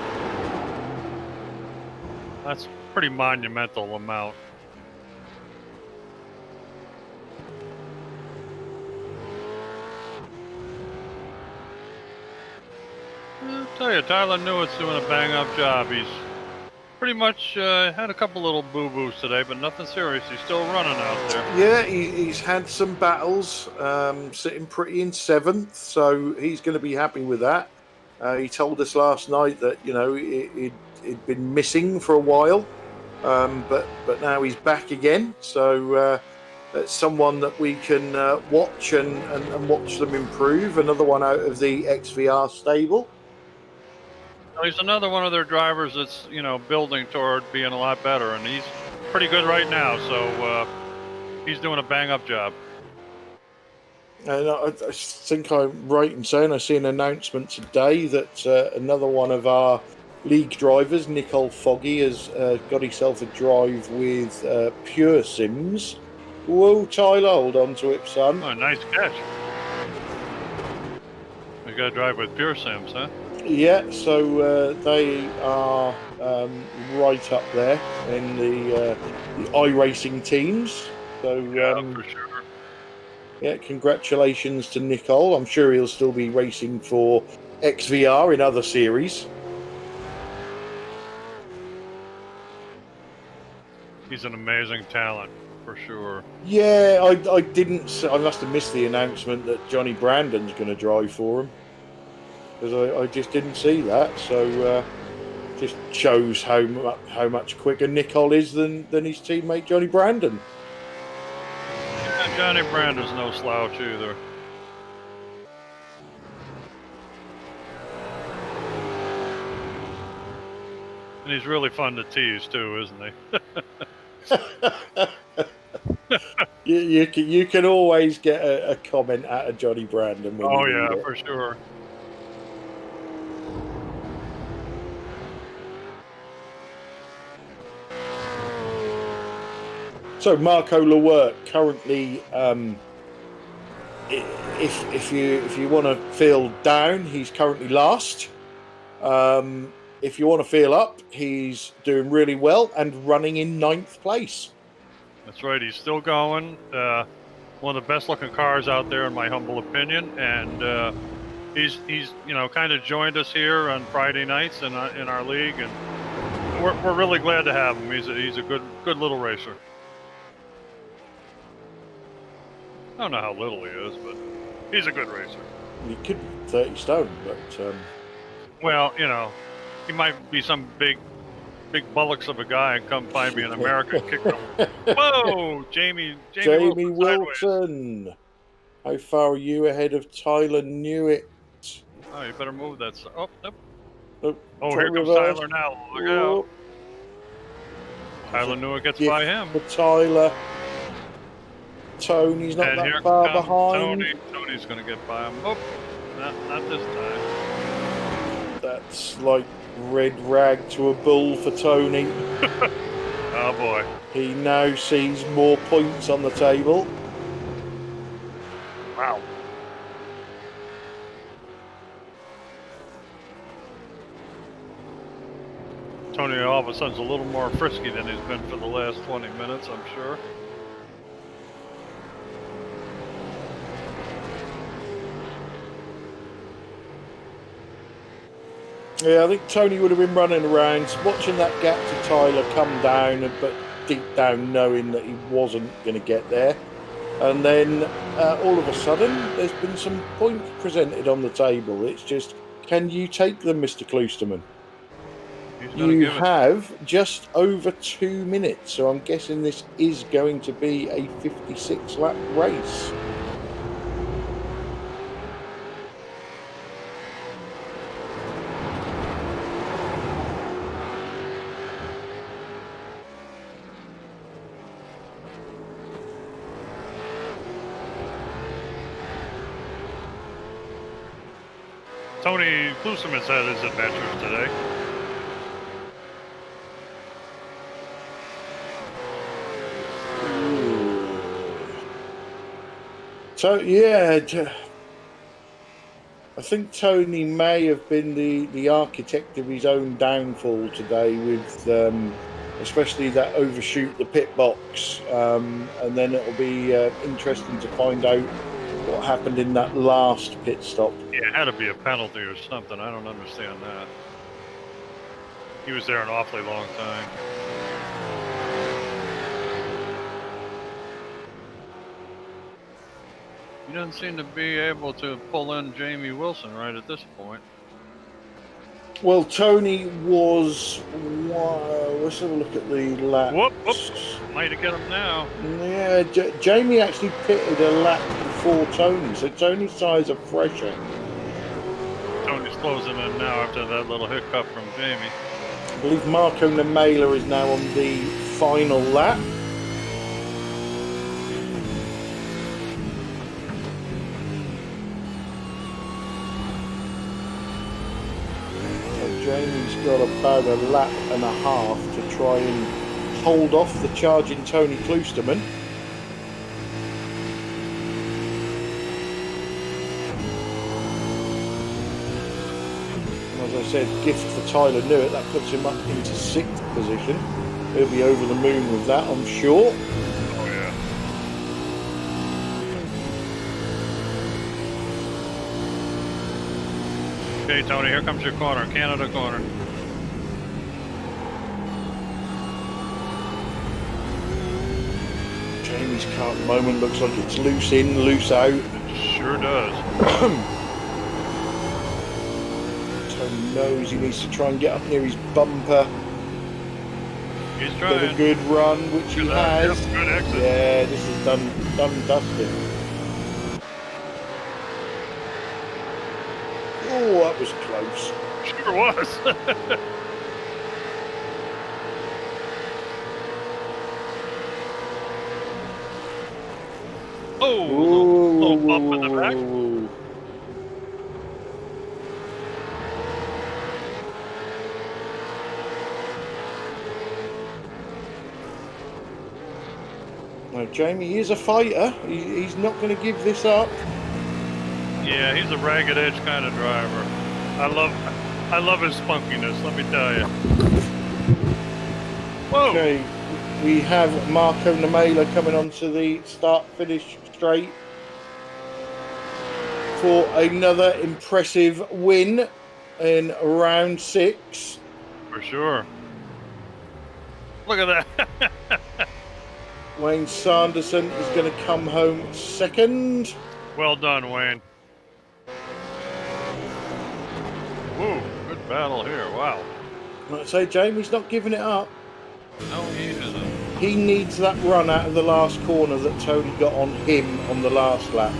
That's a pretty monumental amount. I'll tell you, Tyler Newitt's doing a bang-up job. He's pretty much had a couple little boo-boos today, but nothing serious. He's still running out there. Yeah, he's had some battles, sitting pretty in 7th, so he's going to be happy with that. He told us last night that, you know, he'd been missing for a while, but now he's back again. So it's someone that we can watch and watch them improve. Another one out of the XVR stable. He's another one of their drivers that's, you know, building toward being a lot better, and he's pretty good right now, so he's doing a bang-up job. And I think I'm right in saying I see an announcement today that another one of our league drivers, Nicole Foggy, has got himself a drive with Pure Sims. Whoa, Tyler, hold on to it, son. Oh, nice catch. We got to drive with Pure Sims, huh? Yeah, so they are right up there in the iRacing teams. So Yeah, for sure. yeah, congratulations to Nicole. I'm sure he'll still be racing for XVR in other series. He's an amazing talent, for sure. Yeah, I didn't. I must have missed the announcement that Johnny Brandon's going to drive for him, because I just didn't see that. So just shows how much quicker Nicole is than his teammate Johnny Brandon. Yeah, Johnny Brandon's no slouch either. And he's really fun to tease too, isn't he? you can always get a comment out of Johnny Brandon. When Oh you yeah, need it. for sure. So Marco Lewerk currently, if you want to feel down, he's currently last. If you want to feel up, he's doing really well and running in 9th place. That's right. He's still going. One of the best looking cars out there, in my humble opinion. And he's kind of joined us here on Friday nights in our league, and we're really glad to have him. He's a good little racer. I don't know how little he is, but he's a good racer. He could be 30 stone, but well, he might be some big bullocks of a guy and come find me in America and kick him. Whoa, Jamie Wilson. How far are you ahead of Tyler Newitt? Oh, you better move that. Oh, nope. Oh, here comes reverse. Tyler now. Look out. Tyler Newitt gets by him. For Tyler. Tony's not that far behind. Tony's going to get by him. Oh, not this time. That's like red rag to a bull for Tony. Oh, boy. He now sees more points on the table. Wow. Tony all of a sudden's a little more frisky than he's been for the last 20 minutes, I'm sure. Yeah, I think Tony would have been running around, watching that gap to Tyler come down, but deep down knowing that he wasn't going to get there. And then all of a sudden, there's been some points presented on the table. It's just, can you take them, Mr. Kloosterman? You have just over 2 minutes, so I'm guessing this is going to be a 56-lap race. Tony Kloosterman's had his adventures today. So yeah, I think Tony may have been the architect of his own downfall today, with especially that overshoot the pit box, and then it'll be interesting to find out what happened in that last pit stop. Yeah, it had to be a penalty or something. I don't understand that. He was there an awfully long time. He doesn't seem to be able to pull in Jamie Wilson right at this point. Well, Tony was... let's have a look at the laps. Whoops. Might have get him now. Yeah, Jamie actually pitted a lap before Tony, so Tony's tyres are fresher. Tony's closing in now after that little hiccup from Jamie. I believe Marco Namela is now on the final lap. Jamie's got about a lap and a half to try and hold off the charging Tony Kloosterman. As I said, gift for Tyler Newitt, that puts him up into 6th position. He'll be over the moon with that, I'm sure. Oh, yeah. Okay, Tony, here comes your corner, Canada corner. Jamie's car at the moment looks like it's loose in, loose out. Sure does. Tony knows he needs to try and get up near his bumper. He's trying. Get a good run, which he has. Yep, good exit. Yeah, this is done dusted. Oh, that was close. Sure was. little bump in the back. Now, Jamie is a fighter. He's not going to give this up. Yeah, he's a ragged edge kind of driver. I I love his spunkiness, let me tell you. Whoa! Okay, we have Marco Namela coming onto the start-finish straight for another impressive win in round 6. For sure. Look at that. Wayne Sanderson is going to come home second. Well done, Wayne. Woo, good battle here. Wow. Like I say, Jamie's not giving it up. No, he isn't. He needs that run out of the last corner that Tony got on him on the last lap.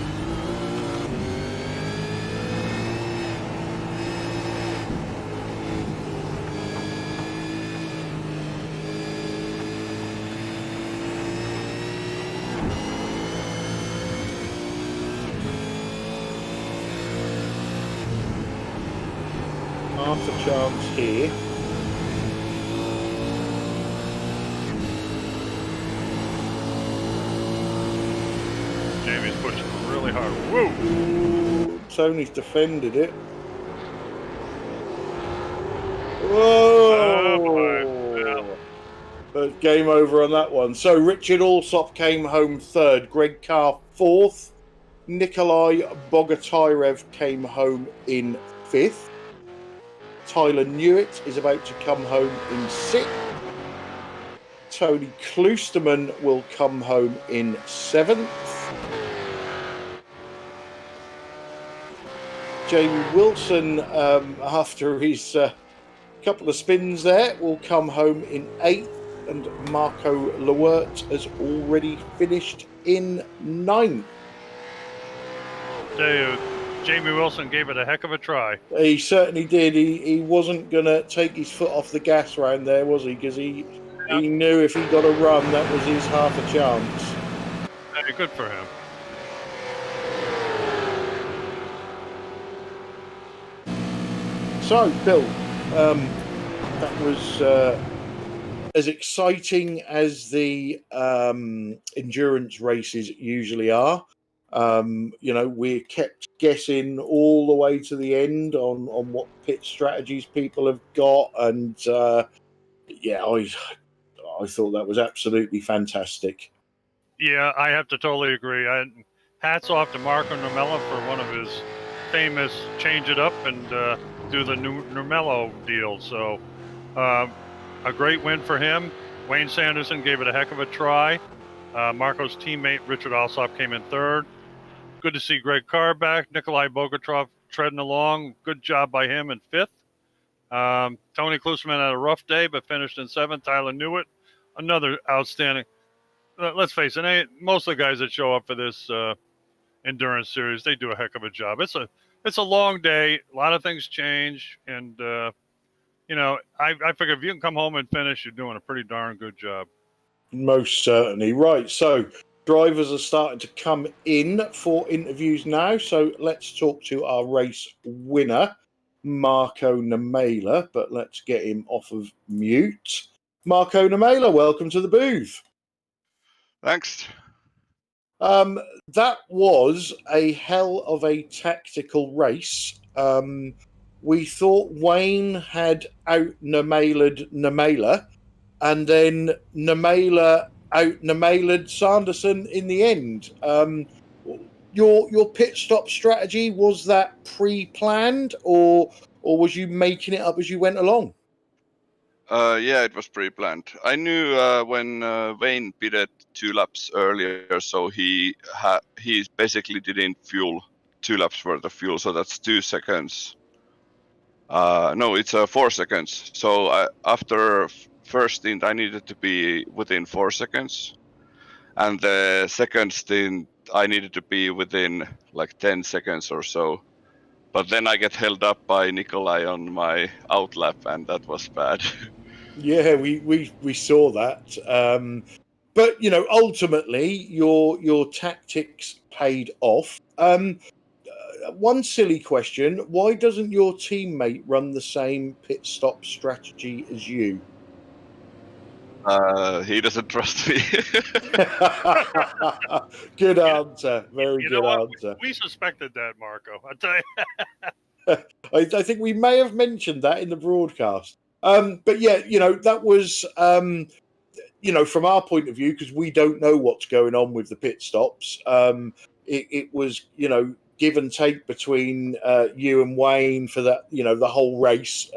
Half a chance here. Jamie's pushing really hard. Woo! Ooh, Tony's defended it. Whoa! Oh, But game over on that one. So Richard Alsop came home third, Greg Carr fourth, Nikolai Bogatyrev came home in fifth. Tyler Newitt is about to come home in sixth. Tony Kloosterman will come home in seventh. Jamie Wilson, after his couple of spins there, will come home in eighth. And Marco Lewert has already finished in ninth. tell you, Jamie Wilson gave it a heck of a try. He certainly did. He wasn't going to take his foot off the gas round there, was he? Because he knew if he got a run, that was his half a chance. Hey, good for him. So, Bill, that was as exciting as the endurance races usually are. We're kept guessing all the way to the end on what pit strategies people have got, and I thought that was absolutely fantastic. Yeah, I have to totally agree. Hats off to Marco Normella for one of his famous change it up and do the new Normello deal. So a great win for him. Wayne Sanderson gave it a heck of a try. Marco's teammate Richard Alsop came in third. Good to see Greg Carr back. Nikolai Bogatyrev treading along. Good job by him in fifth. Tony Kloosterman had a rough day, but finished in seventh. Tyler Newitt, another outstanding. Let's face it, most of the guys that show up for this endurance series, they do a heck of a job. It's a long day. A lot of things change, and I figure if you can come home and finish, you're doing a pretty darn good job. Most certainly. Right, so drivers are starting to come in for interviews now. So let's talk to our race winner, Marco Namela, but let's get him off of mute. Marco Namela, welcome to the booth. Thanks. That was a hell of a tactical race. We thought Wayne had out-Namela'd Namela, and then Namela out-Namela'd Sanderson in the end. Your pit stop strategy, was that pre-planned, or was you making it up as you went along? Yeah, it was pre-planned. I knew when Wayne pitted 2 laps earlier, so he basically didn't fuel 2 laps worth of fuel, so that's 2 seconds. No, it's 4 seconds. So after first stint, I needed to be within 4 seconds, and the second stint, I needed to be within like 10 seconds or so. But then I get held up by Nikolai on my outlap, and that was bad. Yeah, we saw that. But ultimately, your tactics paid off. One silly question: why doesn't your teammate run the same pit stop strategy as you? He doesn't trust me. Good answer. Very You good know what? answer. We suspected that, Marco. I tell you. I think we may have mentioned that in the broadcast. But yeah, that was, from our point of view, because we don't know what's going on with the pit stops. It was, give and take between you and Wayne for that, the whole race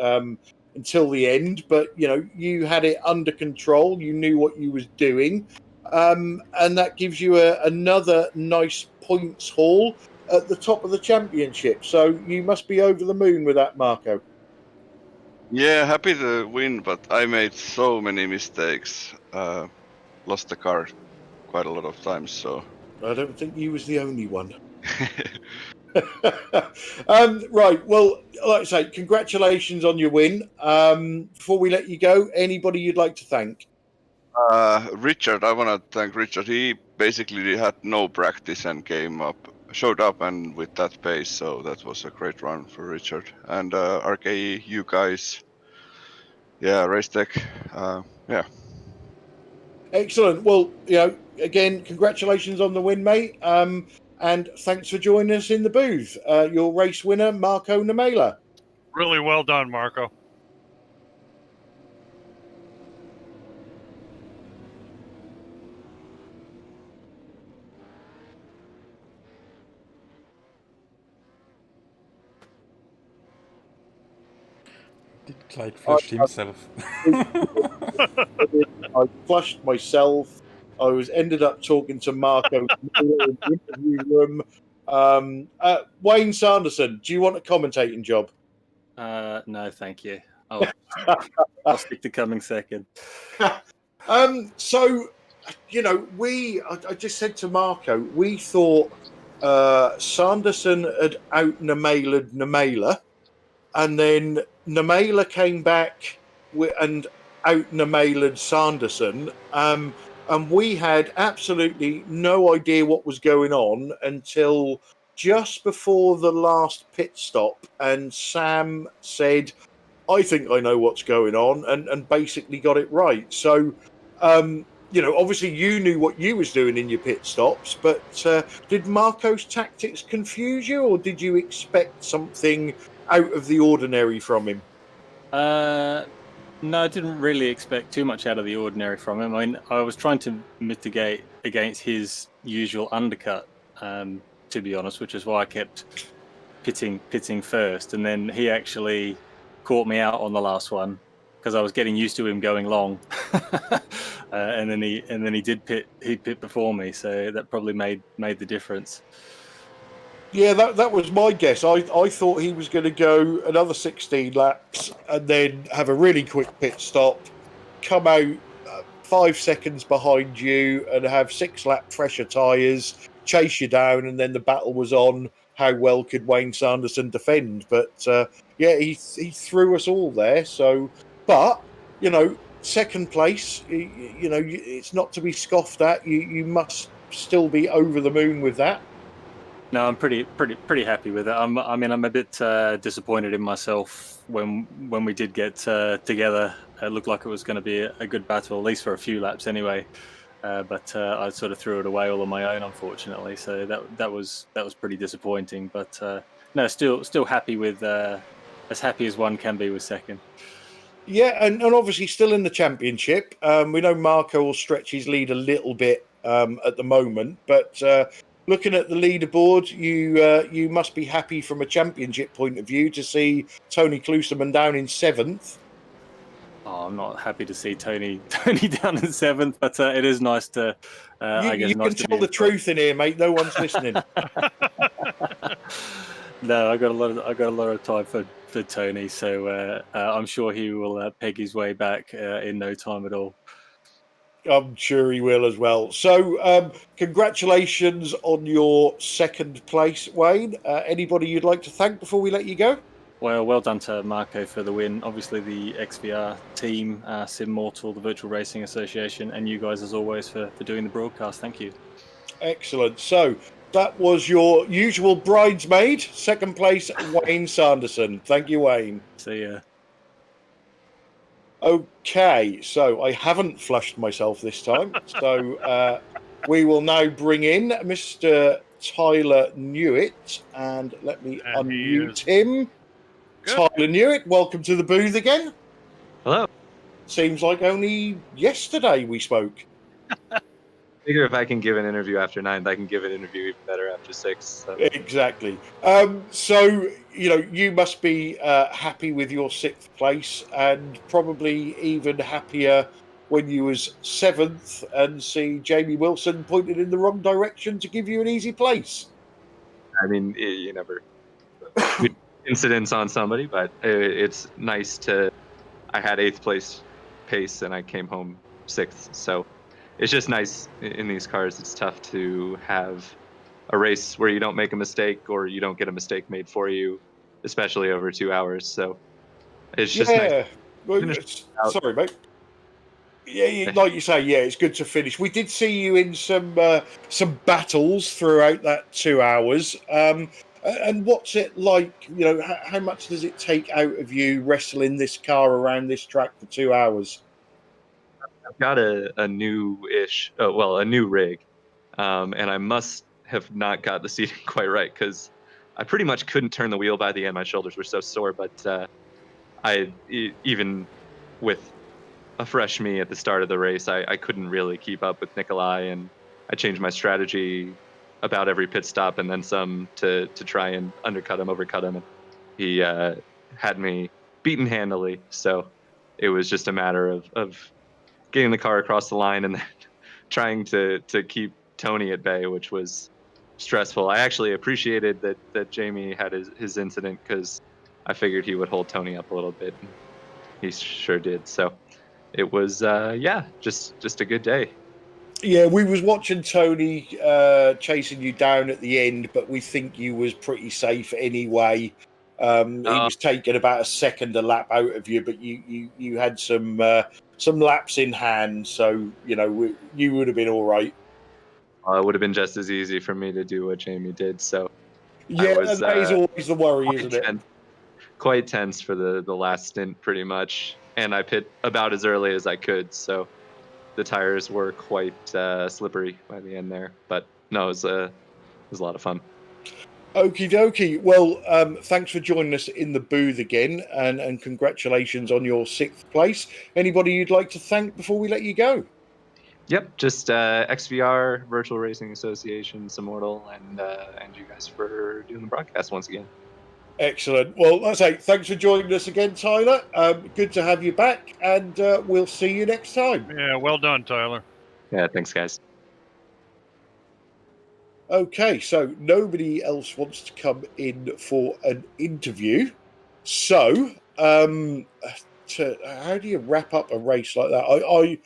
until the end. But, you had it under control. You knew what you was doing. And that gives you another nice points haul at the top of the championship. So you must be over the moon with that, Marco. Yeah, happy to win, but I made so many mistakes. Lost the car quite a lot of times, so. I don't think you was the only one. Right, well, like I say, congratulations on your win. Before we let you go, anybody you'd like to thank? Richard, I want to thank Richard. He basically had no practice and showed up, and with that pace, so that was a great run for Richard. And RKE, you guys, yeah, Racetech, yeah. Excellent. Well, again, congratulations on the win, mate. And thanks for joining us in the booth. Your race winner, Marco Nemela. Really well done, Marco. Did Clyde flush himself? I flushed myself. I ended up talking to Marco in the interview room. Wayne Sanderson, do you want a commentating job? No, thank you. I'll stick to coming second. So, I just said to Marco, we thought Sanderson had out Nemela, and then Nemela came back and out Nemela Sanderson, and we had absolutely no idea what was going on until just before the last pit stop, and Sam said, I think I know what's going on, and basically got it right. So, obviously you knew what you was doing in your pit stops, but did Marco's tactics confuse you, or did you expect something out of the ordinary from him? No, I didn't really expect too much out of the ordinary from him. I mean, I was trying to mitigate against his usual undercut, to be honest, which is why I kept pitting first, and then he actually caught me out on the last one because I was getting used to him going long, and then he did pit. He pit before me, so that probably made the difference. Yeah, that was my guess. I thought he was going to go another 16 laps and then have a really quick pit stop, come out 5 seconds behind you and have 6-lap fresher tyres, chase you down, and then the battle was on. How well could Wayne Sanderson defend? But he threw us all there. So, but second place, it's not to be scoffed at. You must still be over the moon with that. No, I'm pretty happy with it. I'm a bit disappointed in myself when we did get together. It looked like it was going to be a good battle, at least for a few laps anyway. But I sort of threw it away all on my own, unfortunately. So that was pretty disappointing. But no, still happy with as happy as one can be with second. Yeah, and obviously still in the championship. We know Marco will stretch his lead a little bit at the moment, but looking at the leaderboard, you must be happy from a championship point of view to see Tony Klusterman down in 7th. Oh, I'm not happy to see Tony down in 7th, but it is nice to. You can tell the truth in here, mate. No one's listening. No, I got a lot of time for Tony, so I'm sure he will peg his way back in no time at all. I'm sure he will as well. So, congratulations on your second place, Wayne. Anybody you'd like to thank before we let you go? Well done to Marco for the win. Obviously, the XVR team, Simmortal, the Virtual Racing Association, and you guys, as always, for doing the broadcast. Thank you. Excellent. So, that was your usual bridesmaid, second place, Wayne Sanderson. Thank you, Wayne. See ya. Okay, so I haven't flushed myself this time. So we will now bring in Mr. Tyler Newitt, and let me unmute him. Good. Tyler Newitt, welcome to the booth again. Hello. Seems like only yesterday we spoke. Figure if I can give an interview after 9th, I can give an interview even better after 6th. So. Exactly. So, you must be happy with your 6th place and probably even happier when you was 7th and see Jamie Wilson pointed in the wrong direction to give you an easy place. I mean, you never incidents on somebody, but it's nice to. I had 8th place pace and I came home 6th, so it's just nice in these cars. It's tough to have a race where you don't make a mistake or you don't get a mistake made for you, especially over 2 hours. So it's just nice. Well, sorry, mate. Yeah, like you say, yeah, it's good to finish. We did see you in some battles throughout that 2 hours. And what's it like? How much does it take out of you wrestling this car around this track for 2 hours? I've got a new-ish, a new rig, and I must have not got the seating quite right because I pretty much couldn't turn the wheel by the end. My shoulders were so sore, but even with a fresh me at the start of the race, I couldn't really keep up with Nikolai, and I changed my strategy about every pit stop and then some to try and undercut him, overcut him. And he had me beaten handily, so it was just a matter of getting the car across the line and then trying to keep Tony at bay, which was stressful. I actually appreciated that Jamie had his incident because I figured he would hold Tony up a little bit. And he sure did. So it was just a good day. Yeah, we was watching Tony chasing you down at the end, but we think you was pretty safe anyway. He was taking about a second a lap out of you, but you had some laps in hand, so you would have been all right. It would have been just as easy for me to do what Jamie did. So yeah, that is always the worry, isn't it? Quite tense for the last stint, pretty much, and I pit about as early as I could, so the tires were quite slippery by the end there. But no, it was a lot of fun. Okie dokie. Well, thanks for joining us in the booth again, and congratulations on your 6th place. Anybody you'd like to thank before we let you go? Yep, just XVR, Virtual Racing Association, Immortal, and you guys for doing the broadcast once again. Excellent. Well, let's say thanks for joining us again, Tyler. Good to have you back, and we'll see you next time. Yeah, well done, Tyler. Yeah, thanks, guys. Okay, so nobody else wants to come in for an interview. So, how do you wrap up a race like that?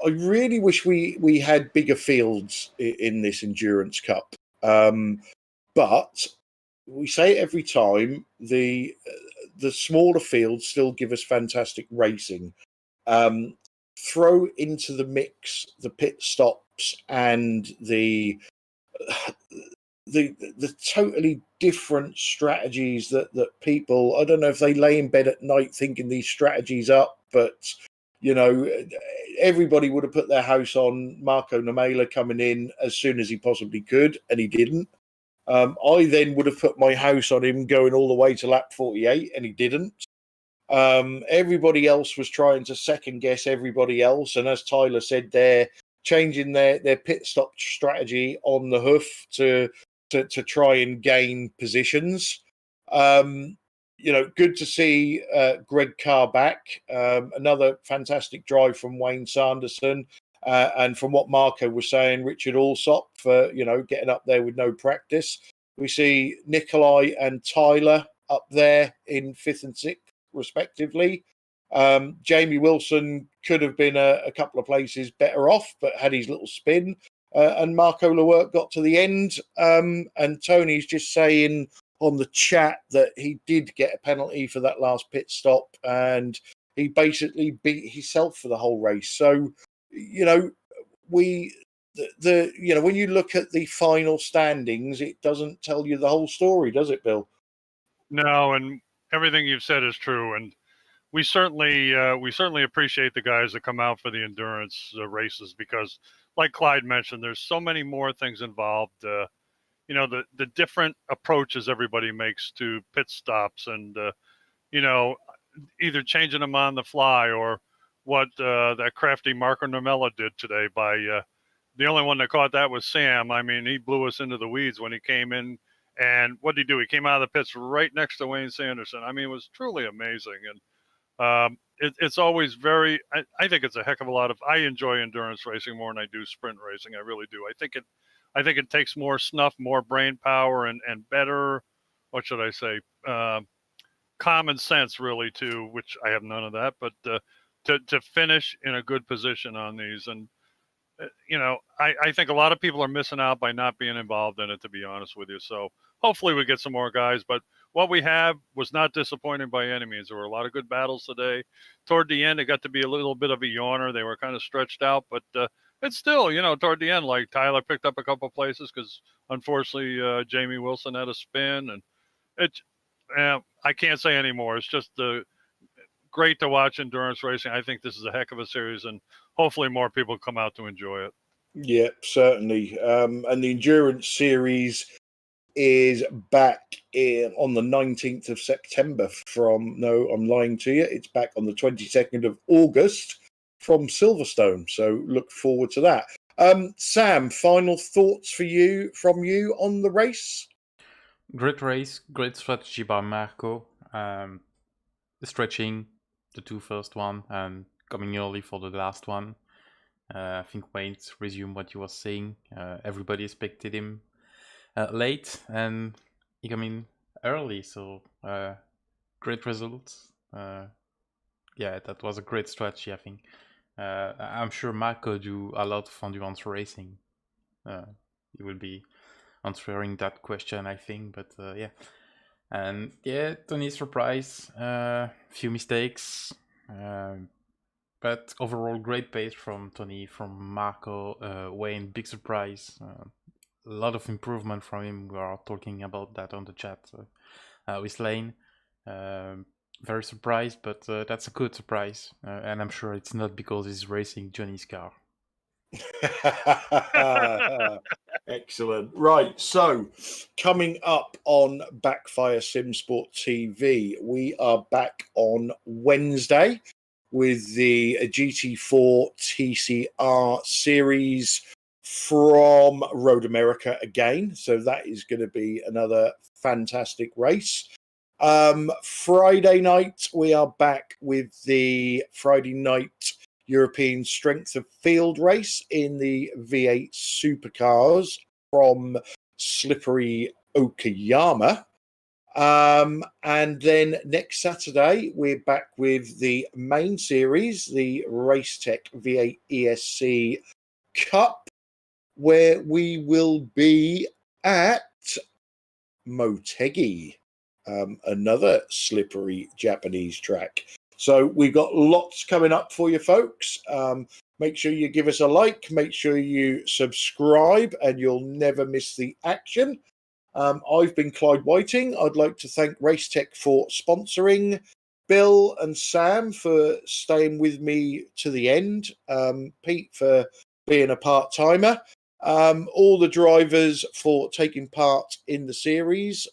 I really wish we had bigger fields in this Endurance Cup, but we say it every time. The smaller fields still give us fantastic racing. Throw into the mix the pit stops and the totally different strategies that people, I don't know if they lay in bed at night thinking these strategies up, but everybody would have put their house on Marco Namela coming in as soon as he possibly could, and he didn't. I then would have put my house on him going all the way to lap 48, and he didn't. Everybody else was trying to second guess everybody else, and as Tyler said, they're changing their pit stop strategy on the hoof to try and gain positions. Good to see Greg Carr back. Another fantastic drive from Wayne Sanderson. And from what Marco was saying, Richard Alsop for, getting up there with no practice. We see Nikolai and Tyler up there in 5th and 6th, respectively. Jamie Wilson could have been a couple of places better off, but had his little spin. And Marco Lewerk got to the end. And Tony's just saying on the chat that he did get a penalty for that last pit stop, and he basically beat himself for the whole race. So, when you look at the final standings, it doesn't tell you the whole story, does it, Bill? No, and everything you've said is true, and we certainly appreciate the guys that come out for the endurance races because, like Clyde mentioned, there's so many more things involved. the different approaches everybody makes to pit stops, and either changing them on the fly, or what that crafty Marco Nomella did today by the only one that caught that was Sam. I mean, he blew us into the weeds when he came in. And what did he do? He came out of the pits right next to Wayne Sanderson. I mean, it was truly amazing. And it's always I think it's a heck of a lot of, I enjoy endurance racing more than I do sprint racing. I really do. I think it takes more snuff, more brain power, and better, what should I say, common sense, really, too, which I have none of that, but to finish in a good position on these. And I think a lot of people are missing out by not being involved in it, to be honest with you. So hopefully we get some more guys, but what we have was not disappointing by any means. There were a lot of good battles today. Toward the end, it got to be a little bit of a yawner. They were kind of stretched out, but it's still, toward the end, like Tyler picked up a couple of places because unfortunately Jamie Wilson had a spin, and I can't say anymore. It's just great to watch endurance racing. I think this is a heck of a series, and hopefully more people come out to enjoy it. Yeah, certainly. And the endurance series is back on the 19th of September no, I'm lying to you. It's back on the 22nd of August from Silverstone. So look forward to that. Sam, final thoughts from you on the race? Great race, great strategy by Marco. Stretching the two first one and coming early for the last one. I think Wayne resumed what he was saying. Everybody expected him late, and he came in early, so great results. Yeah, that was a great strategy, I think. I'm sure Marco do a lot of endurance racing. He will be answering that question, I think, but yeah. And yeah, Tony's surprise, few mistakes, but overall great pace from Tony, from Marco, Wayne, big surprise. A lot of improvement from him. We are talking about that on the chat with Lane. Very surprised, but that's a good surprise, and I'm sure it's not because he's racing Johnny's car. Excellent. Right, so coming up on Backfire Simsport TV, we are back on Wednesday with the GT4 TCR series from Road America again. So that is going to be another fantastic race. Friday night, we are back with the Friday night European Strength of Field race in the V8 Supercars from Slippery Okayama. And then next Saturday, we're back with the main series, the Racetech V8 ESC Cup, where we will be at Motegi, another slippery Japanese track. So we've got lots coming up for you, folks. Make sure you give us a like. Make sure you subscribe, and you'll never miss the action. I've been Clyde Whiting. I'd like to thank Racetech for sponsoring, Bill and Sam for staying with me to the end, Pete for being a part-timer, all the drivers for taking part in the series.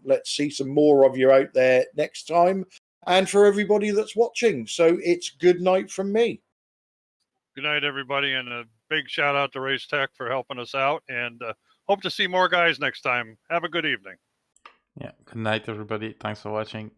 Let's see some more of you out there next time, and for everybody that's watching. So it's good night from me. Good night, everybody, and a big shout out to Racetech for helping us out, and hope to see more guys next time. Have a good evening. Yeah, good night, everybody. Thanks for watching.